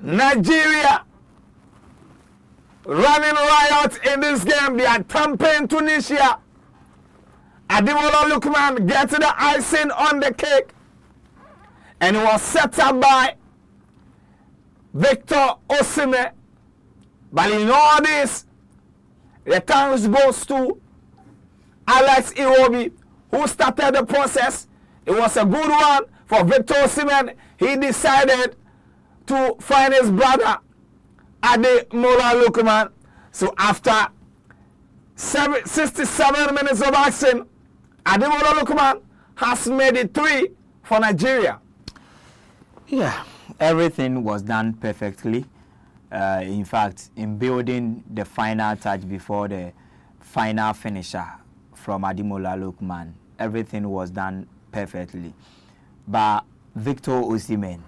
Nigeria running riot in this game. They are thumping Tunisia. Ademola Lookman gets the icing on the cake. And it was set up by Victor Osimhen. But in all this, the thanks goes to Alex Iwobi, who started the process. It was a good one for Victor Osimhen. He decided to find his brother, Ademola Lookman. So after 67 minutes of action, Ademola Lookman has made it 3 for Nigeria. Yeah, everything was done perfectly. In fact, in building the final touch before the final finisher from Ademola Lookman, everything was done perfectly. But Victor Osimhen,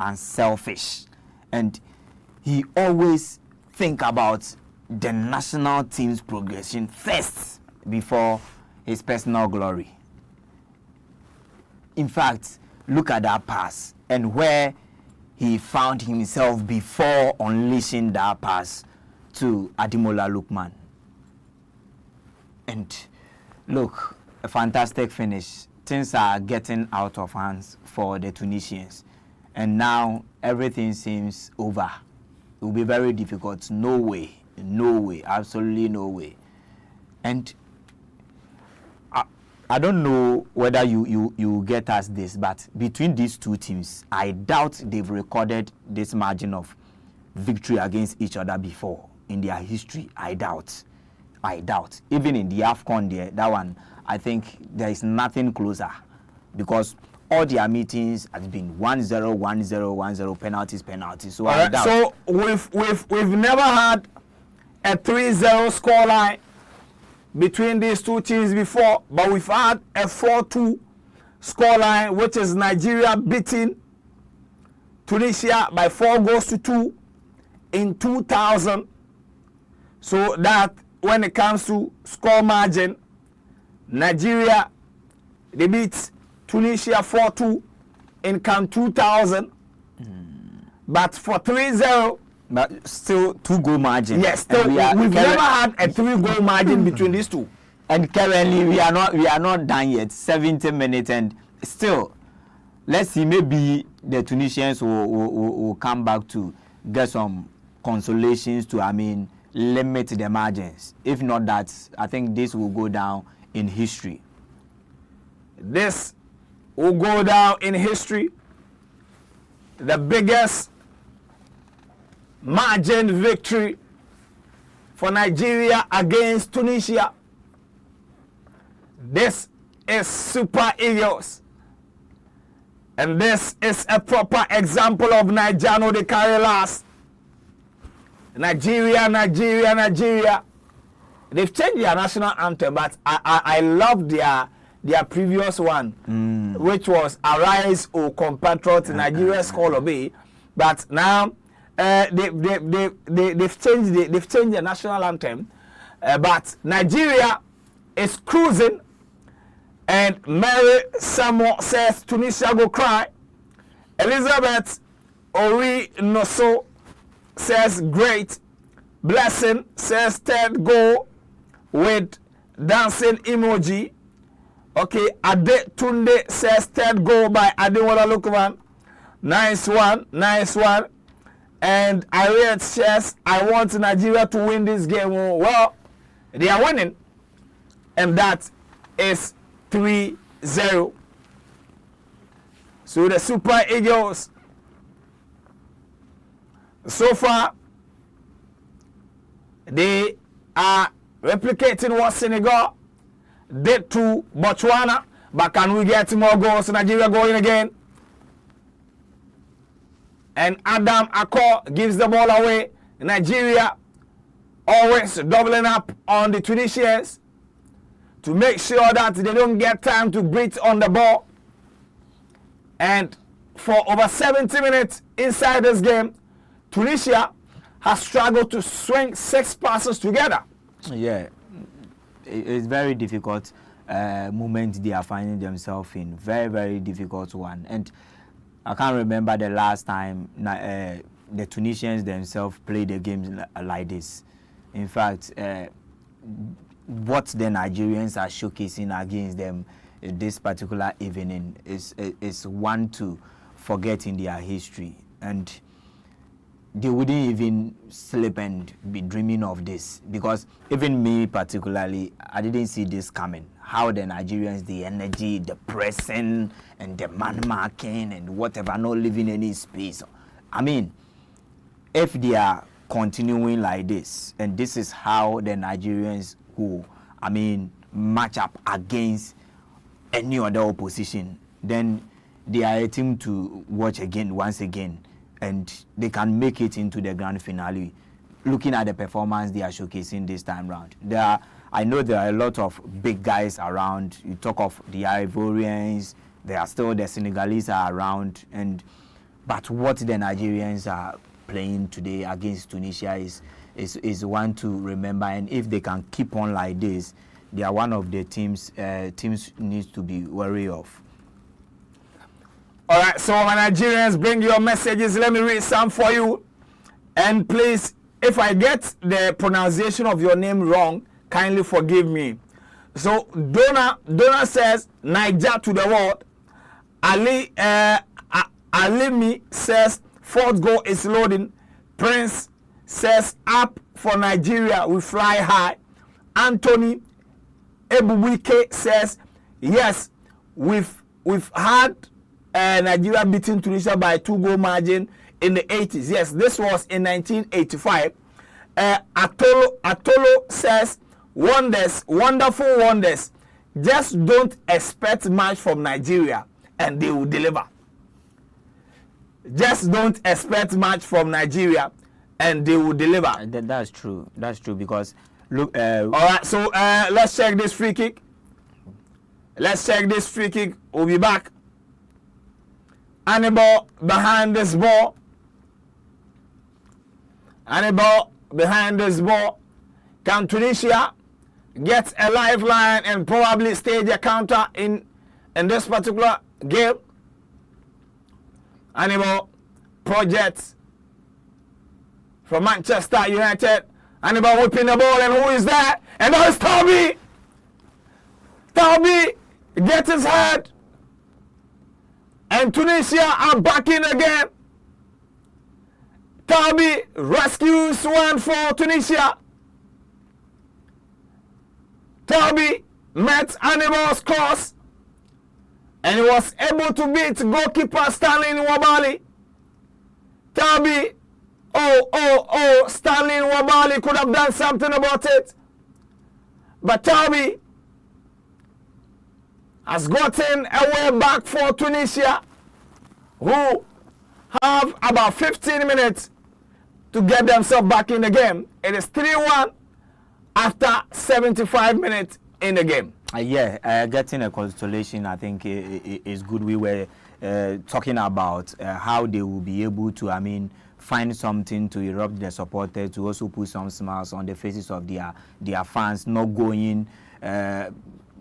unselfish, and he always think about the national team's progression first before his personal glory. In fact, look at that pass and where he found himself before unleashing that pass to Ademola Lookman. And look, a fantastic finish. Things are getting out of hands for the Tunisians. And now everything seems over. It will be very difficult. No way, absolutely no way. And I don't know whether you get us this, but between these two teams, I doubt they've recorded this margin of victory against each other before in their history. I doubt. Even in the AFCON there, that one, I think there is nothing closer, because all their meetings has been 1-0, 1-0, 1-0, penalties. So I doubt. So we've never had a 3-0 scoreline between these two teams before, but we've had a 4-2 scoreline, which is Nigeria beating Tunisia by 4-2 in 2000. So that when it comes to score margin, Nigeria, they beat Tunisia 4-2 in CAN 2000. But for 3-0, but still 2-goal margin. Yes, still, we've never had a 3-goal margin between these two. And currently we are not done yet. 70 minutes, and still, let's see, maybe the Tunisians will come back to get some consolations to, limit the margins. If not that, I think this will go down in history. This will go down in history. The biggest margin victory for Nigeria against Tunisia. This is Super Eagles. And this is a proper example of Nigeriano de carry last. Nigeria. They've changed their national anthem, but I love their previous one, which was Arise, O Compatriot, Nigeria's Call Obey. But now they've changed the national anthem. But Nigeria is cruising, and Mary Samuel says Tunisia go cry. Elizabeth Ori Noso says great. Blessing says third goal with dancing emoji. Okay, Ade Tunde says third goal by Adewola Lukman. Nice one. And Irene says, I want Nigeria to win this game. Well, they are winning. And that is 3-0. So the Super Eagles, so far, they are replicating what Senegal did to Botswana. But can we get more goals? Nigeria going again. And Adam Akor gives the ball away. Nigeria always doubling up on the Tunisians to make sure that they don't get time to breathe on the ball. And for over 70 minutes inside this game, Tunisia has struggled to swing 6 passes together. Yeah, it's very difficult moment they are finding themselves in. Very, very difficult one. And I can't remember the last time the Tunisians themselves played a game like this. In fact, what the Nigerians are showcasing against them this particular evening is one to forget in their history. And they wouldn't even sleep and be dreaming of this, because even me particularly, I didn't see this coming. How the Nigerians, the energy, the pressing, and the man marking, and whatever, not leaving any space. If they are continuing like this, and this is how the Nigerians go, match up against any other opposition, then they are a team to watch once again, and they can make it into the grand finale. Looking at the performance they are showcasing this time round, I know there are a lot of big guys around. You talk of the Ivorians, there are still the Senegalese are around, but what the Nigerians are playing today against Tunisia is one to remember. And if they can keep on like this, they are one of the teams needs to be wary of. All right, so my Nigerians, bring your messages. Let me read some for you. And please, if I get the pronunciation of your name wrong, kindly forgive me. So Donna says Niger to the world. Alimi says fourth goal is loading. Prince says up for Nigeria, we fly high. Anthony Ebuwike says yes, we've had Nigeria beating Tunisia by 2-goal margin in the 80s. Yes, this was in 1985. Atolo says wonders, wonderful wonders. Just don't expect much from Nigeria and they will deliver. Just don't expect much from Nigeria and they will deliver. That's true. That's true, because Look, all right, so let's check this free kick. Let's check this free kick. We'll be back. Hannibal behind this ball. Hannibal behind this ball. Can Tunisia get a lifeline and probably stage a counter in this particular game? Hannibal project from Manchester United. Hannibal whipping the ball, and who is that? And that is Talbi. Talbi gets his head. And Tunisia are back in again. Talbi rescues one for Tunisia. Talbi met Hannibal's cross and he was able to beat goalkeeper Stanley Nwabali. Talbi, Stanley Nwabali could have done something about it. But Talbi has gotten a way back for Tunisia, who have about 15 minutes to get themselves back in the game. It is 3-1 after 75 minutes in the game. Getting a consolation, I think, is good. We were talking about how they will be able to, find something to erupt their supporters, to also put some smiles on the faces of their fans, not going,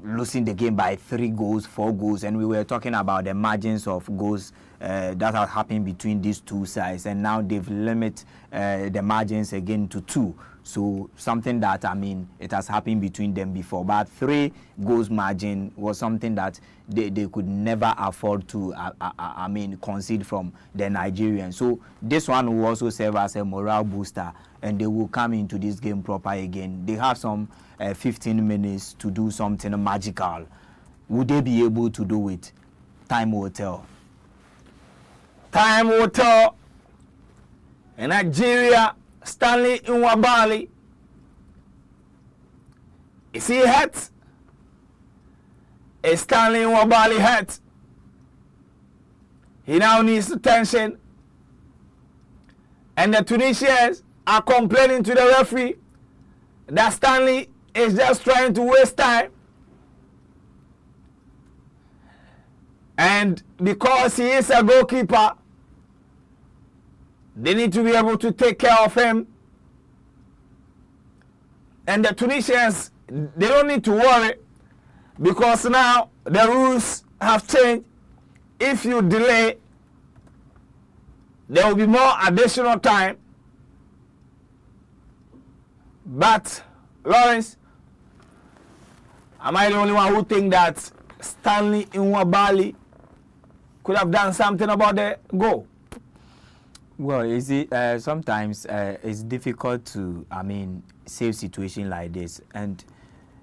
losing the game by 3 goals, 4 goals. And we were talking about the margins of goals that have happened between these two sides. And now they've limited the margins again to 2. So something that, it has happened between them before. But 3 goals margin was something that they could never afford to, concede from the Nigerians. So this one will also serve as a morale booster, and they will come into this game proper again. They have some 15 minutes to do something magical. Would they be able to do it? Time will tell. Time will tell. In Nigeria, Stanley Nwabali, is he hurt? Is Stanley Nwabali hurt? He now needs attention. And the Tunisians are complaining to the referee that Stanley is just trying to waste time. And because he is a goalkeeper, they need to be able to take care of him. And the Tunisians, they don't need to worry, because now the rules have changed. If you delay, there will be more additional time. But, Lawrence, am I the only one who think that Stanley Nwabali could have done something about the goal? Well, sometimes it's difficult to, save situation like this. And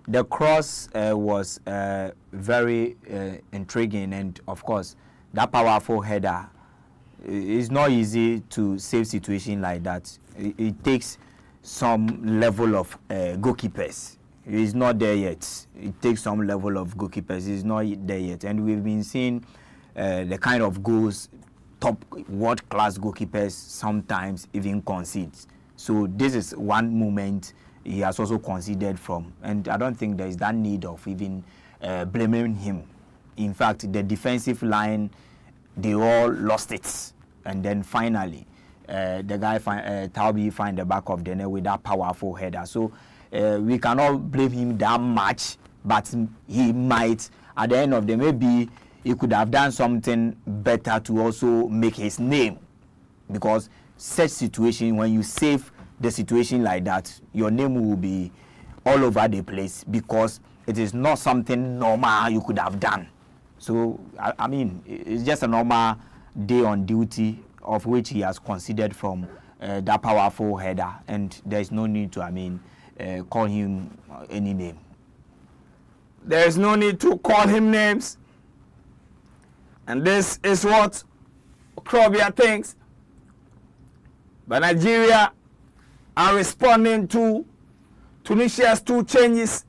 the cross was very intriguing, and of course, that powerful header. It's not easy to save situation like that. It takes some level of goalkeepers. It's not there yet. It takes some level of goalkeepers. It's not there yet. And we've been seeing the kind of goals top world-class goalkeepers sometimes even concede. So this is one moment he has also conceded from. And I don't think there is that need of even blaming him. In fact, the defensive line, they all lost it. And then finally, the guy, Talbi, find the back of the net with that powerful header. So we cannot blame him that much, but he might, at the end of the day, maybe he could have done something better to also make his name. Because such situation, when you save the situation like that, your name will be all over the place, because it is not something normal you could have done. So, it's just a normal day on duty, of which he has considered from that powerful header, and there is no need to, call him any name. There is no need to call him names. And this is what Krobia thinks. But Nigeria are responding to Tunisia's 2 changes.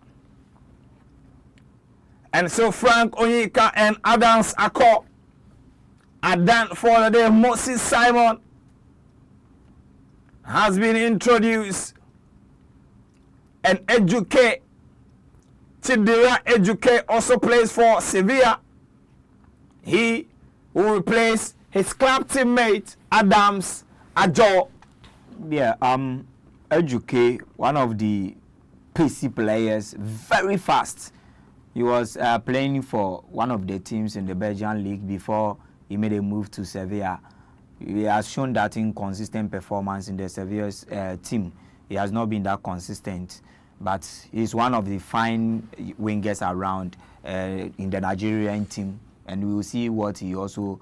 And so Frank Onyeka and Adams Akko are done for the day. Moses Simon has been introduced. and Eduque. Chidera Eduque also plays for Sevilla. He will replace his club teammate Adams Ajo. Yeah, Eduque, one of the pacey players, very fast. He was playing for one of the teams in the Belgian league before he made a move to Sevilla. He has shown that inconsistent performance in the Sevilla's team. He has not been that consistent, but he's one of the fine wingers around in the Nigerian team, and we will see what he also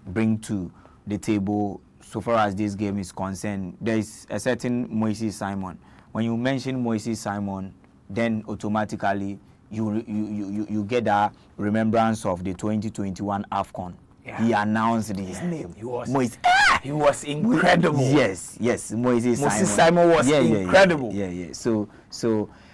bring to the table so far as this game is concerned. There is a certain Moises Simon. When you mention Moises Simon, then automatically you get that remembrance of the 2021 AFCON. Yeah. He announced his name. He was incredible. Yes, Moises Simon was incredible. So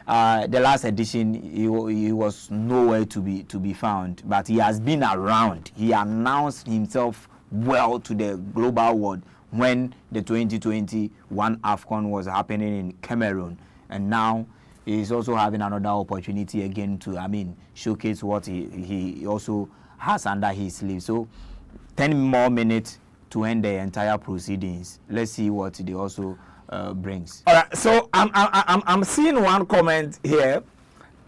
the last edition he was nowhere to be found, but he has been around. He announced himself well to the global world when the 2021 AFCON was happening in Cameroon, and now he's also having another opportunity again to showcase what he also has under his sleeve. So 10 more minutes to end the entire proceedings. Let's see what they also brings. All right, so I'm seeing one comment here,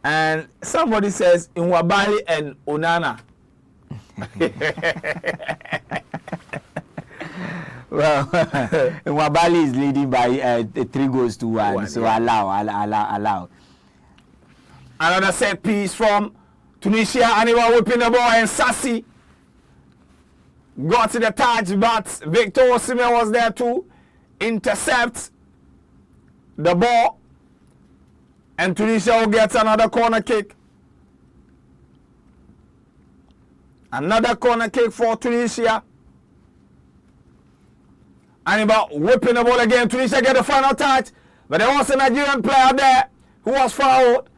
and somebody says Nwabali and Onana. Well, Nwabali is leading by 3-1, so yeah. allow. Another set piece from Tunisia, and he was whipping the ball, and Sassi got to the touch, but Victor Osimhen was there to intercept the ball, and Tunisia will get another corner kick. Another corner kick for Tunisia. And about whipping the ball again. Tunisia get the final touch, but there was a Nigerian player there who was fouled.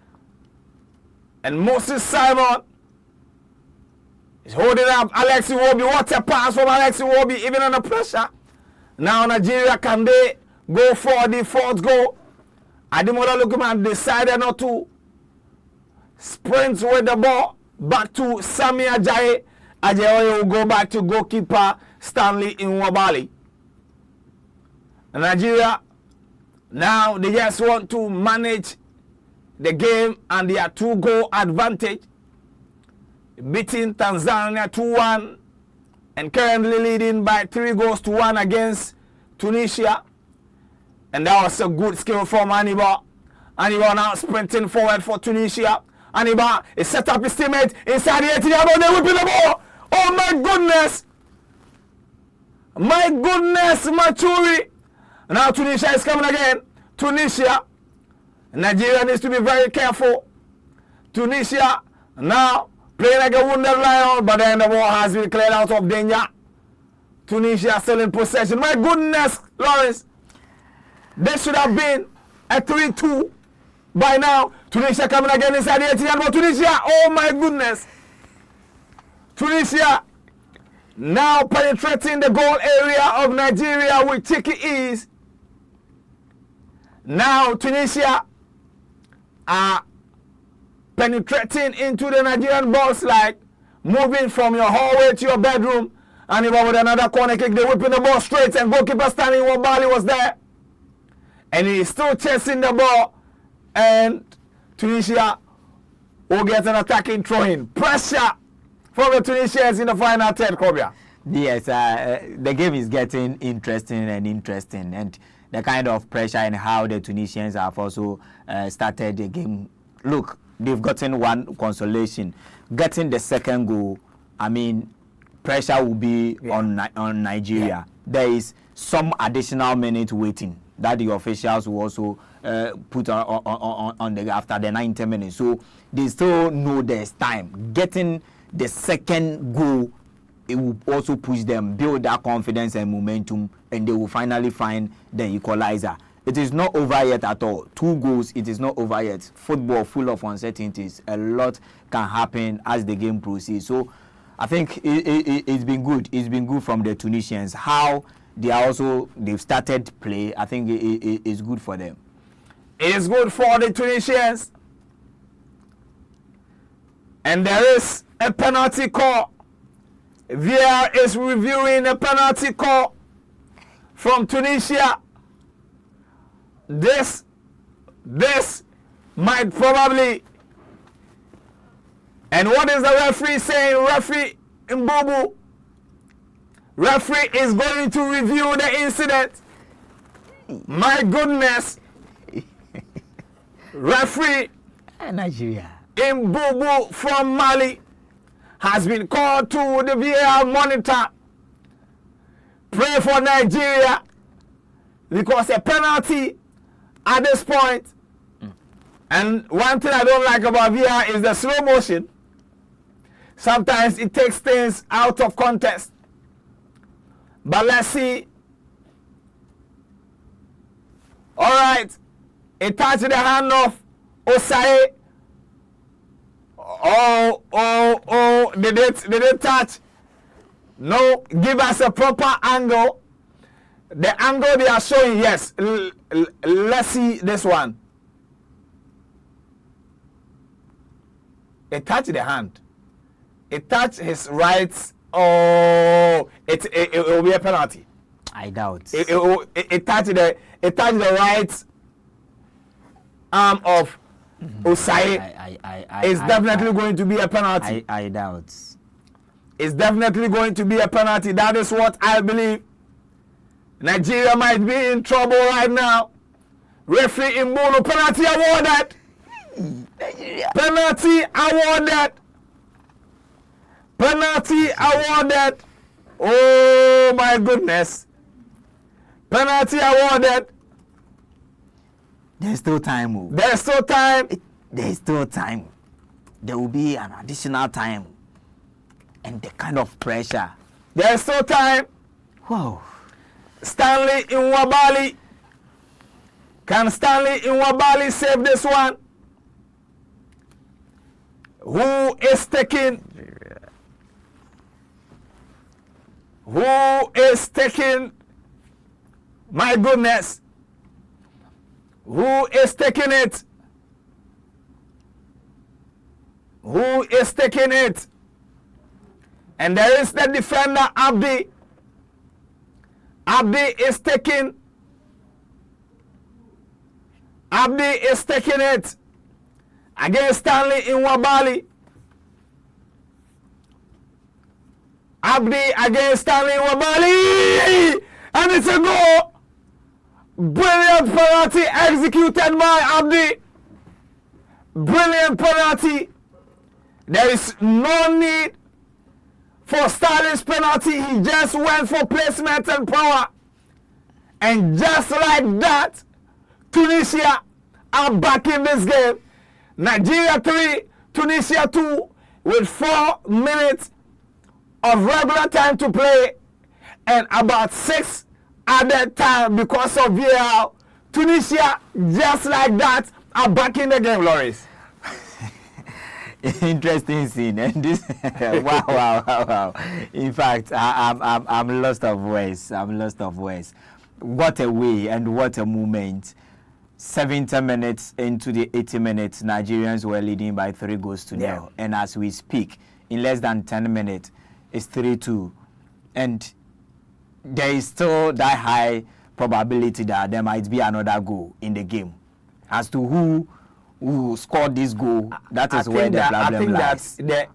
And Moses Simon is holding up Alexi Iwobi. What a pass from Alexi Iwobi, even under pressure. Now Nigeria, can they go for the fourth goal? Ademola Lookman decided not to sprint with the ball back to Sami Ajayi. Ajayi will go back to goalkeeper Stanley Nwabali. Nigeria, now they just want to manage the game and their 2-goal advantage, beating Tanzania 2-1 and currently leading by 3-1 against Tunisia. And that was a good skill from Hannibal. Hannibal now sprinting forward for Tunisia. Hannibal is set up his teammate inside the 18 yard line. They're whipping the ball. Oh my goodness! My goodness, Maturi. Now Tunisia is coming again. Tunisia. Nigeria needs to be very careful. Tunisia now playing like a wounded lion, but then the ball has been cleared out of danger. Tunisia still in possession. My goodness, Lawrence. This should have been a 3-2 by now. Tunisia coming again inside the 18 yard line. Tunisia, oh my goodness. Tunisia now penetrating the goal area of Nigeria with cheeky ease. Now Tunisia are penetrating into the Nigerian box, like moving from your hallway to your bedroom. And even with another corner kick, they're whipping the ball straight, and goalkeeper Stanley Nwabali was there. And he's still chasing the ball. And Tunisia will get an attacking throw-in. Pressure from the Tunisians in the final third, Kobia. Yes, the game is getting interesting, and the kind of pressure and how the Tunisians have also started the game. Look, they've gotten one consolation. Getting the second goal, pressure will be on Nigeria. Yeah. There is some additional minute waiting that the officials will also put on the after the 90 minutes. So they still know there's time. Getting the second goal, it will also push them, build that confidence and momentum, and they will finally find the equalizer. It is not over yet at all. 2 goals, it is not over yet. Football full of uncertainties. A lot can happen as the game proceeds. So I think it's been good. It's been good from the Tunisians. How they've started play, I think it's good for them. It is good for the Tunisians. And there is a penalty call. VAR is reviewing a penalty call from Tunisia. This might probably. And what is the referee saying? Referee Mbubu. Referee is going to review the incident. My goodness. Referee Nigeria. Mbubu from Mali has been called to the VAR monitor. Pray for Nigeria because a penalty at this point. And one thing I don't like about VAR is the slow motion. Sometimes it takes things out of context. But let's see. All right. It touched the hand of Osai. Oh, did it touch? No, give us a proper angle. The angle they are showing, yes. Let's see this one. It touched the hand. It touched his right. Oh, it will be a penalty. I doubt. It touched the right arm of Osai. It's definitely going to be a penalty. I doubt. It's definitely going to be a penalty. That is what I believe. Nigeria might be in trouble right now. Referee Mbono, penalty awarded. Penalty awarded. Penalty awarded. Oh my goodness. Penalty awarded. There's still time. There's still time. There's still time. There will be an additional time. And the kind of pressure. There's still time. Wow. Stanley Nwabali. Can Stanley Nwabali save this one? Who is taking? Who is taking? My goodness. Who is taking it? Who is taking it? And there is the defender, Abdi. Abdi is taking. Abdi is taking it against Stanley Nwabali. Abdi against Stanley Nwabali. And it's a goal. Brilliant penalty executed by Abdi. Brilliant penalty. There is no need for Stanley's penalty. He just went for placement and power. And just like that, Tunisia are back in this game. Nigeria 3, Tunisia 2, with 4 minutes of regular time to play and about 6 added time because of VAR. Tunisia, just like that, are back in the game, Loris. Interesting scene, and this wow. In fact, I'm lost of words. I'm lost of words. What a way and what a moment. 70 minutes into the 80 minutes, Nigerians were leading by 3 goals to 0. And as we speak, in less than 10 minutes, it's 3-2. And there is still that high probability that there might be another goal in the game. As to who scored this goal, that is where the problem lies. I think that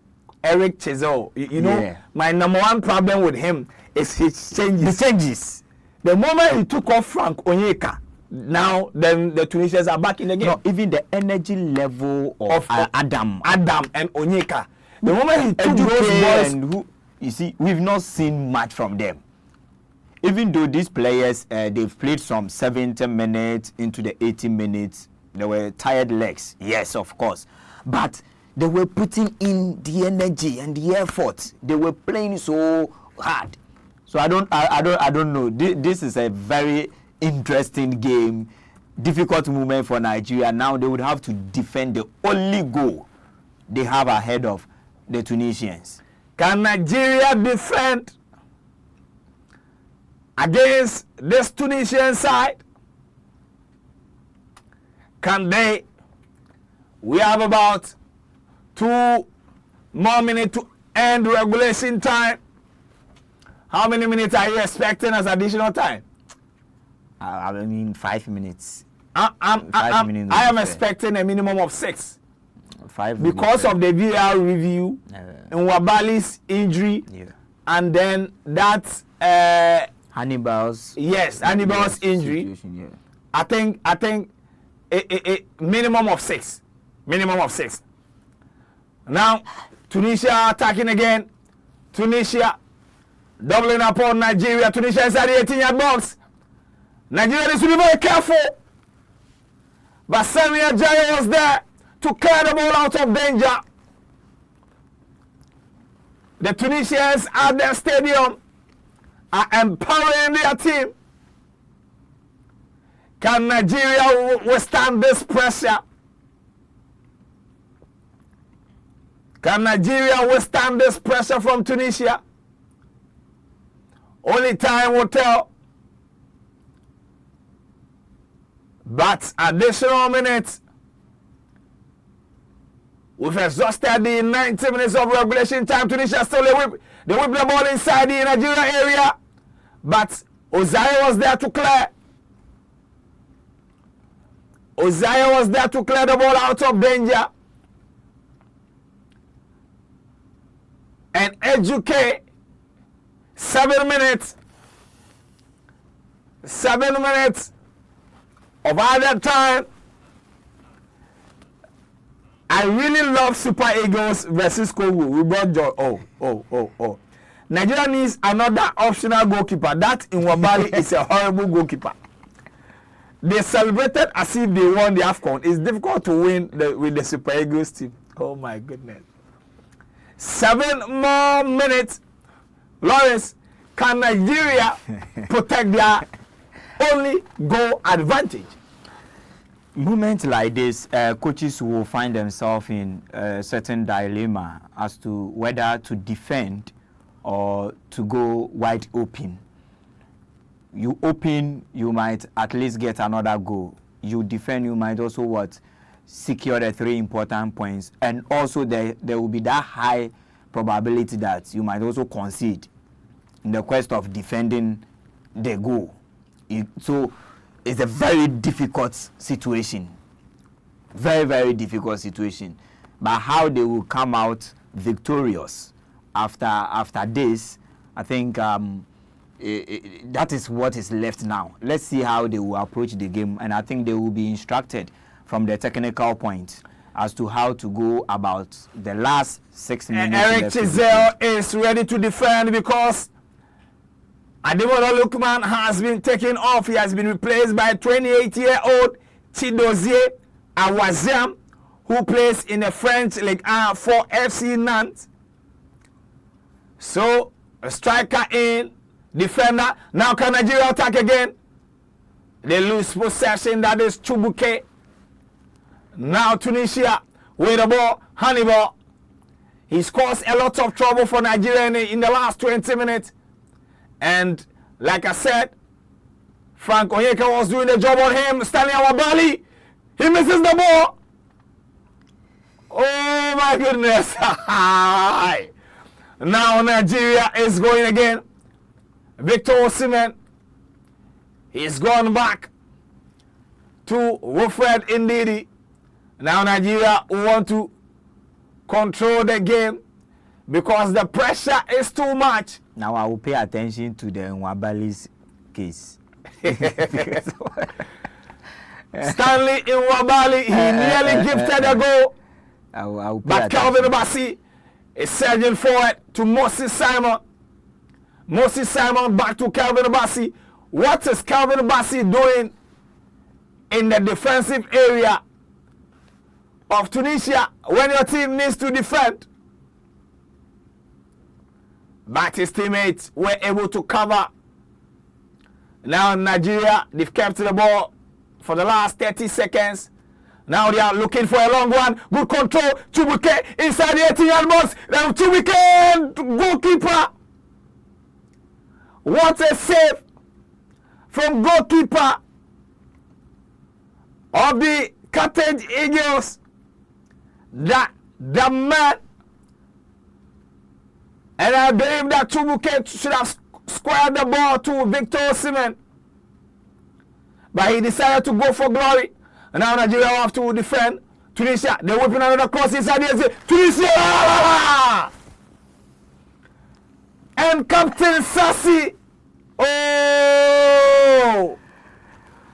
Eric Chizol, you know, my number one problem with him is his changes. The moment he took off Frank Onyeka, now then the Tunisians are back in the game. No, even the energy level of Adam and Onyeka. The moment he took those boys, you see, we've not seen much from them. Even though these players, they've played from 70 minutes into the 80 minutes, they were tired legs, yes, of course. But they were putting in the energy and the effort. They were playing so hard. So I don't know. This is a very interesting game, difficult moment for Nigeria. Now they would have to defend the only goal they have ahead of the Tunisians. Can Nigeria defend against this Tunisian side? We have about 2 more minutes to end regulation time. How many minutes are you expecting as additional time? I mean 5 minutes. I am expecting a minimum of 6. 5 because of the VAR review, Nwabali's injury, and then that Hannibal's injury. I think a minimum of 6. Minimum of 6. Now Tunisia attacking again. Tunisia doubling up on Nigeria. Tunisia inside the 18-yard box. Nigeria needs to be very careful. But Samuel Jaya was there to clear the ball out of danger. The Tunisians at their stadium are empowering their team. Can Nigeria withstand this pressure? Can Nigeria withstand this pressure from Tunisia? Only time will tell. But additional minutes. We've exhausted the 90 minutes of regulation time. Tunisia still they whip the ball inside the Nigeria area. But Ozaya was there to clear. Ozaya was there to clear the ball out of danger. And educate 7 minutes. 7 minutes of added time. I really love Super Eagles versus Congo. We brought joy. Oh. Nigeria needs another optional goalkeeper. That in Nwabali is a horrible goalkeeper. They celebrated as if they won the AFCON. It's difficult to win with the Super Eagles team. Oh my goodness. 7 more minutes. Lawrence, can Nigeria protect their only goal advantage? Moments like this, coaches will find themselves in a certain dilemma as to whether to defend or to go wide open. You open, you might at least get another goal. You defend, you might also secure the 3 important points. And also there will be that high probability that you might also concede in the quest of defending the goal. So it's a very difficult situation. Very, very difficult situation. But how they will come out victorious after this, I think that is what is left now. Let's see how they will approach the game, and I think they will be instructed from the technical point as to how to go about the last 6 minutes. Eric Chizel is ready to defend because Ademola Lookman has been taken off. He has been replaced by 28-year-old Chidozie Awaziam, who plays in the French Ligue 1 for FC Nantes. So, a striker in, defender. Now can Nigeria attack again? They lose possession. That is Chubuke. Now Tunisia with the ball. Hannibal. He's caused a lot of trouble for Nigeria in the last 20 minutes. And like I said, Frank Onyeka was doing the job on him. Stanley Nwabali. He misses the ball. Oh my goodness. Now Nigeria is going again. Victor Osimhen. He's gone back to Wilfred Ndidi. Now Nigeria want to control the game because the pressure is too much. Now I will pay attention to the Nwabali's case. Stanley Nwabali, he nearly gifted a goal. But Calvin Bassi is surging forward to Moses Simon. Moses Simon back to Calvin Bassi. What is Calvin Bassi doing in the defensive area of Tunisia when your team needs to defend? But his teammates were able to cover. Now Nigeria, they've kept the ball for the last 30 seconds. Now they are looking for a long one. Good control. Chubuke inside the 18-yard box. Now Chubuke, goalkeeper. What a save from goalkeeper of the Cartage Eagles, the man, and I believe that Chubuke should have squared the ball to Victor Osimhen, but he decided to go for glory, and now Nigeria will have to defend. Tunisia, they're whipping another cross inside the Tunisia! And Captain Sassy. Oh!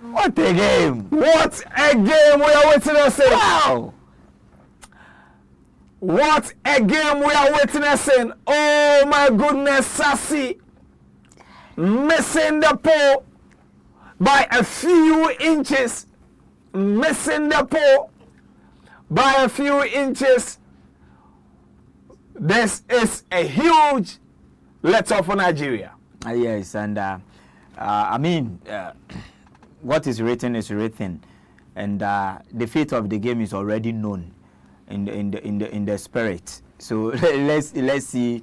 What a game! What a game we are witnessing! Wow! What a game we are witnessing! Oh my goodness, Sassy missing the pole by a few inches. Missing the pole by a few inches. This is a huge let-off for Nigeria. Yes, and I mean, what is written is written, and the fate of the game is already known in the spirit. So let's see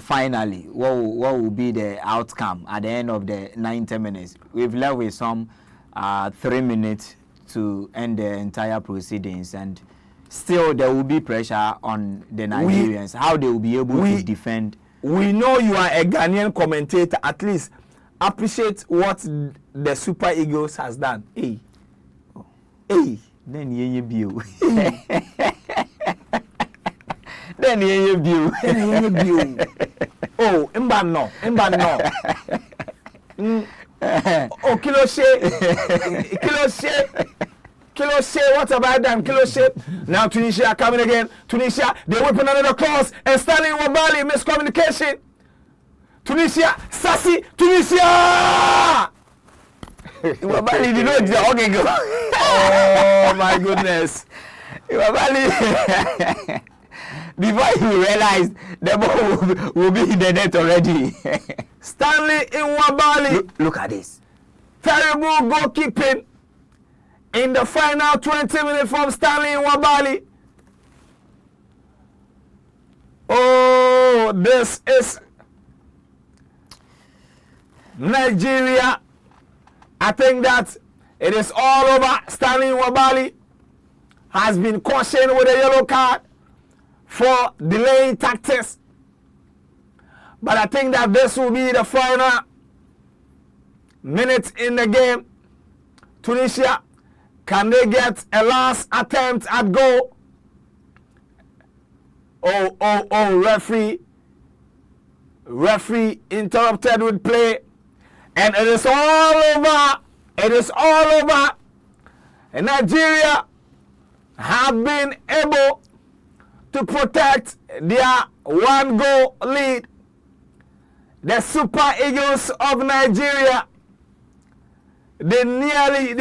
finally what will be the outcome at the end of the 90 minutes. We've left with some 3 minutes to end the entire proceedings, and still there will be pressure on the Nigerians, how they will be able to defend. We know you are a Ghanaian commentator. At least appreciate what the Super Eagles has done. Hey. Hey. Then you view. Then you view. Oh, Mba no. Oh, Kilo Shea, what about them? Kilo Shea. Now Tunisia coming again. Tunisia, they whipping another cross. And Stanley Wabali, miscommunication. Tunisia, Sassy, Tunisia! Wabali did not okay go. Oh my goodness. Wabali. Before you realize the ball will be in the net already. Stanley Wabali. Look at this. Terrible goalkeeping. In the final 20 minutes from Stanley Wabali. Oh, this is Nigeria. I think that it is all over. Stanley Wabali has been cautioned with a yellow card for delaying tactics. But I think that this will be the final minute in the game. Tunisia, can they get a last attempt at goal? Oh, referee interrupted with play. And it is all over. It is all over. And Nigeria have been able to protect their 1-goal lead. The Super Eagles of Nigeria, they nearly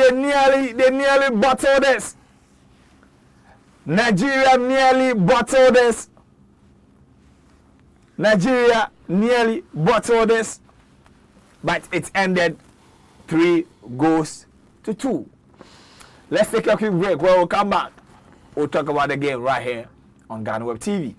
bottled this. Nigeria nearly bottled this. Nigeria nearly bottled this. But it ended 3-2. Let's take a quick break. When we come back, we'll talk about the game right here on GhanaWeb TV.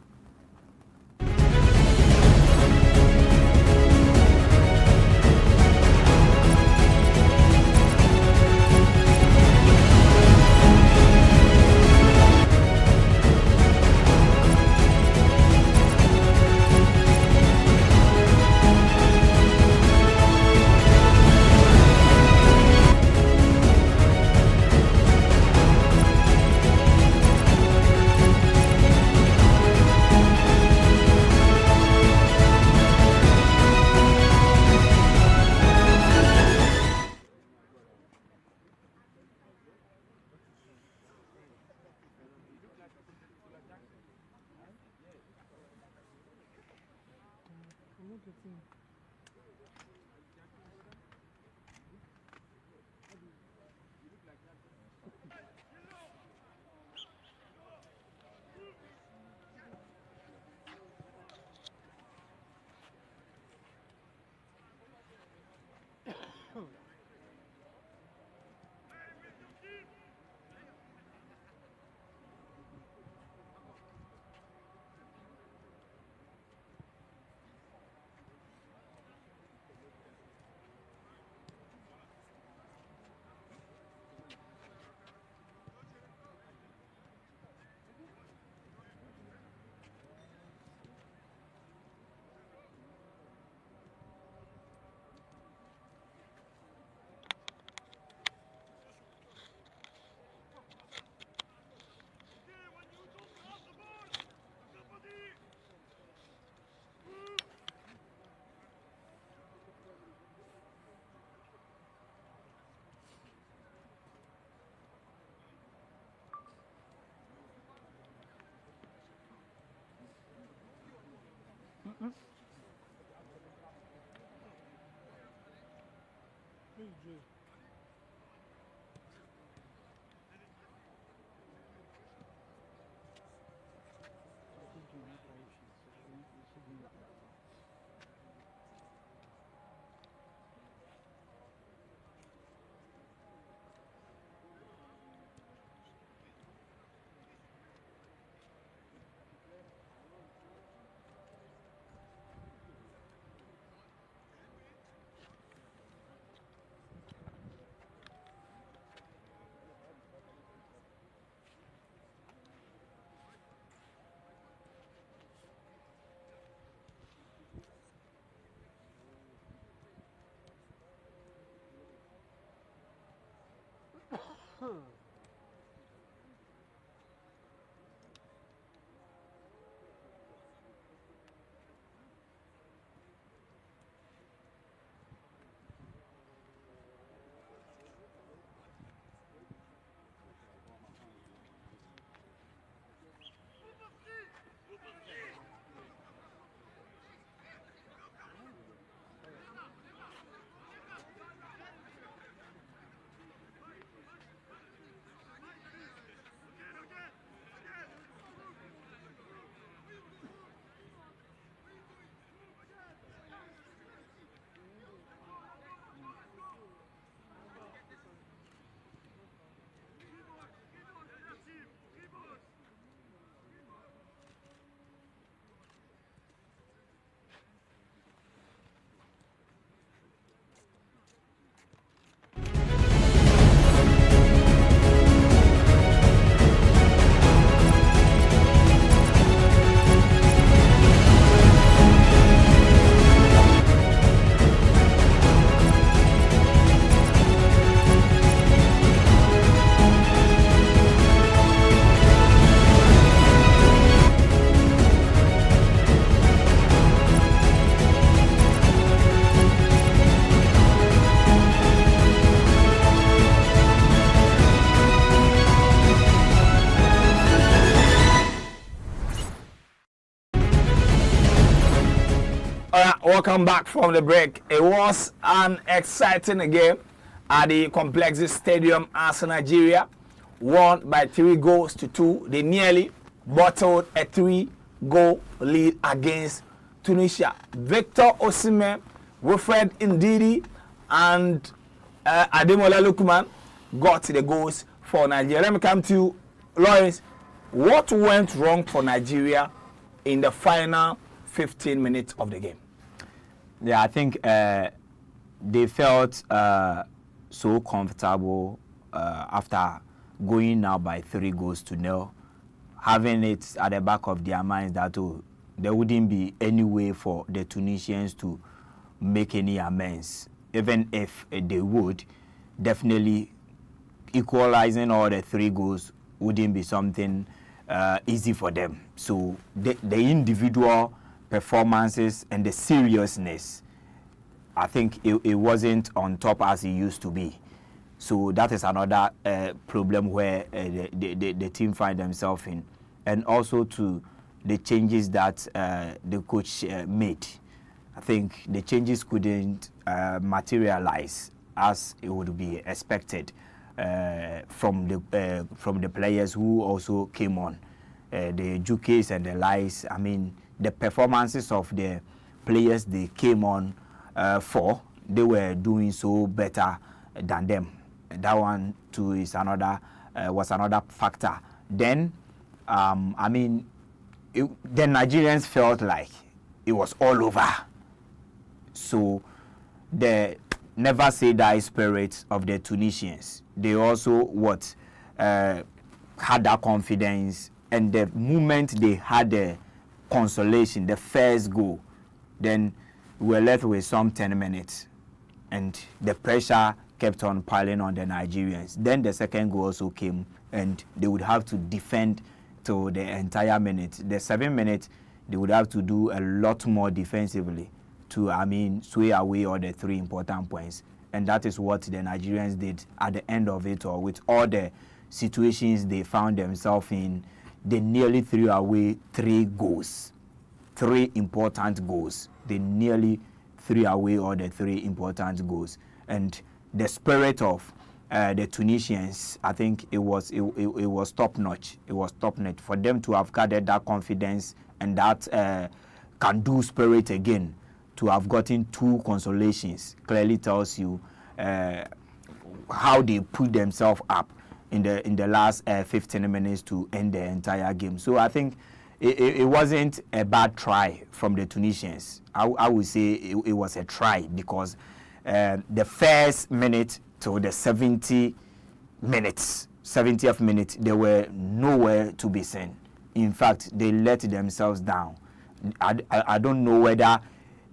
Welcome back from the break. It was an exciting game at the Complexe Stadium as Nigeria won by 3-2. They nearly bottled a 3-goal lead against Tunisia. Victor Osimhen, Wilfred Ndidi, and Ademola Lookman got the goals for Nigeria. Let me come to Lawrence. What went wrong for Nigeria in the final 15 minutes of the game? Yeah, I think they felt so comfortable after going now by 3-0, having it at the back of their minds that there wouldn't be any way for the Tunisians to make any amends. Even if they would, definitely equalizing all the 3 goals wouldn't be something easy for them. So the individual performances and the seriousness, I think it wasn't on top as it used to be. So that is another problem where the team find themselves in. And also to the changes that the coach made. I think the changes couldn't materialize as it would be expected from the players who also came on. The Jukes and the Lies, I mean, the performances of the players they came on for, they were doing so better than them. That one too is was another factor. Then, I mean, the Nigerians felt like it was all over. So the never say die spirit of the Tunisians, they also had that confidence, and the moment they had the consolation, the first goal, then we were left with some 10 minutes, and the pressure kept on piling on the Nigerians. Then the second goal also came, and they would have to defend to the entire minute. The 7 minutes, they would have to do a lot more defensively to, sway away all the 3 important points. And that is what the Nigerians did at the end of it, or with all the situations they found themselves in. They nearly threw away 3 goals. 3 important goals. They nearly threw away all the 3 important goals. And the spirit of the Tunisians, I think it was top notch. It was top notch for them to have gathered that confidence and that can-do spirit again. To have gotten 2 consolations clearly tells you how they put themselves up in the last 15 minutes to end the entire game. So I think it wasn't a bad try from the Tunisians. I would say it was a try, because the first minute to the 70th minute, they were nowhere to be seen. In fact, they let themselves down. I don't know whether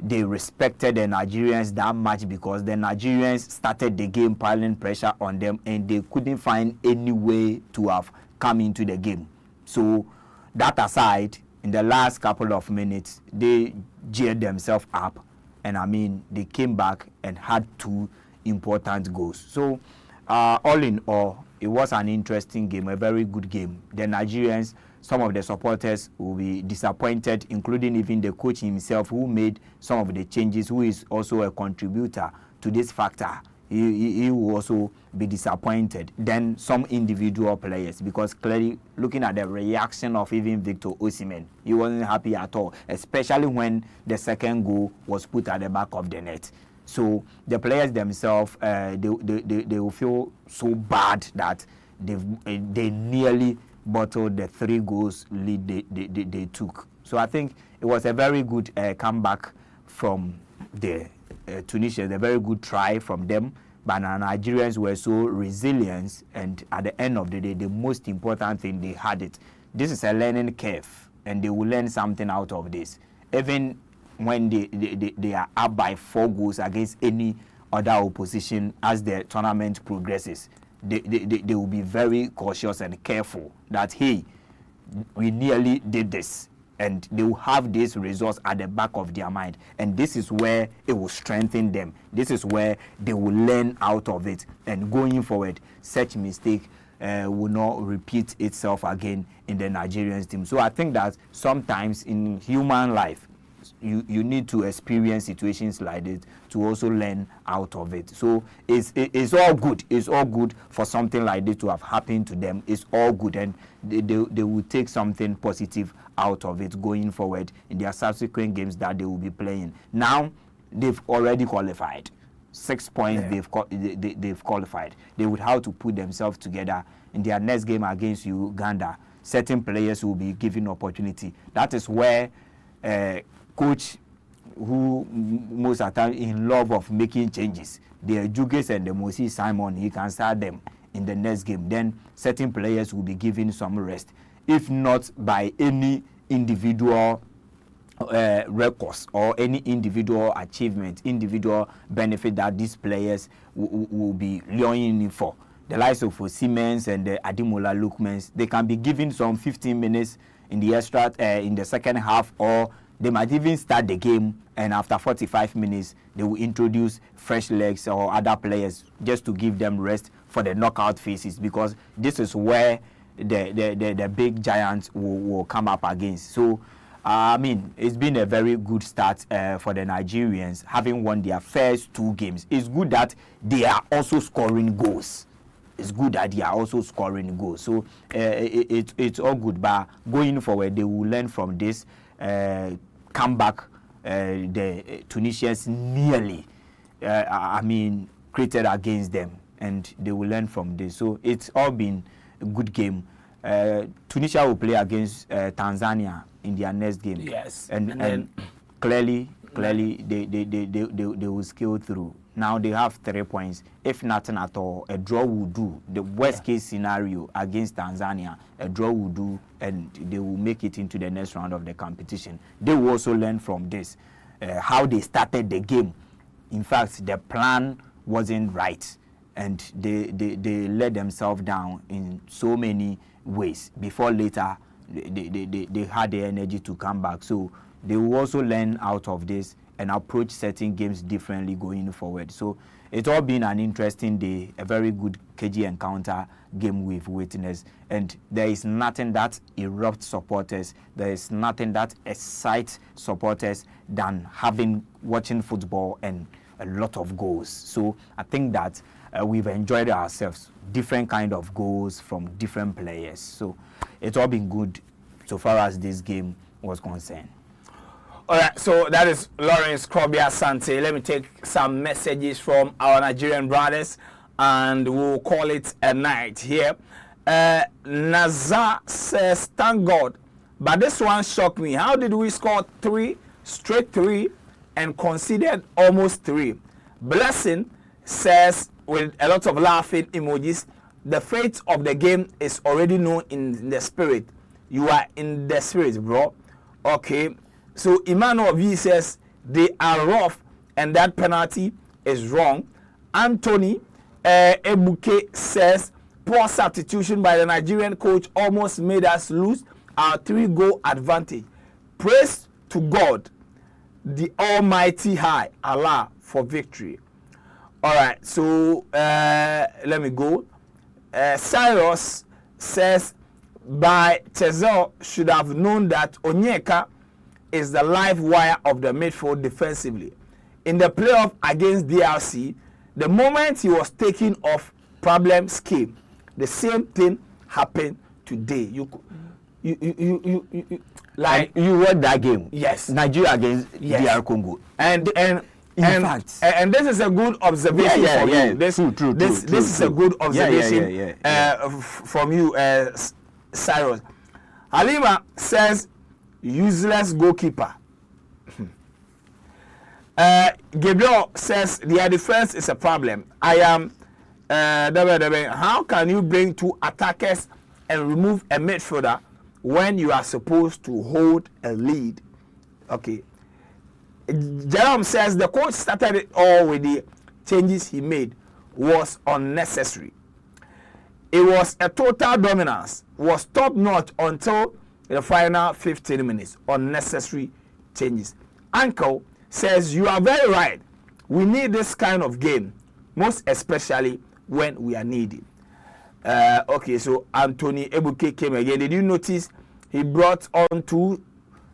they respected the Nigerians that much, because the Nigerians started the game piling pressure on them and they couldn't find any way to have come into the game. So that aside, in the last couple of minutes, they geared themselves up, and I mean, they came back and had 2 important goals. So all in all, it was an interesting game, a very good game. The Nigerians, some of the supporters will be disappointed, including even the coach himself, who made some of the changes, who is also a contributor to this factor. He will also be disappointed. Then some individual players, because clearly looking at the reaction of even Victor Osimhen, he wasn't happy at all, especially when the second goal was put at the back of the net. So the players themselves, they will feel so bad that they nearly bottled the 3 goals lead they took. So I think it was a very good comeback from the Tunisians, a very good try from them. But our Nigerians were so resilient, and at the end of the day, the most important thing, they had it. This is a learning curve, and they will learn something out of this. Even when they are up by 4 goals against any other opposition as the tournament progresses, they will be very cautious and careful that, hey, we nearly did this, and they will have these results at the back of their mind, and this is where it will strengthen them. This is where they will learn out of it, and going forward, such mistake will not repeat itself again in the Nigerian team. So I think that sometimes in human life, you need to experience situations like this to also learn out of it. So it's all good. It's all good for something like this to have happened to them. It's all good, and they will take something positive out of it going forward in their subsequent games that they will be playing. Now they've already qualified. 6 points, they've qualified. They would have to put themselves together in their next game against Uganda. Certain players will be given opportunity. That is where coach, who most of the time in love of making changes, the Juges and the Moses Simon, he can start them in the next game. Then certain players will be given some rest, if not by any individual records or any individual achievement, individual benefit that these players will be longing for. The likes of Siemens and the Ademola Lookmans, they can be given some 15 minutes in the extra in the second half, or they might even start the game, and after 45 minutes they will introduce fresh legs or other players just to give them rest for the knockout phases, because this is where the big giants will come up against. So I mean, it's been a very good start for the Nigerians, having won their first 2 games. It's good that they are also scoring goals. It's good that they are also scoring goals. So it's all good. But going forward, they will learn from this comeback. The Tunisians nearly, created against them, and they will learn from this. So it's all been a good game. Tunisia will play against Tanzania in their next game. Yes, and clearly they will scale through. Now they have 3 points. If nothing at all, a draw will do. The worst case scenario against Tanzania, a draw will do, and they will make it into the next round of the competition. They will also learn from this, how they started the game. In fact, the plan wasn't right, and they let themselves down in so many ways. Before later, they had the energy to come back. So they will also learn out of this and approach certain games differently going forward. So it's all been an interesting day, a very good KG encounter game we've witnessed. And there is nothing that erupts supporters, there is nothing that excites supporters than watching football and a lot of goals. So I think that we've enjoyed ourselves, different kind of goals from different players. So it's all been good so far as this game was concerned. All right, so that is Lawrence Krobia Sante. Let me take some messages from our Nigerian brothers and we'll call it a night here. Nazar says, thank God, but this one shocked me. How did we score 3 straight 3 and conceded almost 3? Blessing says, with a lot of laughing emojis, the fate of the game is already known in the spirit. You are in the spirit, bro. Okay. So Emmanuel V says they are rough and that penalty is wrong. Anthony Ebuke says poor substitution by the Nigerian coach almost made us lose our 3-goal advantage. Praise to God, the Almighty High, Allah, for victory. All right, so let me go. Cyrus says by Tezel should have known that Onyeka is the live wire of the midfield defensively. In the playoff against DRC, the moment he was taken off, problems came. The same thing happened today. You Like you watched that game? Yes. Nigeria against DR Congo. And this is a good observation from you. This is a good observation from you, Cyrus. Halima says, useless goalkeeper. Gabriel says their defense is a problem. I am how can you bring 2 attackers and remove a midfielder when you are supposed to hold a lead? Okay. Jerome says the coach started it all with the changes he made was unnecessary. It was a total dominance, was top notch until the final 15 minutes. Unnecessary changes. Uncle says you are very right. We need this kind of game, most especially when we are needed. Okay, so Anthony Ebuke came again. Did you notice he brought on 2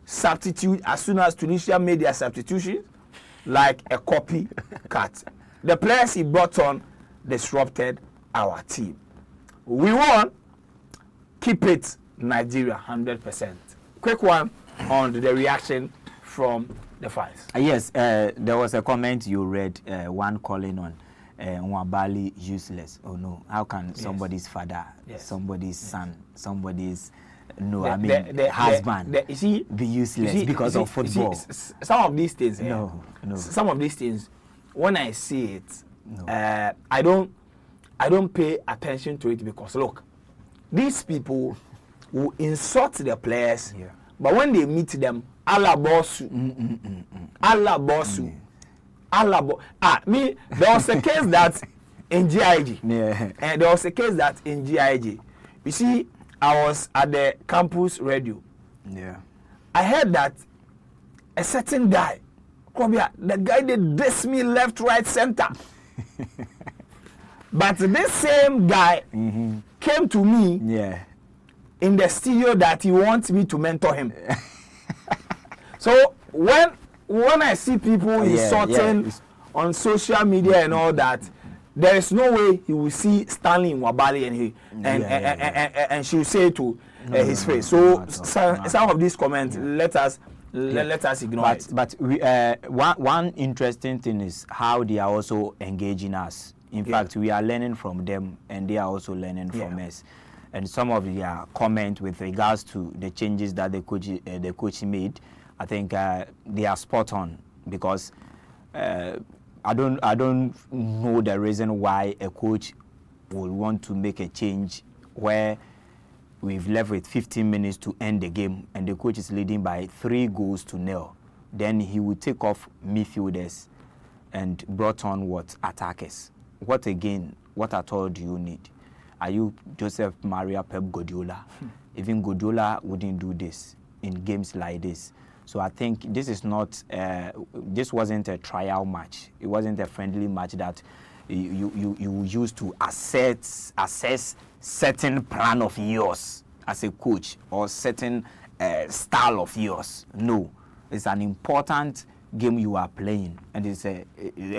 substitute as soon as Tunisia made their substitution, like a copy cat. The players he brought on disrupted our team. We won. Keep it, Nigeria, 100%. Quick one on the reaction from the fans. Yes, there was a comment you read, one calling on Nwabali useless. Oh no, how can somebody's father, somebody's son, somebody's husband be useless because of football? Some of these things, some of these things, when I see it, I don't pay attention to it because look, these people will insult the players, but when they meet them, Allah bossu, Allah bossu, Allah bo. There was a case that in GIG, and there was a case that in GIG, you see, I was at the campus radio. I heard that a certain guy, the guy did diss me left, right, center. But this same guy came to me in the studio that he wants me to mentor him. So when I see people insulting on social media and all that, there is no way he will see Stanley Nwabali and she will say to his face. So some of these comments, let us ignore it. But one interesting thing is how they are also engaging us. In fact, we are learning from them, and they are also learning from us. And some of their comment with regards to the changes that the coach made, I think they are spot on, because I don't know the reason why a coach will want to make a change where we've left with 15 minutes to end the game and the coach is leading by 3-0. Then he will take off midfielders and brought on attackers. What at all do you need? Are you Joseph Maria Pep Guardiola? Even Guardiola wouldn't do this in games like this. So I think this is not, this wasn't a trial match. It wasn't a friendly match that you use to assess certain plan of yours as a coach or certain style of yours. No, it's an important game you are playing, and it's a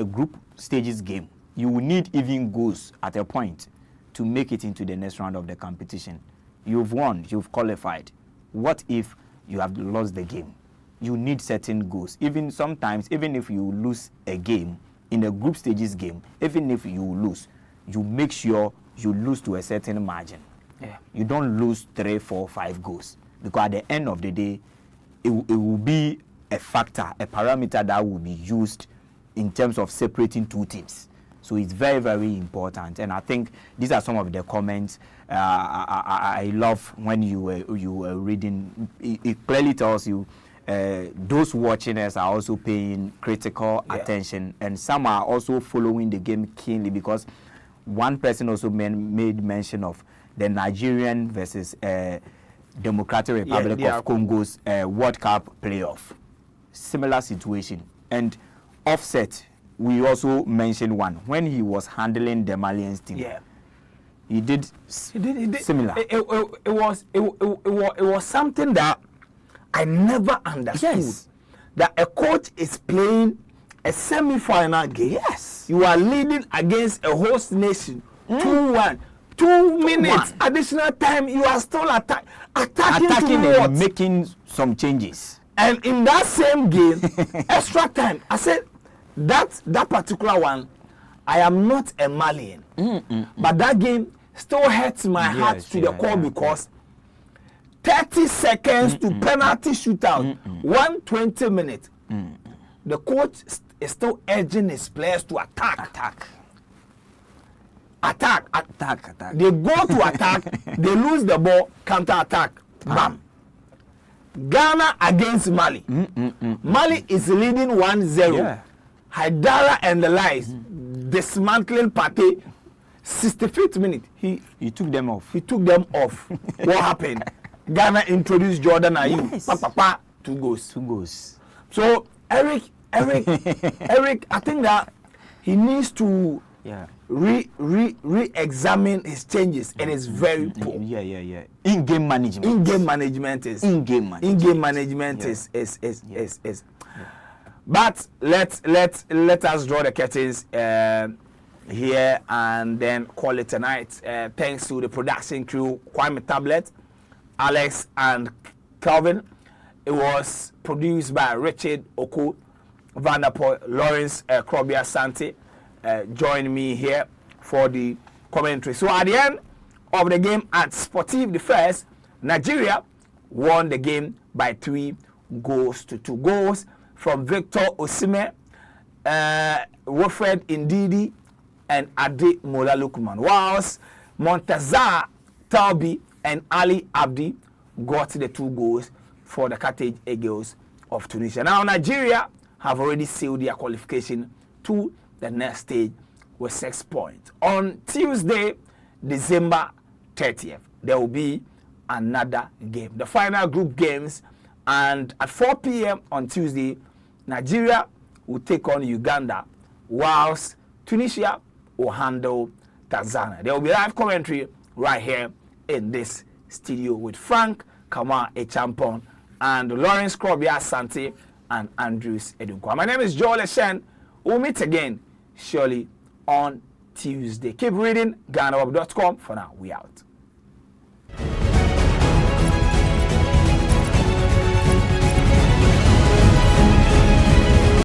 group stages game. You will need even goals at a point to make it into the next round of the competition. You've won, you've qualified. What if you have lost the game? You need certain goals. Even sometimes, even if you lose a game in a group stages game, even if you lose, you make sure you lose to a certain margin. Yeah. You don't lose 3, 4, 5 goals, because at the end of the day, it will be a factor, a parameter that will be used in terms of separating two teams. So it's very, very important. And I think these are some of the comments I love when you were reading. It clearly tells you those watching us are also paying critical attention, and some are also following the game keenly, because one person also made mention of the Nigerian versus Democratic Republic of Congo's World Cup playoff. Similar situation. And Offset, we also mentioned one when he was handling the Malians team. Yeah, he did similar. It was something that I never understood. Yes. That a coach is playing a semi-final game. Yes. You are leading against a host nation. 2-1. 2 minutes additional time. You are still attacking and making some changes. And in that same game, extra time, I said that particular one, I am not a Malian, but that game still hurts my heart to the core, because 30 seconds to penalty shootout, 120 minutes. The coach is still urging his players to attack. They go to attack, they lose the ball, counter attack, bam. Ghana against Mali. Mali is leading 1-0. Yeah. Haidara and the lies dismantling Partey. 65th minute, he took them off. What happened? Ghana introduced Jordan Ayew. 2 goals. So Eric, I think that he needs to re-examine his changes, and it's very poor. In-game management. In-game management is. But let us draw the curtains here and then call it a night. Thanks to the production crew, Kwame Tablet, Alex and Calvin. It was produced by Richard Oku, Vanderpool, Lawrence Krobia Sante. Join me here for the commentary. So at the end of the game at Sportif, the first, Nigeria won the game by 3 goals to 2 goals from Victor Osimhen, Wilfred Ndidi, and Ade Mola Lukman. Whilst Montazar Talbi and Ali Abdi got the 2 goals for the Cartage Eagles of Tunisia. Now Nigeria have already sealed their qualification to the next stage with 6 points. On Tuesday, December 30th, there will be another game, the final group games, and at 4 p.m. on Tuesday, Nigeria will take on Uganda, whilst Tunisia will handle Tanzania. There will be live commentary right here in this studio with Frank Kama Echampon and Lawrence Krobia Asante and Andrews Edunkwa. My name is Joel Eshen. We'll meet again surely on Tuesday. Keep reading GhanaWeb.com. For now, we out.